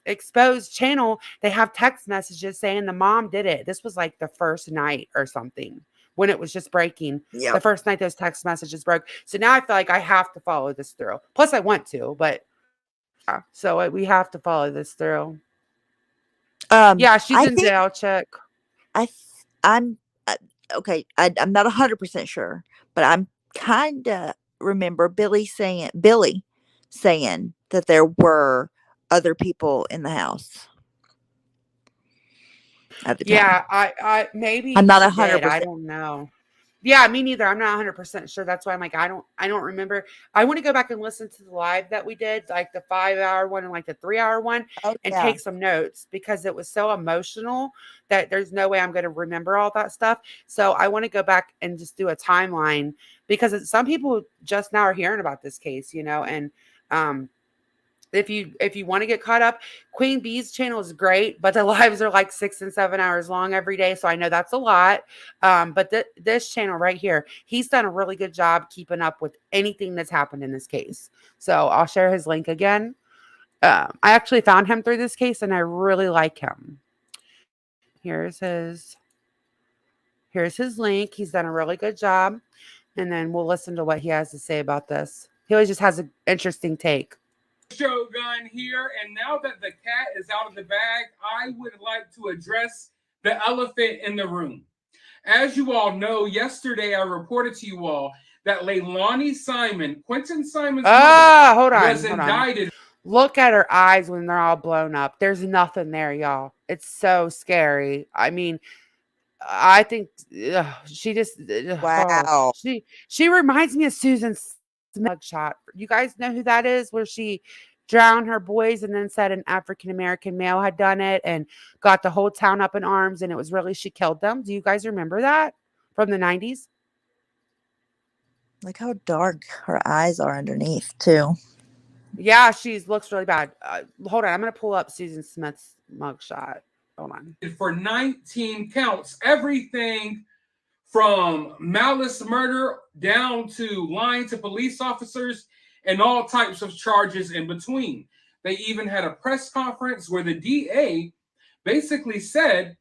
Exposed channel. They have text messages saying the mom did it. This was like the first night or something when it was just breaking. Yeah. The first night those text messages broke. So now I feel like I have to follow this through. Plus I want to, but yeah. So we have to follow this through. Yeah, she's I in think jail. Check. I'm okay. I'm not 100% sure, but I'm kind of remember Billy saying that there were other people in the house at the time. Yeah, I maybe I'm not he did. I 100%. don't know. Yeah, me neither. I'm not 100% sure. That's why I'm like, I don't remember. I want to go back and listen to the live that we did, like the 5-hour one and like the 3-hour one, Oh and yeah. take some notes because it was so emotional that there's no way I'm going to remember all that stuff. So I want to go back and just do a timeline because some people just now are hearing about this case, and if you want to get caught up, Queen Bee's channel is great, but the lives are like 6 and 7 hours long every day. So I know that's a lot. But this channel right here, he's done a really good job keeping up with anything that's happened in this case. So I'll share his link again. I actually found him through this case and I really like him. Here's his link. He's done a really good job. And then we'll listen to what he has to say about this. He always just has an interesting take. Shogun here, and now that the cat is out of the bag, I would like to address the elephant in the room. As you all know, yesterday I reported to you all that Leilani Simon, Quentin Simon's mother, Hold on, was indicted. Look at her eyes when they're all blown up. There's nothing there, y'all. It's so scary. I mean, I think she just Wow. she reminds me of Susan Smith shot. You guys know who that is? Where she drowned her boys and then said an African American male had done it and got the whole town up in arms, and it was really she killed them. Do you guys remember that from the 90s? Look how dark her eyes are underneath, too. Yeah, she looks really bad. Hold on, I'm gonna pull up Susan Smith's mugshot. Hold on. For 19 counts, everything from malice murder down to lying to police officers and all types of charges in between. They even had a press conference where the DA basically said,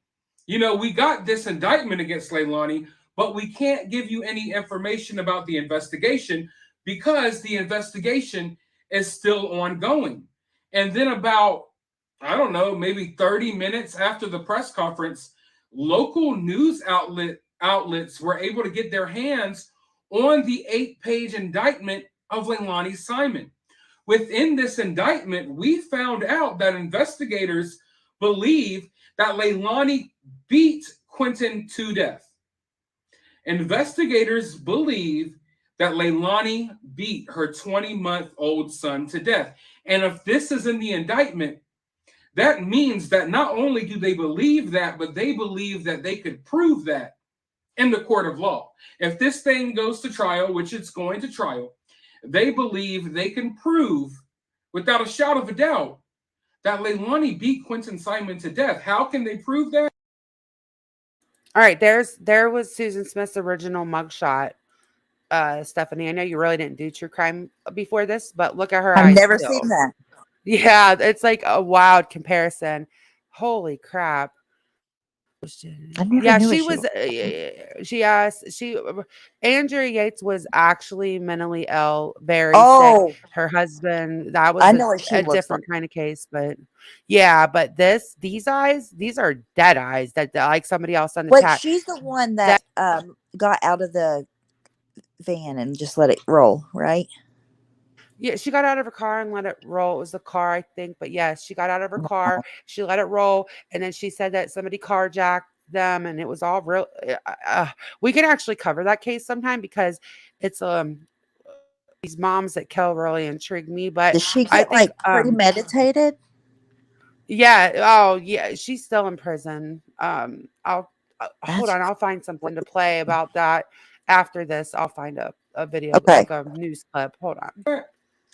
you know, we got this indictment against Leilani, but we can't give you any information about the investigation because the investigation is still ongoing. And then about, I don't know, maybe 30 minutes after the press conference, local news outlets were able to get their hands on the 8-page indictment of Leilani Simon. Within this indictment, we found out that investigators believe that Leilani beat Quentin to death. Investigators believe that Leilani beat her 20-month-old son to death. And if this is in the indictment, that means that not only do they believe that, but they believe that they could prove that in the court of law. If this thing goes to trial, which it's going to trial, they believe they can prove without a shadow of a doubt that Leilani beat Quentin Simon to death. How can they prove that? All right, there was Susan Smith's original mugshot. Stephanie, I know you really didn't do true crime before this, but look at her I've eyes never still. seen that. Yeah, it's like a wild comparison. Holy crap. I never Yeah, knew she what she was Andrea Yates was actually mentally ill, very sick. Oh, Her husband, that was I know what she a looks like. different kind of case, but yeah, but these eyes, these are dead eyes that like somebody else on the Wait, chat. she's the one That that got out of the van and just let it roll, right? Yeah, she got out of her car and let it roll. It was the car, I think, but yes, she got out of her car. She let it roll, and then she said that somebody carjacked them, and it was all real. We could actually cover that case sometime because it's these moms that kill really intrigue me. But Did she I get think like premeditated? yeah, oh yeah, she's still in prison. I'll hold That's on, I'll find something to play about that after this. I'll find a video okay. like a news clip. Hold on.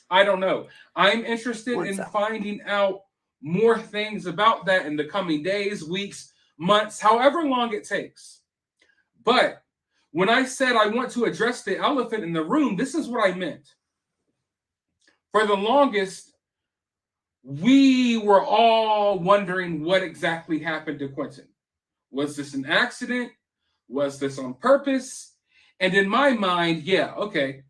I don't know. I'm interested One in sec. finding out more things about that in the coming days, weeks, months, however long it takes. But when I said I want to address the elephant in the room, this is what I meant. For the longest, we were all wondering what exactly happened to Quentin. Was this an accident? Was this on purpose? And in my mind, yeah, okay.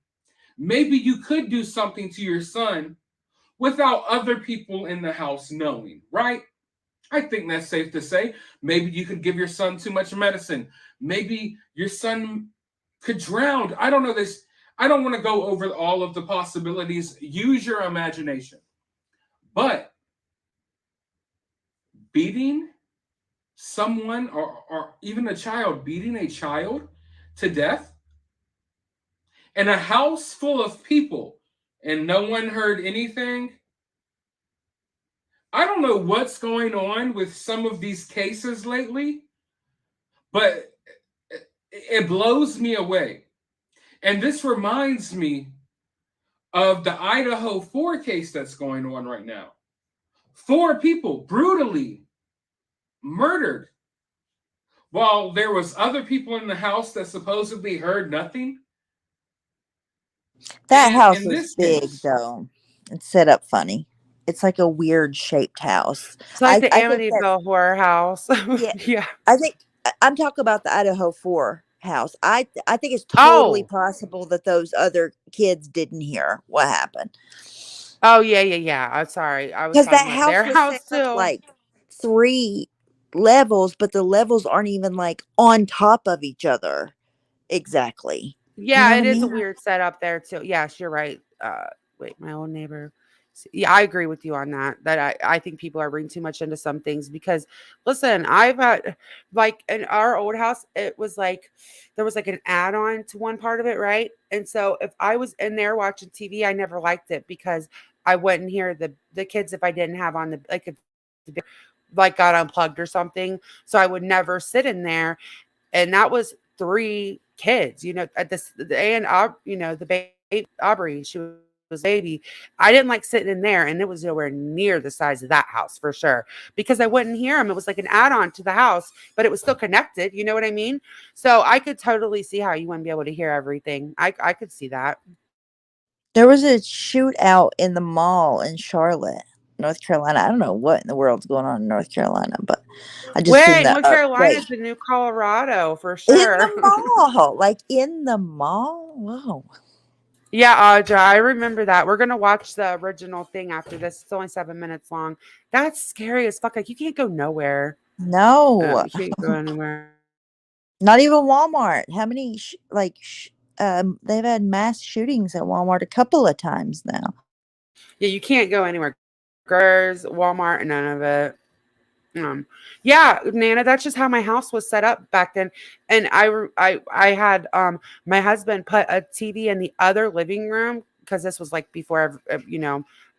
Maybe you could do something to your son without other people in the house knowing, right? I think that's safe to say. Maybe you could give your son too much medicine. Maybe your son could drown. I don't know this. I don't want to go over all of the possibilities. Use your imagination. But beating someone or even a child, beating a child to death in a house full of people and no one heard anything. I don't know what's going on with some of these cases lately, but it blows me away. And this reminds me of the Idaho 4 case that's going on right now. 4 people brutally murdered while there was other people in the house that supposedly heard nothing. That And house in is this big case, though. It's set up funny. It's like a weird shaped house. It's like the I think that Amityville horror house. yeah. Yeah. I think I'm talking about the Idaho 4 house. I think it's totally Oh. possible that those other kids didn't hear what happened. Oh yeah. I'm sorry. I was Because talking that about their house was set house up too. like 3 levels, but the levels aren't even like on top of each other exactly. You know Yeah, what it I is a mean? weird setup there too. Yes, you're right. Wait, my old neighbor Yeah, I agree with you on that. I think people are reading too much into some things because listen, I've like in our old house, it was like there was like an add-on to one part of it, right? And so if I was in there watching TV, I never liked it because I wouldn't hear the kids if I didn't have on the like if the like got unplugged or something. So I would never sit in there. And that was 3 kids, at and the baby Aubrey, she was a baby. I didn't like sitting in there, and it was nowhere near the size of that house for sure because I wouldn't hear them. It was like an add-on to the house, but it was still connected. You know what I mean? So I could totally see how you wouldn't be able to hear everything. I could see that. There was a shootout in the mall in Charlotte, North Carolina. I don't know what in the world's going on in North Carolina, but I just seen Wait, the North Carolina update. is the new Colorado for In sure. the mall, like in the mall. Whoa. Yeah, Audra, I remember that. We're gonna watch the original thing after this. It's only 7 minutes long. That's scary as fuck. Like you can't go nowhere. No, You can't go anywhere. not even Walmart. How many they've had mass shootings at Walmart a couple of times now. Yeah, you can't go anywhere. Growers, Walmart, none of it. Yeah, Nana, that's just how my house was set up back then. And I had my husband put a TV in the other living room because this was like before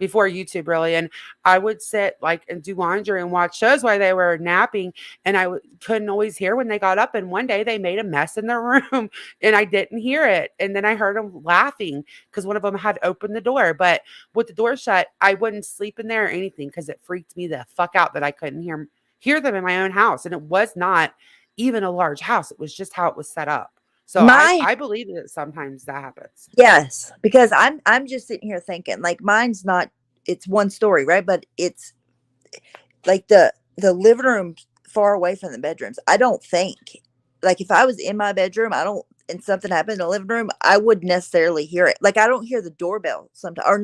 YouTube really. And I would sit like and do laundry and watch shows while they were napping, and couldn't always hear when they got up. And one day they made a mess in their room, and I didn't hear it. And then I heard them laughing because one of them had opened the door, but with the door shut, I wouldn't sleep in there or anything because it freaked me the fuck out that I couldn't hear them in my own house. And it was not even a large house. It was just how it was set up. So My I believe that sometimes that happens. Yes, because I'm just sitting here thinking like mine's not. It's one story, right? But it's like the living room far away from the bedrooms. I don't think like if I was in my bedroom, I don't and something happened in the living room, I wouldn't necessarily hear it. Like I don't hear the doorbell sometimes or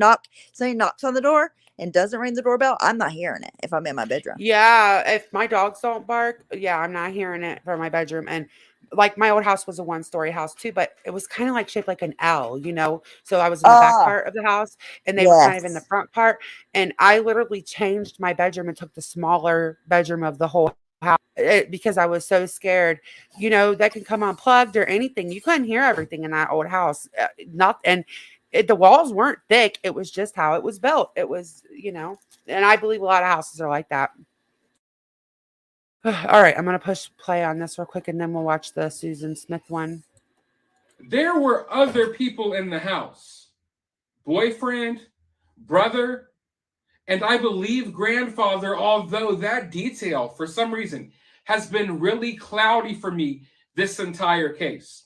somebody knocks on the door and doesn't ring the doorbell. I'm not hearing it if I'm in my bedroom. Yeah, if my dogs don't bark, yeah, I'm not hearing it from my bedroom. And like my old house was a 1-story house too, but it was kind of like shaped like an L, So I was in the back part of the house and they were kind of in the Yes. front part. And I literally changed my bedroom and took the smaller bedroom of the whole house because I was so scared. That can come unplugged or anything. You couldn't hear everything in that old house. The walls weren't thick. It was just how it was built. It was, and I believe a lot of houses are like that. All right, I'm going to push play on this real quick and then we'll watch the Susan Smith one. There were other people in the house. Boyfriend, brother, and I believe grandfather, although that detail, for some reason, has been really cloudy for me this entire case.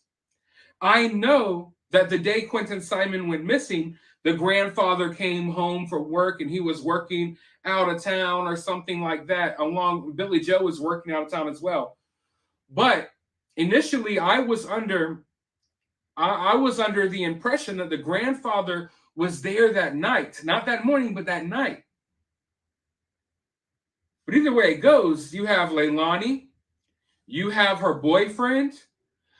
I know that the day Quentin Simon went missing, the grandfather came home from work and he was working out of town or something like that. Billy Joe was working out of town as well. But initially, I was under the impression that the grandfather was there that night, not that morning, but that night. But either way it goes, you have Leilani, you have her boyfriend,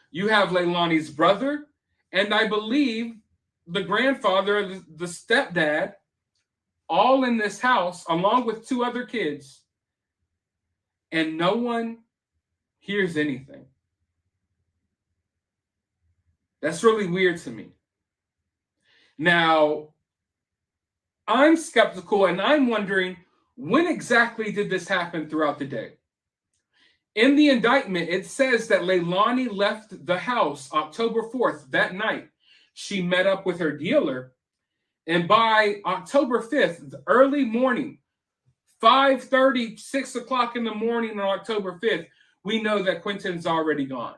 you have Leilani's brother, and I believe the grandfather, the stepdad, all in this house, along with 2 other kids, and no one hears anything. That's really weird to me. Now, I'm skeptical and I'm wondering, when exactly did this happen throughout the day? In the indictment, it says that Leilani left the house October 4th, that night. She met up with her dealer, and by October 5th, the early morning, 5:30, 6 o'clock in the morning on October 5th, we know that Quentin's already gone.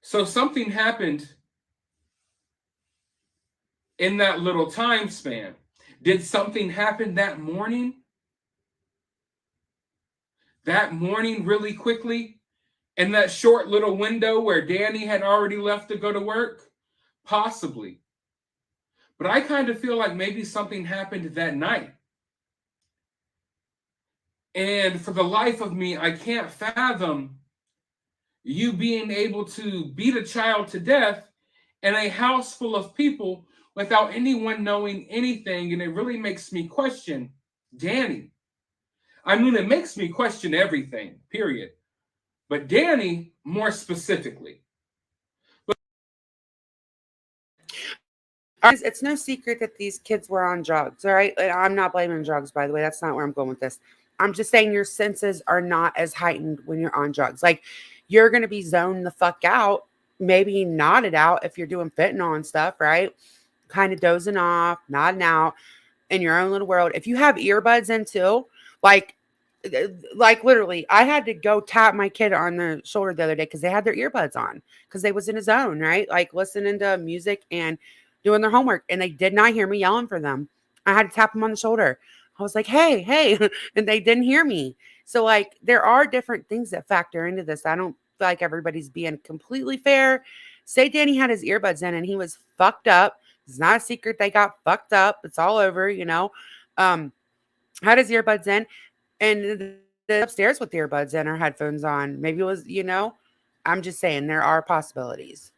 So something happened in that little time span. Did something happen that morning? That morning really quickly? In that short little window where Danny had already left to go to work? Possibly. But I kind of feel like maybe something happened that night. And for the life of me, I can't fathom you being able to beat a child to death in a house full of people without anyone knowing anything. And it really makes me question Danny. I mean, it makes me question everything, period. But Danny, more specifically. It's no secret that these kids were on drugs, all right? And I'm not blaming drugs, by the way. That's not where I'm going with this. I'm just saying your senses are not as heightened when you're on drugs. Like, you're going to be zoned the fuck out, maybe nodded out if you're doing fentanyl and stuff, right? Kind of dozing off, nodding out in your own little world. If you have earbuds in too, like literally, I had to go tap my kid on the shoulder the other day because they had their earbuds on because they was in a zone, right? Like listening to music and doing their homework, and they did not hear me yelling for them. I had to tap them on the shoulder. I was like, hey, hey, and they didn't hear me. So like there are different things that factor into this. I don't feel like everybody's being completely fair. Say Danny had his earbuds in and he was fucked up. It's not a secret they got fucked up. It's all over, you know. Had his earbuds in and the upstairs with the earbuds in or headphones on. Maybe it was, you know, I'm just saying there are possibilities.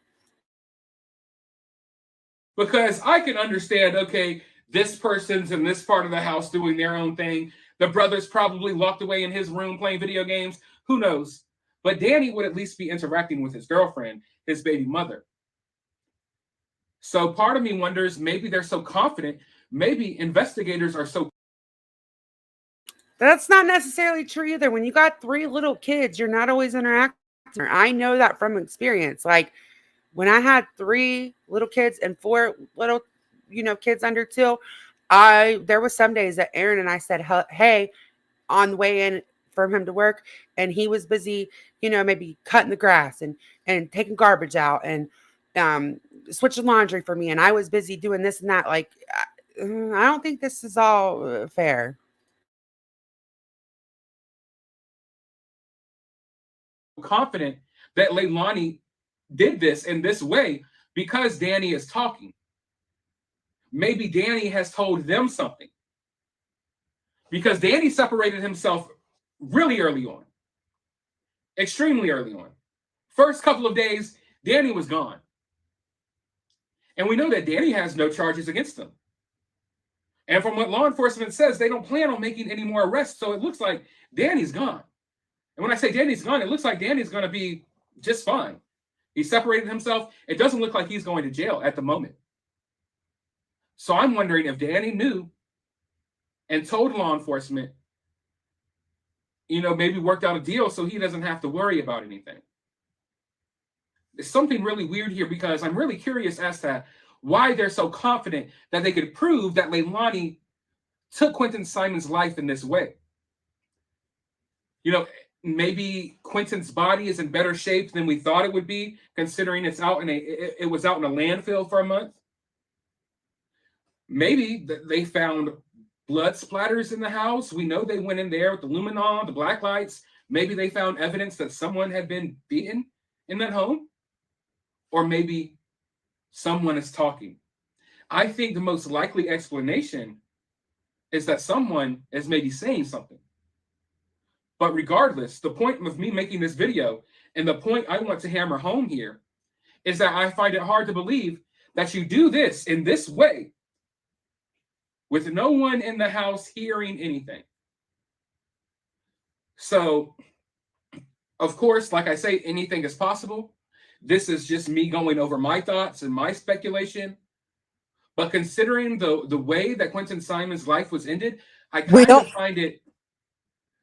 Because I can understand, okay, this person's in this part of the house doing their own thing. The brother's probably locked away in his room playing video games. Who knows? But Danny would at least be interacting with his girlfriend, his baby mother. So part of me wonders, maybe they're so confident. Maybe investigators are so. That's not necessarily true either. When you got 3 little kids, you're not always interacting. I know that from experience. Like when I had 3 little kids and 4 little, you know, kids under 2, there was some days that Aaron and I said, hey, on the way in from him to work, and he was busy, you know, maybe cutting the grass and taking garbage out and switching laundry for me, and I was busy doing this and that. Like, I don't think this is all fair. Confident that Leilani did this in this way because Danny is talking. Maybe Danny has told them something. Because Danny separated himself really early on. Extremely early on. First couple of days, Danny was gone. And we know that Danny has no charges against him. And from what law enforcement says, they don't plan on making any more arrests. So it looks like Danny's gone. And when I say Danny's gone, it looks like Danny's going to be just fine. He separated himself. It doesn't look like he's going to jail at the moment. So I'm wondering if Danny knew and told law enforcement, you know, maybe worked out a deal so he doesn't have to worry about anything. There's something really weird here because I'm really curious as to why they're so confident that they could prove that Leilani took Quentin Simons' life in this way. You know, maybe Quentin's body is in better shape than we thought it would be, considering it was out in a landfill for a month. Maybe they found blood splatters in the house. We know they went in there with the luminol, the black lights. Maybe they found evidence that someone had been beaten in that home. Or maybe someone is talking. I think the most likely explanation is that someone is maybe saying something. But regardless, the point of me making this video and the point I want to hammer home here is that I find it hard to believe that you do this in this way with no one in the house hearing anything. So, of course, like I say, anything is possible. This is just me going over my thoughts and my speculation. But considering the way that Quentin Simons' life was ended, I kind of find it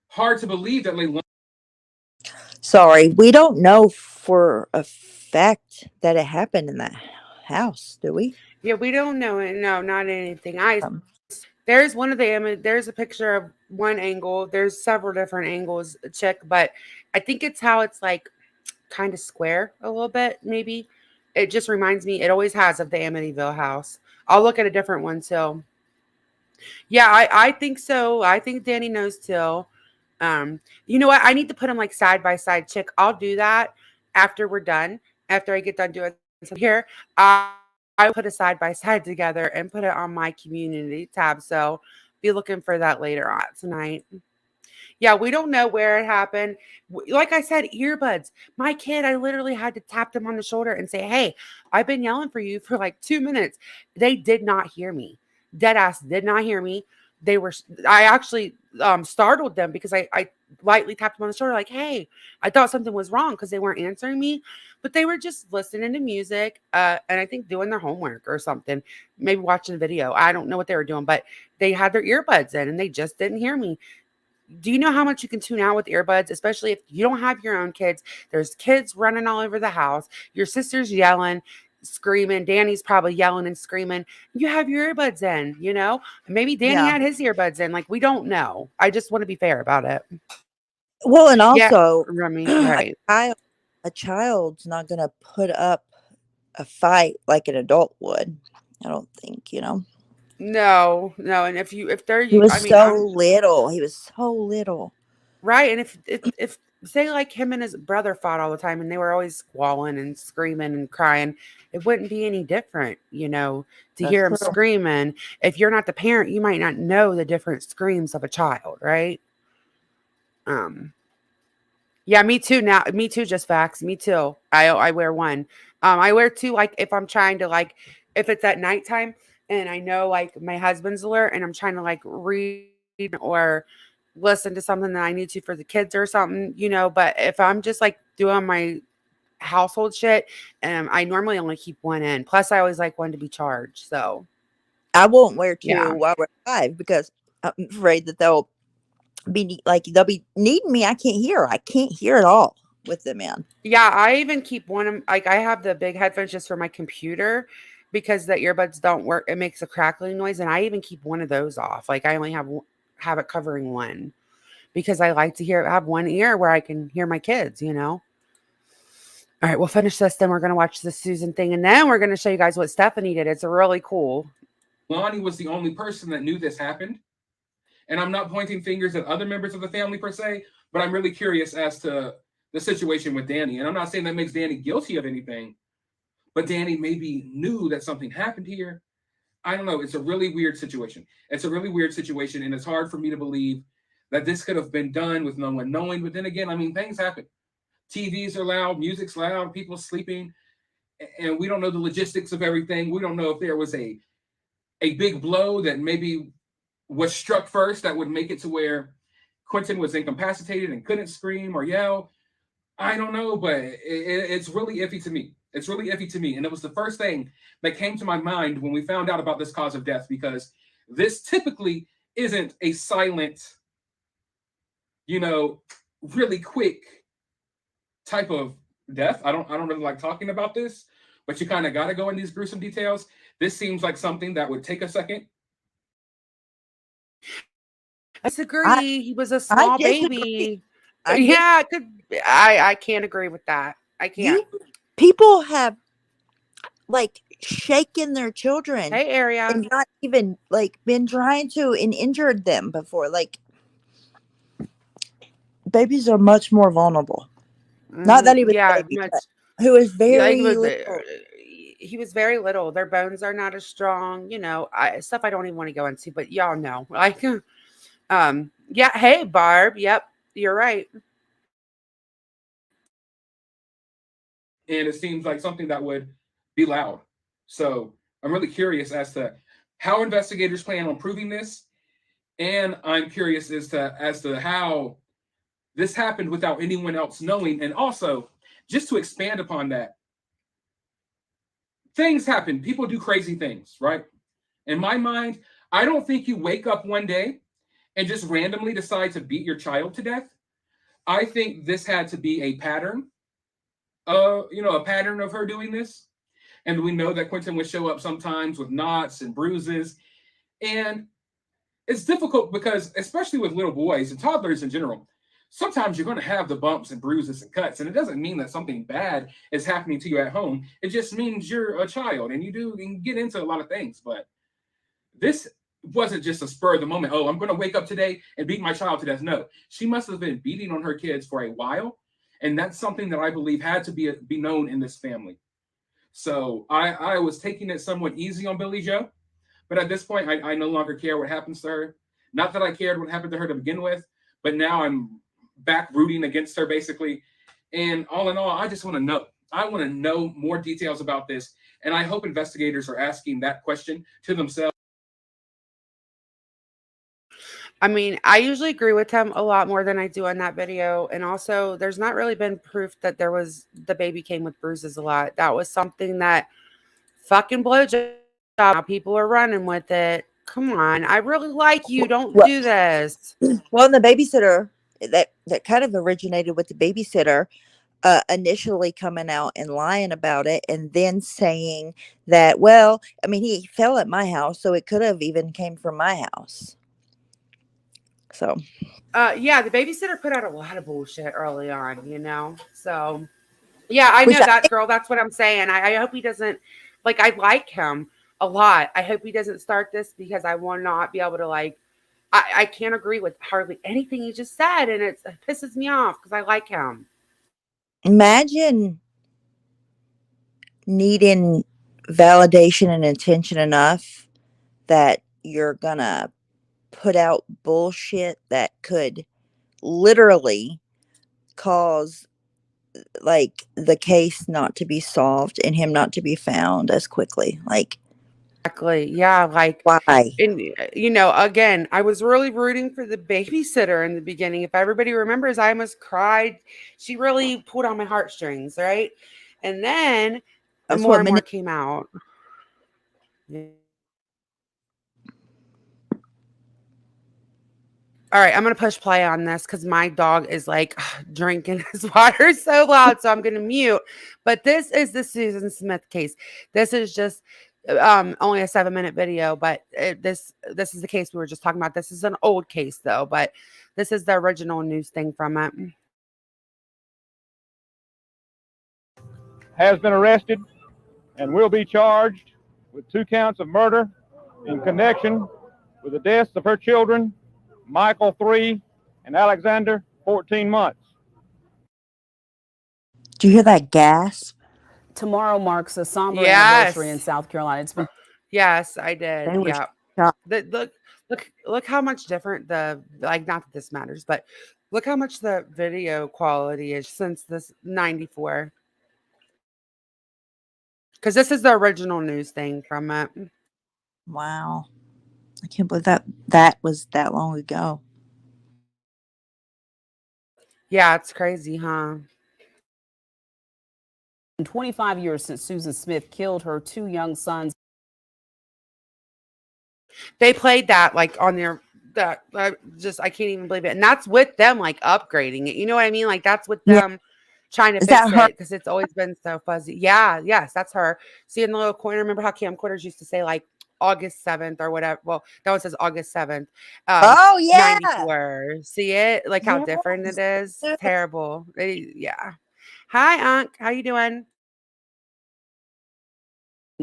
hard to believe that Leilani. Sorry, we don't know for a fact that it happened in that house, do we? Yeah, we don't know it. No, not anything. There's one of the image. There's a picture of one angle. There's several different angles, Chick, but I think it's how it's like kind of square a little bit, maybe. It just reminds me, it always has, of the Amityville house. I'll look at a different one too. Yeah, I think so. I think Danny knows too. You know what? I need to put them like side by side, Chick. I'll do that after we're done. After I get done doing something here, I put a side by side together and put it on my community tab. So be looking for that later on tonight. Yeah, we don't know where it happened. Like I said, earbuds. My kid, I literally had to tap them on the shoulder and say, "Hey, I've been yelling for you for like 2 minutes." They did not hear me. Dead ass did not hear me. They were. I actually startled them because I lightly tapped them on the shoulder, like, "Hey," I thought something was wrong because they weren't answering me, but they were just listening to music, and I think doing their homework or something, maybe watching a video. I don't know what they were doing, but they had their earbuds in and they just didn't hear me. Do you know how much you can tune out with earbuds, especially if you don't have your own kids? There's kids running all over the house. Your sister's yelling, screaming. Danny's probably yelling and screaming. You have your earbuds in, you know? Maybe Danny Yeah. had his earbuds in. Like, we don't know. I just want to be fair about it. Well, and Yeah, also, Remy, right. a child's not going to put up a fight like an adult would. I don't think, you know. No, no. And if they're, He was I mean, so little. He was so little. right. And if say like him and his brother fought all the time and they were always squalling and screaming and crying, it wouldn't be any different, you know, to That's hear him true. screaming. If you're not the parent, you might not know the different screams of a child, right? Um, yeah, me too. Now, me too. Just facts. Me too. I wear one. I wear two. Like if I'm trying to like, if it's at nighttime and I know like my husband's alert and I'm trying to like read or listen to something that I need to for the kids or something, you know. But if I'm just like doing my household shit, I normally only keep one in. Plus, I always like one to be charged. So I won't wear yeah. two while we're live because I'm afraid that they'll be needing me. I can't hear. I can't hear at all with them in. Yeah, I even keep one of like I have the big headphones just for my computer because the earbuds don't work. It makes a crackling noise, and I even keep one of those off. Like I only have it covering one because I like to have one ear where I can hear my kids. You know. All right, we'll finish this. Then we're gonna watch the Susan thing, and then we're gonna show you guys what Stephanie did. It's really cool. Lonnie was the only person that knew this happened. And I'm not pointing fingers at other members of the family per se, but I'm really curious as to the situation with Danny. And I'm not saying that makes Danny guilty of anything, but Danny maybe knew that something happened here. I don't know. It's a really weird situation. It's a really weird situation, and it's hard for me to believe that this could have been done with no one knowing. But then again, I mean, things happen. TVs are loud, music's loud, people sleeping, and we don't know the logistics of everything. We don't know if there was a big blow that maybe was struck first that would make it to where Quentin was incapacitated and couldn't scream or yell. I don't know, but it's really iffy to me. It's really iffy to me. And it was the first thing that came to my mind when we found out about this cause of death, because this typically isn't a silent, really quick type of death. I don't really like talking about this, but you kind of got to go in these gruesome details. This seems like something that would take a second. I disagree. He was a I small disagree. baby. I Yeah, I can't agree with that. I can't. People have like shaken their children Hey, Area. and not even like been trying to and injured them before. Like babies are much more vulnerable. Not that he was Yeah, a baby, much. but who was Yeah, very little. he was very little. Their bones are not as strong, you know. Stuff I don't even want to go into, but y'all know. Like, yeah. Hey, Barb. Yep, you're right. And it seems like something that would be loud. So I'm really curious as to how investigators plan on proving this, and I'm curious as to how this happened without anyone else knowing. And also, just to expand upon that, things happen. People do crazy things, right? In my mind, I don't think you wake up one day and just randomly decide to beat your child to death. I think this had to be a pattern, a pattern of her doing this. And we know that Quentin would show up sometimes with knots and bruises. And it's difficult because, especially with little boys and toddlers in general, sometimes you're going to have the bumps and bruises and cuts. And it doesn't mean that something bad is happening to you at home. It just means you're a child and you can get into a lot of things. But this wasn't just a spur of the moment. Oh, I'm going to wake up today and beat my child to death. No, she must have been beating on her kids for a while. And that's something that I believe had to be known in this family. So I was taking it somewhat easy on Billy Joe. But at this point, I no longer care what happens to her. Not that I cared what happened to her to begin with, but now I'm back rooting against her basically. And all in all, I just want to know. I want to know more details about this. And I hope investigators are asking that question to themselves. I mean, I usually agree with him a lot more than I do on that video. And also, there's not really been proof that the baby came with bruises a lot. That was something that fucking blowjob. Now people are running with it. Come on. I really like you. Don't Well, do this. well, and the babysitter that kind of originated with the babysitter initially coming out and lying about it, and then saying that, well, I mean, he fell at my house, so it could have even came from my house. So, Yeah, the babysitter put out a lot of bullshit early on, you know? So, yeah, I which know that girl. That's what I'm saying. I hope he doesn't, like, I like him a lot. I hope he doesn't start this because I will not be able to, like, I can't agree with hardly anything he just said. And it pisses me off because I like him. imagine needing validation and attention enough that you're gonna put out bullshit that could literally cause like the case not to be solved and him not to be found as quickly. Like, Exactly. Yeah. Like, why? and, you know, again, I was really rooting for the babysitter in the beginning. If everybody remembers, I almost cried. She really pulled on my heartstrings, right? And then That's more what and many more came out. Yeah. All right, I'm gonna push play on this because my dog is like drinking his water so loud, so I'm gonna mute. But this is the Susan Smith case. This is just only a 7-minute video, but this is the case we were just talking about. This is an old case though, but this is the original news thing from it. Has been arrested and will be charged with 2 counts of murder in connection with the deaths of her children, Michael 3 and Alexander 14 months. Do you hear that gasp? Tomorrow marks a somber Yes. anniversary in South Carolina. It's been Yes, I did. They were Yeah. shocked. Look how much different the, like, not that this matters, but look how much the video quality is since this 94. Because this is the original news thing from it. Wow. I can't believe that was that long ago. Yeah, it's crazy, huh? 25 years since Susan Smith killed her 2 young sons. They played that like on their that I can't even believe it. And that's with them like upgrading it. You know what I mean? Like that's with Yeah. them trying to Is fix that her? it because it's always been so fuzzy. Yeah, yes, that's her. See in the little corner, remember how camcorders used to say like August 7th or whatever? Well, that one says August 7th. Oh, yeah. 94. See it? Like how different it is? Yes. Terrible. Yeah. Hi, Unc. How you doing?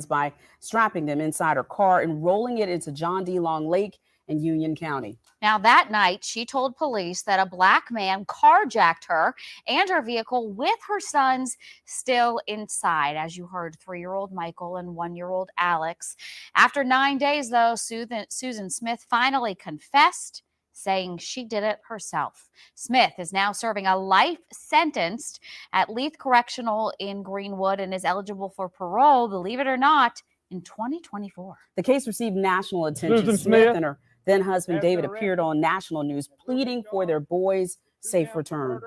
By strapping them inside her car and rolling it into John D. Long Lake in Union County. Now, that night, she told police that a black man carjacked her and her vehicle with her sons still inside. As you heard, 3-year-old Michael and 1-year-old Alex. After 9 days, though, Susan Smith finally confessed, saying she did it herself. Smith is now serving a life sentence at Leith Correctional in Greenwood and is eligible for parole, believe it or not, in 2024. The case received national attention. Susan Smith Smith and her then husband David appeared on national news pleading for their boy's safe return.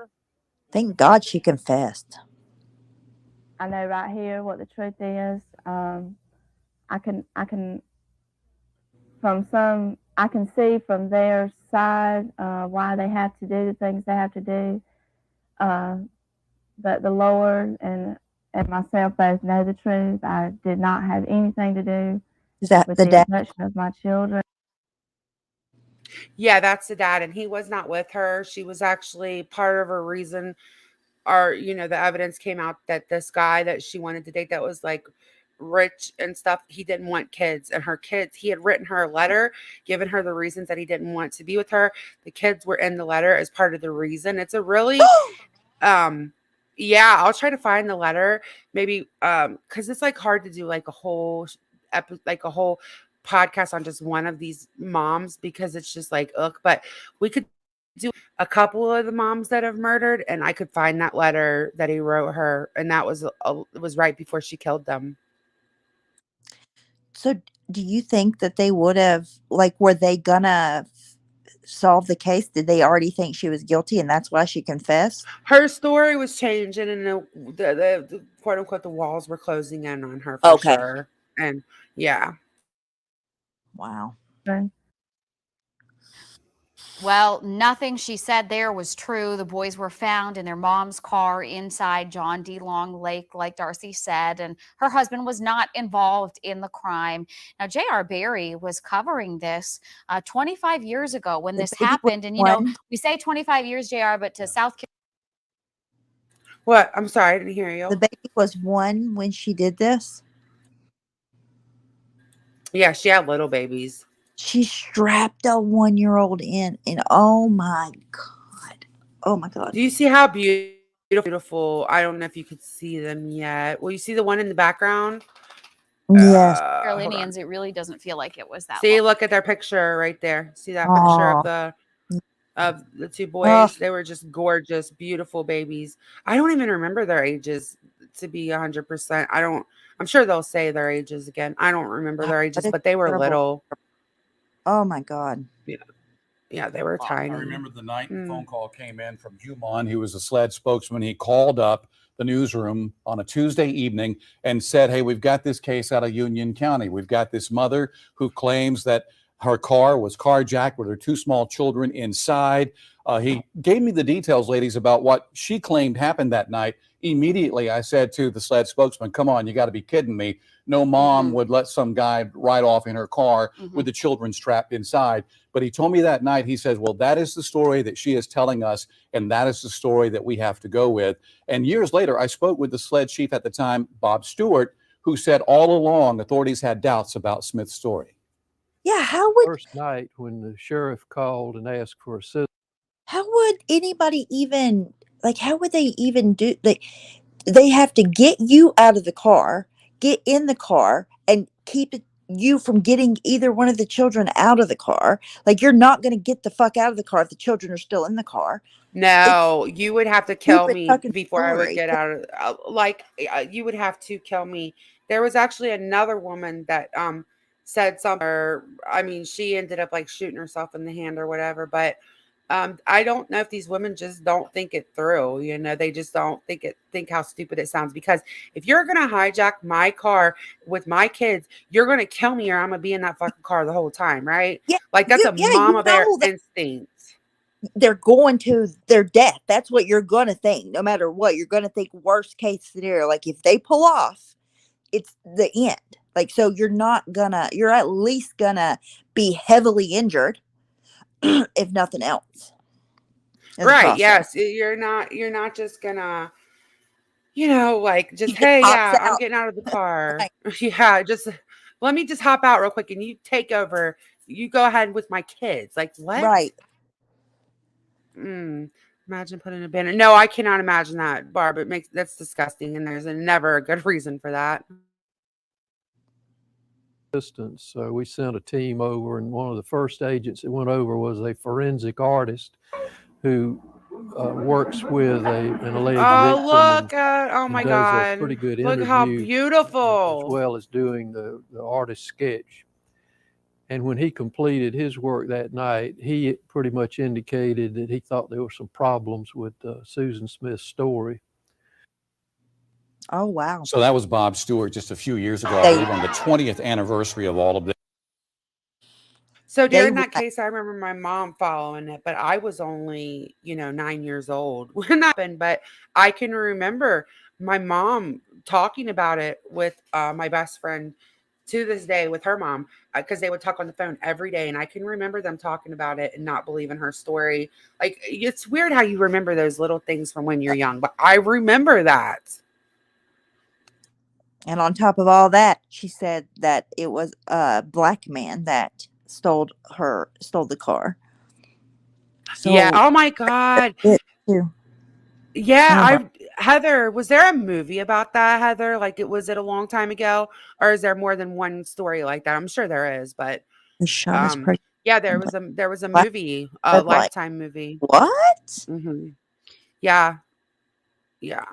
Thank God she confessed. I know right here what the truth is. I can see from their side why they have to do the things they have to do. But the Lord and myself both know the truth. I did not have anything to do Is that with the the dad? abduction of my children. Yeah, that's the dad. And he was not with her. She was actually part of a reason, or, you know, the evidence came out that this guy that she wanted to date that was like rich and stuff, he didn't want kids. And her kids, he had written her a letter, given her the reasons that he didn't want to be with her. The kids were in the letter as part of the reason. It's a really, yeah, I'll try to find the letter maybe, because it's like hard to do like a whole like a whole podcast on just one of these moms because it's just like, ugh, but we could do a couple of the moms that have murdered, and I could find that letter that he wrote her, and that was it was right before she killed them. So, do you think that they would have, like, were they gonna solve the case? Did they already think she was guilty and that's why she confessed? Her story was changing, and the quote unquote the walls were closing in on her for Okay. sure. And yeah, Wow. Well, nothing she said there was true. The boys were found in their mom's car inside John D. Long Lake, like Darcy said, and her husband was not involved in the crime. Now, J.R. Barry was covering this 25 years ago when The this baby was happened. And, you know, 1. we say 25 years, J.R., but to South Carolina. what? I'm sorry, I didn't hear The you. baby was 1 when she did this. Yeah, she had little babies. She strapped a 1-year-old in, and oh my god. Oh my god. Do you see how beautiful? I don't know if you could see them yet. Will you see the one in the background? Yes. Hold on. Carolinians, it really doesn't feel like it was that See, long. look at their picture right there. See that picture Oh. of the 2 Oh. boys? They were just gorgeous, beautiful babies. I don't even remember their ages to be 100%. I'm sure they'll say their ages again. I don't remember their What ages, a but they were terrible. little. Oh my god. Yeah, yeah, they were tiny. I remember the night the phone call came in from Humon. He was a SLED spokesman. He called up the newsroom on a Tuesday evening and said, "Hey, we've got this case out of Union County. We've got this mother who claims that her car was carjacked with her 2 small children inside." He gave me the details, ladies, about what she claimed happened that night. Immediately, I said to the SLED spokesman, "Come on, you got to be kidding me. No mom would let some guy ride off in her car with the children strapped inside." But he told me that night, he says, "Well, that is the story that she is telling us, and that is the story that we have to go with." And years later, I spoke with the SLED chief at the time, Bob Stewart, who said all along authorities had doubts about Smith's story. Yeah, how would First night when the sheriff called and asked for assistance. how would anybody even, like, how would they even do, they have to get you out of the car, get in the car, and keep you from getting either one of the children out of the car. Like, you're not going to get the fuck out of the car if the children are still in the car. No, you would have to kill Stupid me fucking before I would story. get out of you would have to kill me. There was actually another woman that said something, or I mean, she ended up like shooting herself in the hand or whatever, but I don't know if these women just don't think it through. You know, they just don't think how stupid it sounds, because if you're gonna hijack my car with my kids, you're gonna kill me or I'm gonna be in that fucking car the whole time, right? Yeah, Like that's a you mama bear know that instinct. they're going to their death. That's what you're going to think. No matter what, you're going to think worst case scenario. Like, if they pull off, it's the end. Like, so you're at least gonna be heavily injured, if nothing else. in the Right, process. yes. You're not just gonna, like He just, just hey, hops yeah, I'm out. getting out of the car. Right. Yeah, just let me just hop out real quick and you take over. You go ahead with my kids. Like, what? Right. Imagine putting a banner. No, I cannot imagine that, Barb. That's disgusting, and there's never a good reason for that. So we sent a team over, and one of the first agents that went over was a forensic artist who works with an alleged Oh, victim look at, oh and my does a God. pretty good Look how interview as beautiful. well as doing the artist sketch. And when he completed his work that night, he pretty much indicated that he thought there were some problems with Susan Smith's story. Oh, wow. So that was Bob Stewart just a few years ago, I believe, on the 20th anniversary of all of this. So during that case, I remember my mom following it, but I was only, 9 years old when that happened. But I can remember my mom talking about it with my best friend to this day with her mom, because they would talk on the phone every day. And I can remember them talking about it and not believing her story. Like, it's weird how you remember those little things from when you're young, but I remember that. And on top of all that, she said that it was a black man that stole the car. So Yeah. Oh my God. it too. Yeah, Oh Heather, was there a movie about that, Heather? Like, was it a long time ago, or is there more than one story like that? I'm sure there is, but the shot is pretty Yeah, there was a What? movie, a That's like, Lifetime movie. what? Yeah, yeah.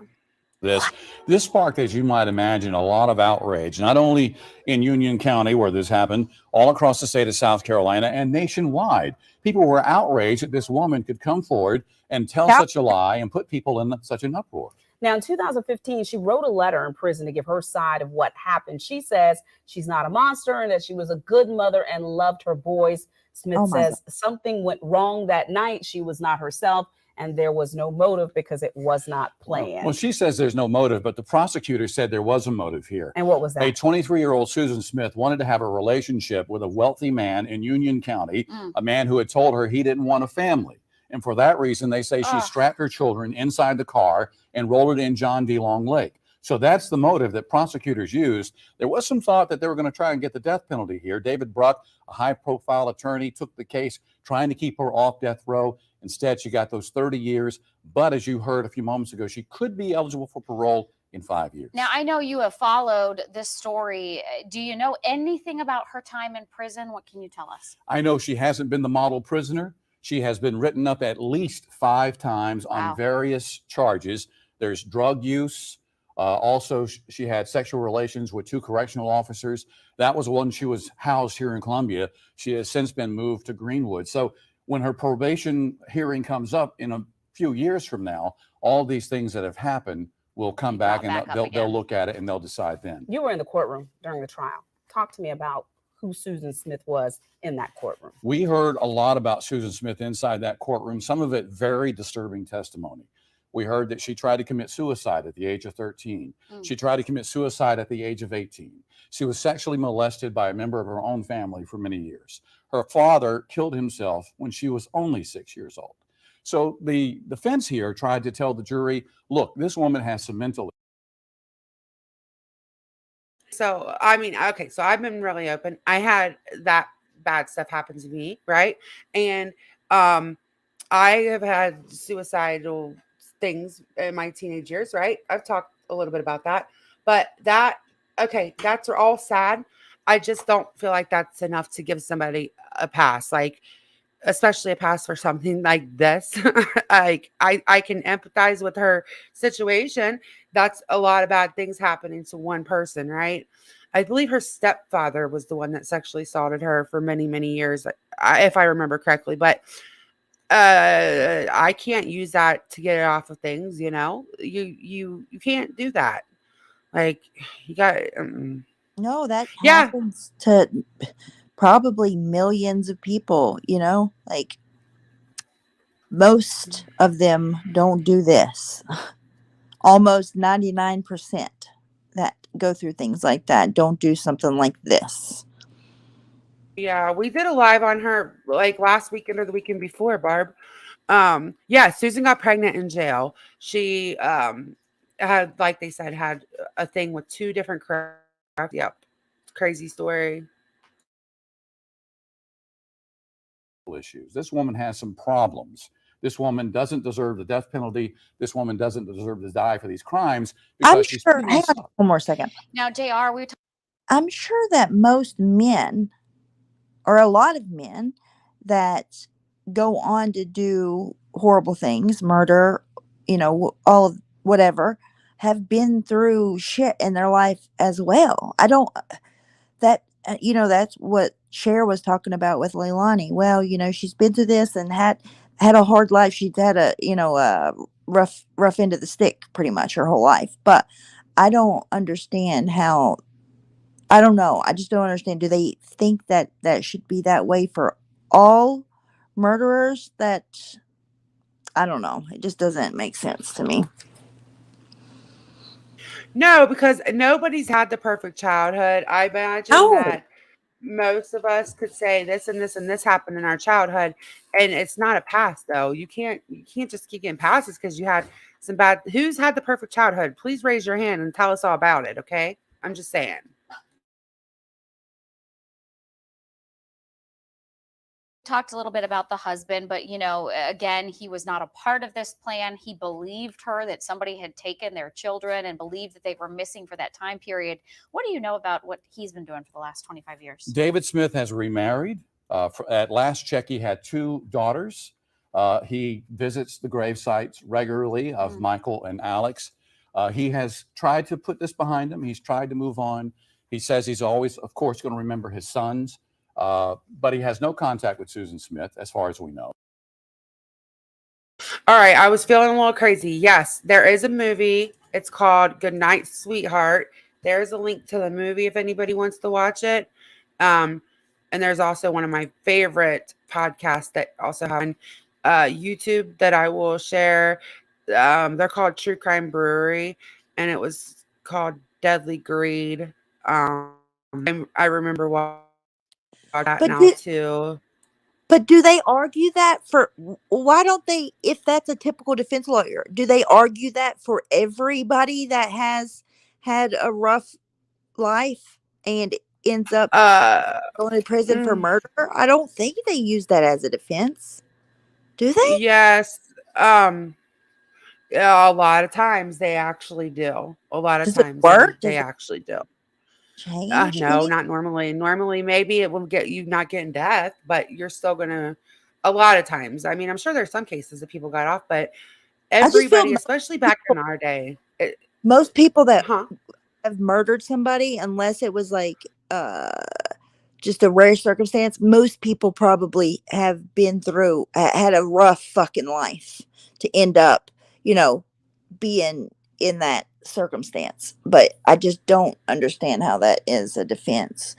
This sparked, as you might imagine, a lot of outrage, not only in Union County where this happened, all across the state of South Carolina and nationwide. People were outraged that this woman could come forward and tell such a lie and put people in such an uproar. Now, in 2015, she wrote a letter in prison to give her side of what happened. She says she's not a monster and that she was a good mother and loved her boys. Smith says something went wrong that night. She was not herself, and there was no motive because it was not planned. Well, she says there's no motive, but the prosecutor said there was a motive here. And what was that? A 23-year-old Susan Smith wanted to have a relationship with a wealthy man in Union County, a man who had told her he didn't want a family. And for that reason, they say she strapped her children inside the car and rolled it in John D. Long Lake. So that's the motive that prosecutors used. There was some thought that they were going to try and get the death penalty here. David Bruck, a high-profile attorney, took the case trying to keep her off death row. Instead, she got those 30 years. But as you heard a few moments ago, she could be eligible for parole in 5 years. Now, I know you have followed this story. Do you know anything about her time in prison? What can you tell us? I know she hasn't been the model prisoner. She has been written up at least 5 times on various charges. There's drug use. Also, she had sexual relations with 2 correctional officers. That was when she was housed here in Columbia. She has since been moved to Greenwood. So when her probation hearing comes up in a few years from now, all these things that have happened will come back and they'll look at it and they'll decide then. You were in the courtroom during the trial. Talk to me about who Susan Smith was in that courtroom. We heard a lot about Susan Smith inside that courtroom, some of it very disturbing testimony. We heard that she tried to commit suicide at the age of 13. She tried to commit suicide at the age of 18. She was sexually molested by a member of her own family for many years. Her father killed himself when she was only 6 years old. So the defense here tried to tell the jury, look, this woman has some mental. So, I mean, okay, so I've been really open. I had that bad stuff happen to me, right? And I have had suicidal things in my teenage years, right? I've talked a little bit about that. But that's all sad. I just don't feel like that's enough to give somebody a pass, like especially a pass for something like this. Like I can empathize with her situation. That's a lot of bad things happening to one person, right? I believe her stepfather was the one that sexually assaulted her for many, many years, if I remember correctly. But I can't use that to get it off of things, you know. You can't do that. Like you got No, that happens to probably millions of people, you know, like most of them don't do this. Almost 99% that go through things like that don't do something like this. Yeah, we did a live on her like last weekend or the weekend before, Barb. Yeah, Susan got pregnant in jail. She had, like they said, had a thing with 2 different Yep. Crazy story. Issues. This woman has some problems. This woman doesn't deserve the death penalty. This woman doesn't deserve to die for these crimes because I'm she's sure. pretty Hang messed on up. one more second. Now, JR, I'm sure that most men, or a lot of men, that go on to do horrible things, murder, you know, all of whatever, have been through shit in their life as well. I don't. That you know, that's what Cher was talking about with Leilani. Well, you know, she's been through this and had a hard life. She's had a, you know, a rough end of the stick pretty much her whole life. But I don't understand how. I don't know. I just don't understand. Do they think that that should be that way for all murderers? That I don't know. It just doesn't make sense to me. No, because nobody's had the perfect childhood. I imagine that most of us could say this and this and this happened in our childhood, and it's not a pass though. You can't just keep getting passes because you had some bad. Who's had the perfect childhood? Please raise your hand and tell us all about it. Okay, I'm just saying. talked a little bit about the husband, but you know, again, he was not a part of this plan. He believed her that somebody had taken their children and believed that they were missing for that time period. What do you know about what he's been doing for the last 25 years? David Smith has remarried. At last check, he had 2 daughters. He visits the grave sites regularly of Michael and Alex. He has tried to put this behind him. He's tried to move on. He says he's always, of course, going to remember his sons, but he has no contact with Susan Smith, as far as we know. All right, I was feeling a little crazy. Yes, there is a movie. It's called Good Night, Sweetheart. There's a link to the movie if anybody wants to watch it. And there's also one of my favorite podcasts that also have on YouTube that I will share. They're called True Crime Brewery, and it was called Deadly Greed. I remember watching that But now too. But do they argue that for why don't they, if that's a typical defense lawyer, do they argue that for everybody that has had a rough life and ends up going to prison for murder? I don't think they use that as a defense. Do they? Yes. Yeah, a lot of times they actually do. A lot of Does it times work? they Does it actually do. change No, anything? not normally. Normally, maybe it will get you not getting death, but you're still gonna. A lot of times, I mean, I'm sure there's some cases that people got off, but I just feel everybody, especially back in our day, most people that huh? have murdered somebody, unless it was like just a rare circumstance, most people probably have been through had a rough fucking life to end up, you know, being in that circumstance. But I just don't understand how that is a defense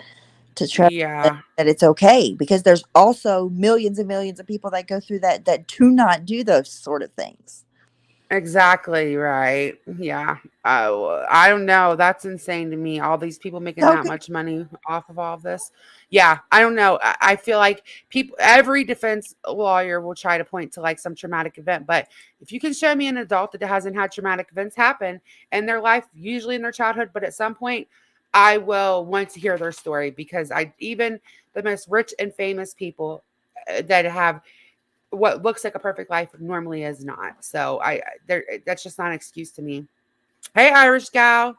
to try Yeah. that it's okay, because there's also millions and millions of people that go through that do not do those sort of things. Exactly right. Yeah. I don't know. That's insane to me. All these people making that Okay. much money off of all of this. Yeah. I don't know. I feel like every defense lawyer will try to point to like some traumatic event. But if you can show me an adult that hasn't had traumatic events happen in their life, usually in their childhood, but at some point, I will want to hear their story, because even the most rich and famous people that have what looks like a perfect life normally is not. So that's just not an excuse to me. Hey, Irish gal.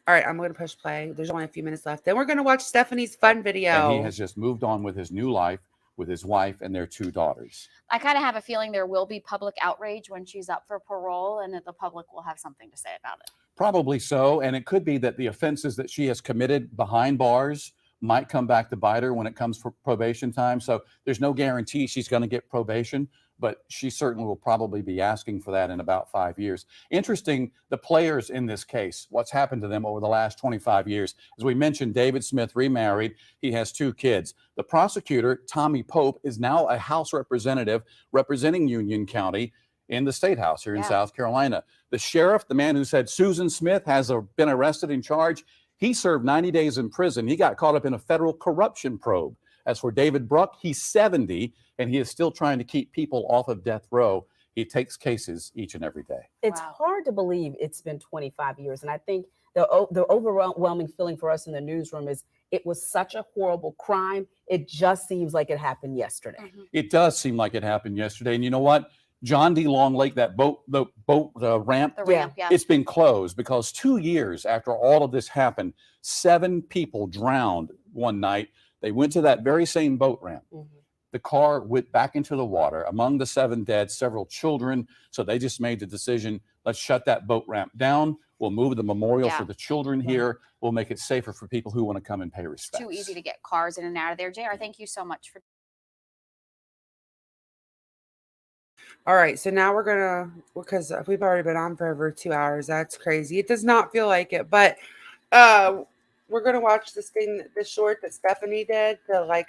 All right, I'm going to push play. There's only a few minutes left. Then we're going to watch Stephanie's fun video. And he has just moved on with his new life with his wife and their 2 daughters. I kind of have a feeling there will be public outrage when she's up for parole, and that the public will have something to say about it. Probably so. And it could be that the offenses that she has committed behind bars might come back to bite her when it comes for probation time. So there's no guarantee she's going to get probation, but she certainly will probably be asking for that in about 5 years. Interesting, the players in this case, what's happened to them over the last 25 years. As we mentioned, David Smith remarried. He has 2 kids. The prosecutor, Tommy Pope, is now a House representative representing Union County in the State House here in South Carolina. The sheriff, the man who said Susan Smith has been arrested and charged, he served 90 days in prison. He got caught up in a federal corruption probe. As for David Bruck, he's 70, and he is still trying to keep people off of death row. He takes cases each and every day. It's hard to believe it's been 25 years. And I think the overwhelming feeling for us in the newsroom is it was such a horrible crime. It just seems like it happened yesterday. It does seem like it happened yesterday. And you know what? John D. Long Lake, that boat ramp, it's been closed because 2 years after all of this happened, 7 people drowned one night. They went to that very same boat ramp. The car went back into the water. Among the 7 dead, several children. So they just made the decision, let's shut that boat ramp down. We'll move the memorial for the children here. We'll make it safer for people who want to come and pay respect. Too easy to get cars in and out of there. JR, thank you so much for. All right, so now we're gonna, because we've already been on for over 2 hours. That's crazy. It does not feel like it, but we're gonna watch this short that Stephanie did to like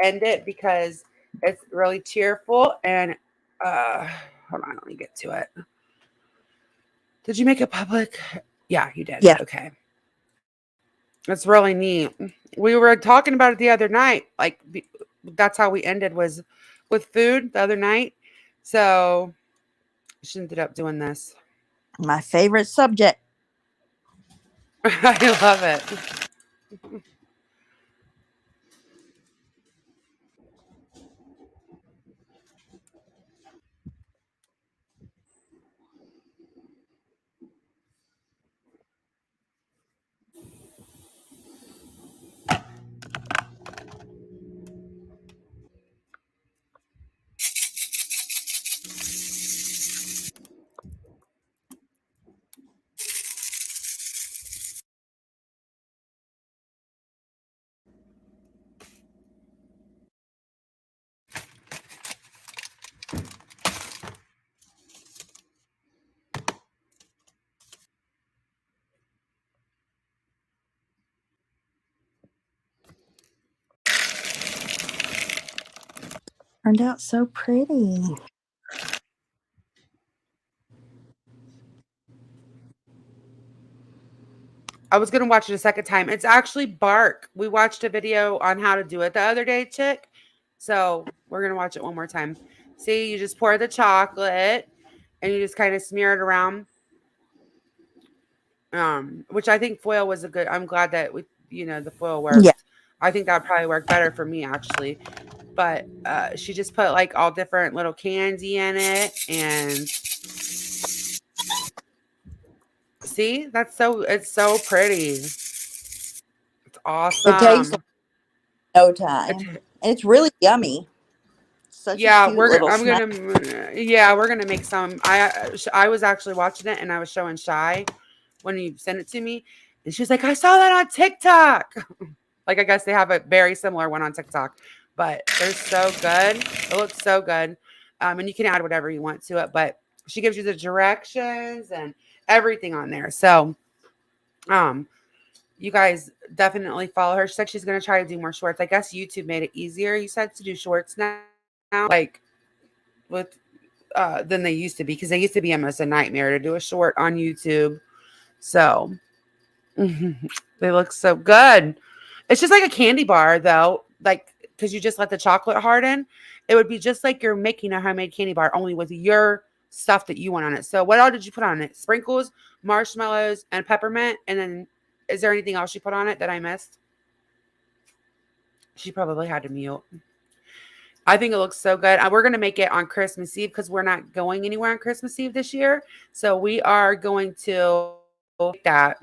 end it, because it's really cheerful. And hold on, let me get to it. Did you make it public? Yeah, you did. Yeah. Okay. That's really neat. We were talking about it the other night. Like that's how we ended, was with food the other night. So she ended up doing this. My favorite subject. I love it. Turned out so pretty. I was gonna watch it a second time. It's actually bark. We watched a video on how to do it the other day, chick. So we're gonna watch it one more time. See, you just pour the chocolate and you just kind of smear it around. Which I think foil was a good. I'm glad that the foil worked. Yeah. I think that probably worked better for me actually. But she just put like all different little candy in it, and see, it's so pretty. It's It takes awesome. no time. And it's really yummy. Such a Yeah, cute little snack. we're gonna make some. I was actually watching it and I was showing Shy when you sent it to me, and she was like, I saw that on TikTok. Like, I guess they have a very similar one on TikTok, but they're so good. It looks so good. And you can add whatever you want to it, but she gives you the directions and everything on there. So you guys definitely follow her. She said she's going to try to do more shorts. I guess YouTube made it easier, you said, to do shorts now, like with than they used to be, because they used to be almost a nightmare to do a short on YouTube. So they look so good. It's just like a candy bar, though, like, because you just let the chocolate harden. It would be just like you're making a homemade candy bar, only with your stuff that you want on it. So what all did you put on it? Sprinkles, marshmallows, and peppermint. And then is there anything else you put on it that I missed? She probably had to mute. I think it looks so good. We're going to make it on Christmas Eve because we're not going anywhere on Christmas Eve this year. So we are going to make that.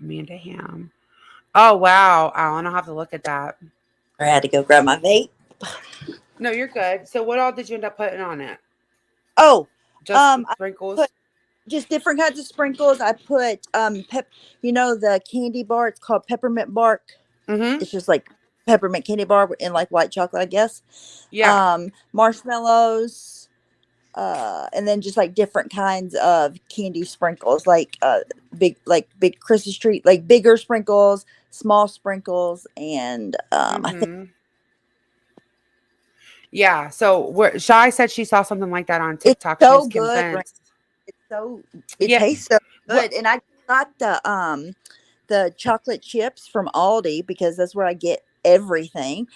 Amanda Ham. Oh, wow, Alan, I'll have to look at that. I had to go grab my vape. No, you're good. So what all did you end up putting on it? Oh, just sprinkles. Just different kinds of sprinkles. I put the candy bar. It's called peppermint bark. Mm-hmm. It's just like peppermint candy bar in like white chocolate, I guess. Yeah. Marshmallows. And then just like different kinds of candy sprinkles, like big Christmas tree, like bigger sprinkles, small sprinkles, and I think. Yeah. So Shy said she saw something like that on TikTok. It's so She's good. convinced. It tastes so good. And I got the chocolate chips from Aldi because that's where I get everything.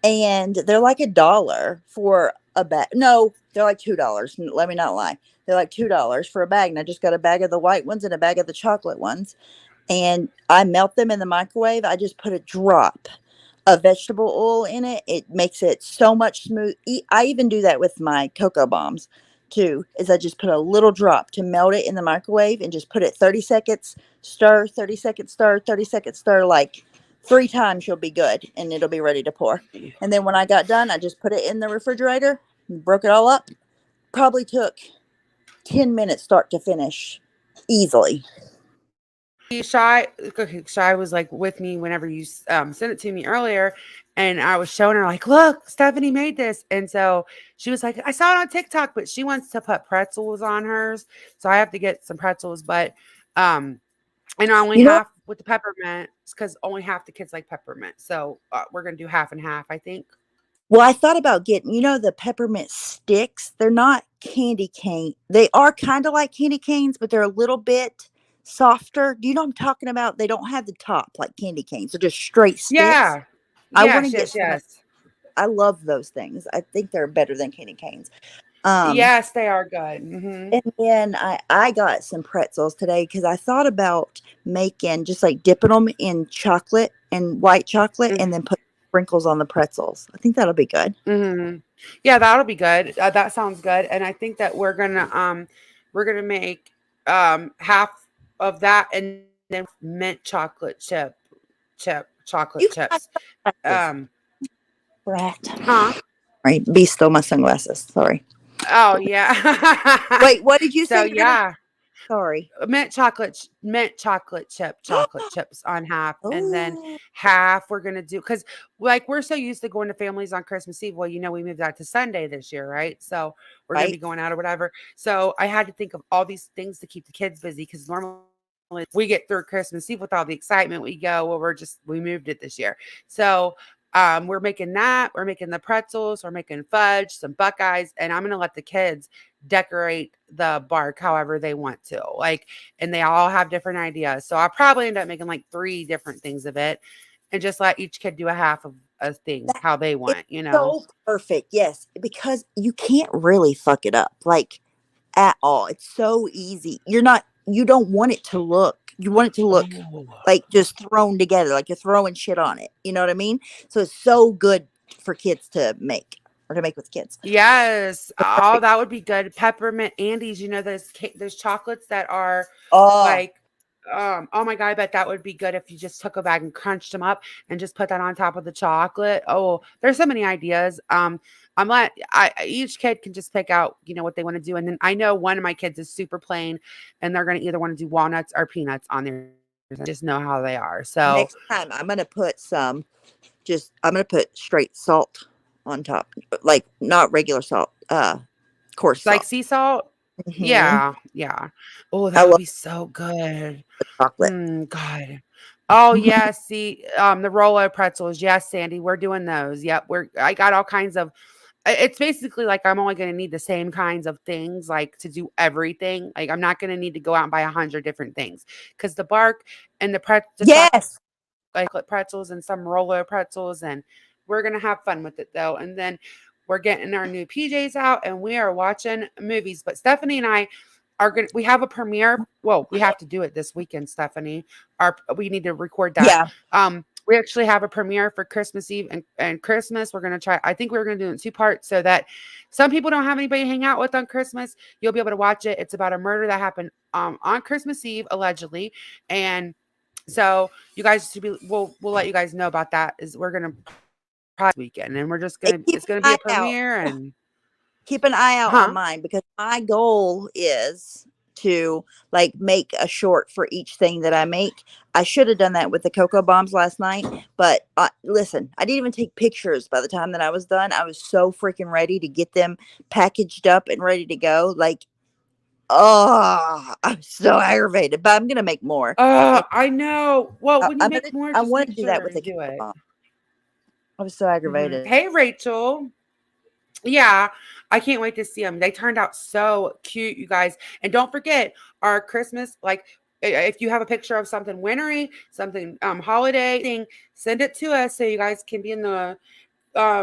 And they're like $1 for a bag. No, they're like $2. Let me not lie. They're like $2 for a bag. And I just got a bag of the white ones and a bag of the chocolate ones. And I melt them in the microwave. I just put a drop of vegetable oil in it. It makes it so much smooth. I even do that with my cocoa bombs too, is I just put a little drop to melt it in the microwave and just put it 30 seconds, stir, 30 seconds, stir, 30 seconds, stir, like 3 times. You'll be good and it'll be ready to pour. And then when I got done, I just put it in the refrigerator, broke it all up. Probably took 10 minutes start to finish easily. Shy was like with me whenever you sent it to me earlier, and I was showing her like, look, Stephanie made this. And so she was like, I saw it on TikTok, but she wants to put pretzels on hers, so I have to get some pretzels. But and only half with the peppermint, because only half the kids like peppermint, so we're gonna do half and half, I think. Well, I thought about getting, the peppermint sticks. They're not candy cane. They are kind of like candy canes, but they're a little bit softer. Do you know what I'm talking about? They don't have the top like candy canes. They're just straight sticks. Yeah. I want to get Yes. I love those things. I think they're better than candy canes. Yes, they are good. Mm-hmm. And then I got some pretzels today because I thought about making just like dipping them in chocolate and white chocolate and then put sprinkles on the pretzels. I think that'll be good. Mm-hmm. Yeah, that'll be good. That sounds good. And I think that we're gonna make half of that and then mint chocolate chocolate chips. Brat. Huh? Right. Be still my sunglasses. Sorry. Oh yeah. Wait, what did you say? So yeah. Sorry. Mint chocolate chips on half, and then half we're gonna do, because like we're so used to going to families on Christmas Eve. Well, we moved out to Sunday this year, right? So we're gonna be going out or whatever. So I had to think of all these things to keep the kids busy, because normally we get through Christmas Eve with all the excitement. We go, well, we moved it this year. So we're making that. We're making the pretzels. We're making fudge, some Buckeyes, and I'm gonna let the kids decorate the bark however they want to. Like, and they all have different ideas. So I'll probably end up making like 3 different things of it, and just let each kid do a half of a thing how they It's want. You know. so perfect. Yes, because you can't really fuck it up like at all. It's so easy. You don't want it to look. You want it to look like just thrown together, like you're throwing shit on it. You know what I mean? So it's so good for kids to make or to make with kids. Yes. Oh, that would be good. Peppermint Andes, you know, those chocolates that are Oh, like, oh my God, I bet that would be good if you just took a bag and crunched them up and just put that on top of the chocolate. Oh, there's so many ideas. Each kid can just pick out, you know, what they want to do. And then I know one of my kids is super plain and they're going to either want to do walnuts or peanuts on there. I just know how they are. So next time I'm gonna put straight salt on top, like not regular salt, coarse like salt. sea salt. Mhm. Yeah. Oh, I that would love be so good. chocolate. God. Oh yeah, see, the Rolo pretzels. Yes, Sandy, we're doing those. Yep, I got all kinds of. It's basically like I'm only going to need the same kinds of things, like to do everything. Like I'm not going to need to go out and buy 100 different things because the bark and the Yes. chocolate pretzels and some Rolo pretzels, and we're gonna have fun with it though. And then we're getting our new PJs out and we are watching movies. But Stephanie and I we have a premiere. Well, we have to do it this weekend, Stephanie. We need to record that. Yeah. We actually have a premiere for Christmas Eve and Christmas. We're gonna try. I think we're gonna do it in 2 parts so that some people don't have anybody to hang out with on Christmas. You'll be able to watch it. It's about a murder that happened on Christmas Eve, allegedly. And so you guys should be we'll let you guys know about that. Is we're gonna probably weekend and we're just Hey, gonna it's gonna be a premiere and keep an eye out huh? on mine because my goal is to like make a short for each thing that I make. I should have done that with the cocoa bombs last night, but listen, I didn't even take pictures by the time that I was done. I was so freaking ready to get them packaged up and ready to go. Like, oh, I'm so aggravated, but I'm gonna make more. I know. Well, when you make more, I just want to make do sure that with the and do cocoa it. bomb. I was so aggravated. Hey, Rachel. Yeah, I can't wait to see them. They turned out so cute, you guys. And don't forget our Christmas, like if you have a picture of something wintry, something holiday thing, send it to us so you guys can be in the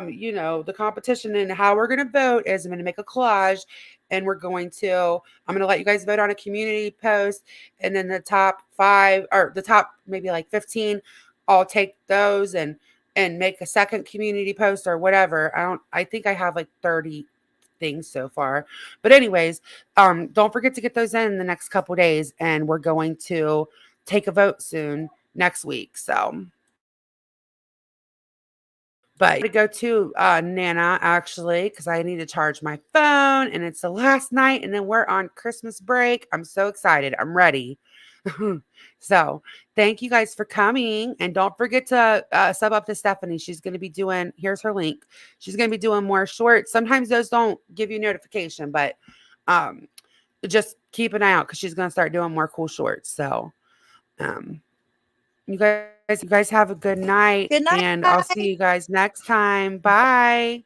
you know, the competition. And how we're going to vote is I'm going to make a collage and I'm going to let you guys vote on a community post, and then the top 5 or the top maybe like 15, I'll take those and make a second community post or whatever. I think I have like 30 things so far. But anyways, don't forget to get those in the next couple days, and we're going to take a vote soon next week. So but to go to Nana actually, because I need to charge my phone and it's the last night and then we're on Christmas break. I'm so excited. I'm ready. So thank you guys for coming. And don't forget to sub up to Stephanie. She's going to be doing, here's her link. She's going to be doing more shorts. Sometimes those don't give you notification, but just keep an eye out because she's going to start doing more cool shorts. So you guys have a good night, Good night. and I'll see you guys next time. Bye.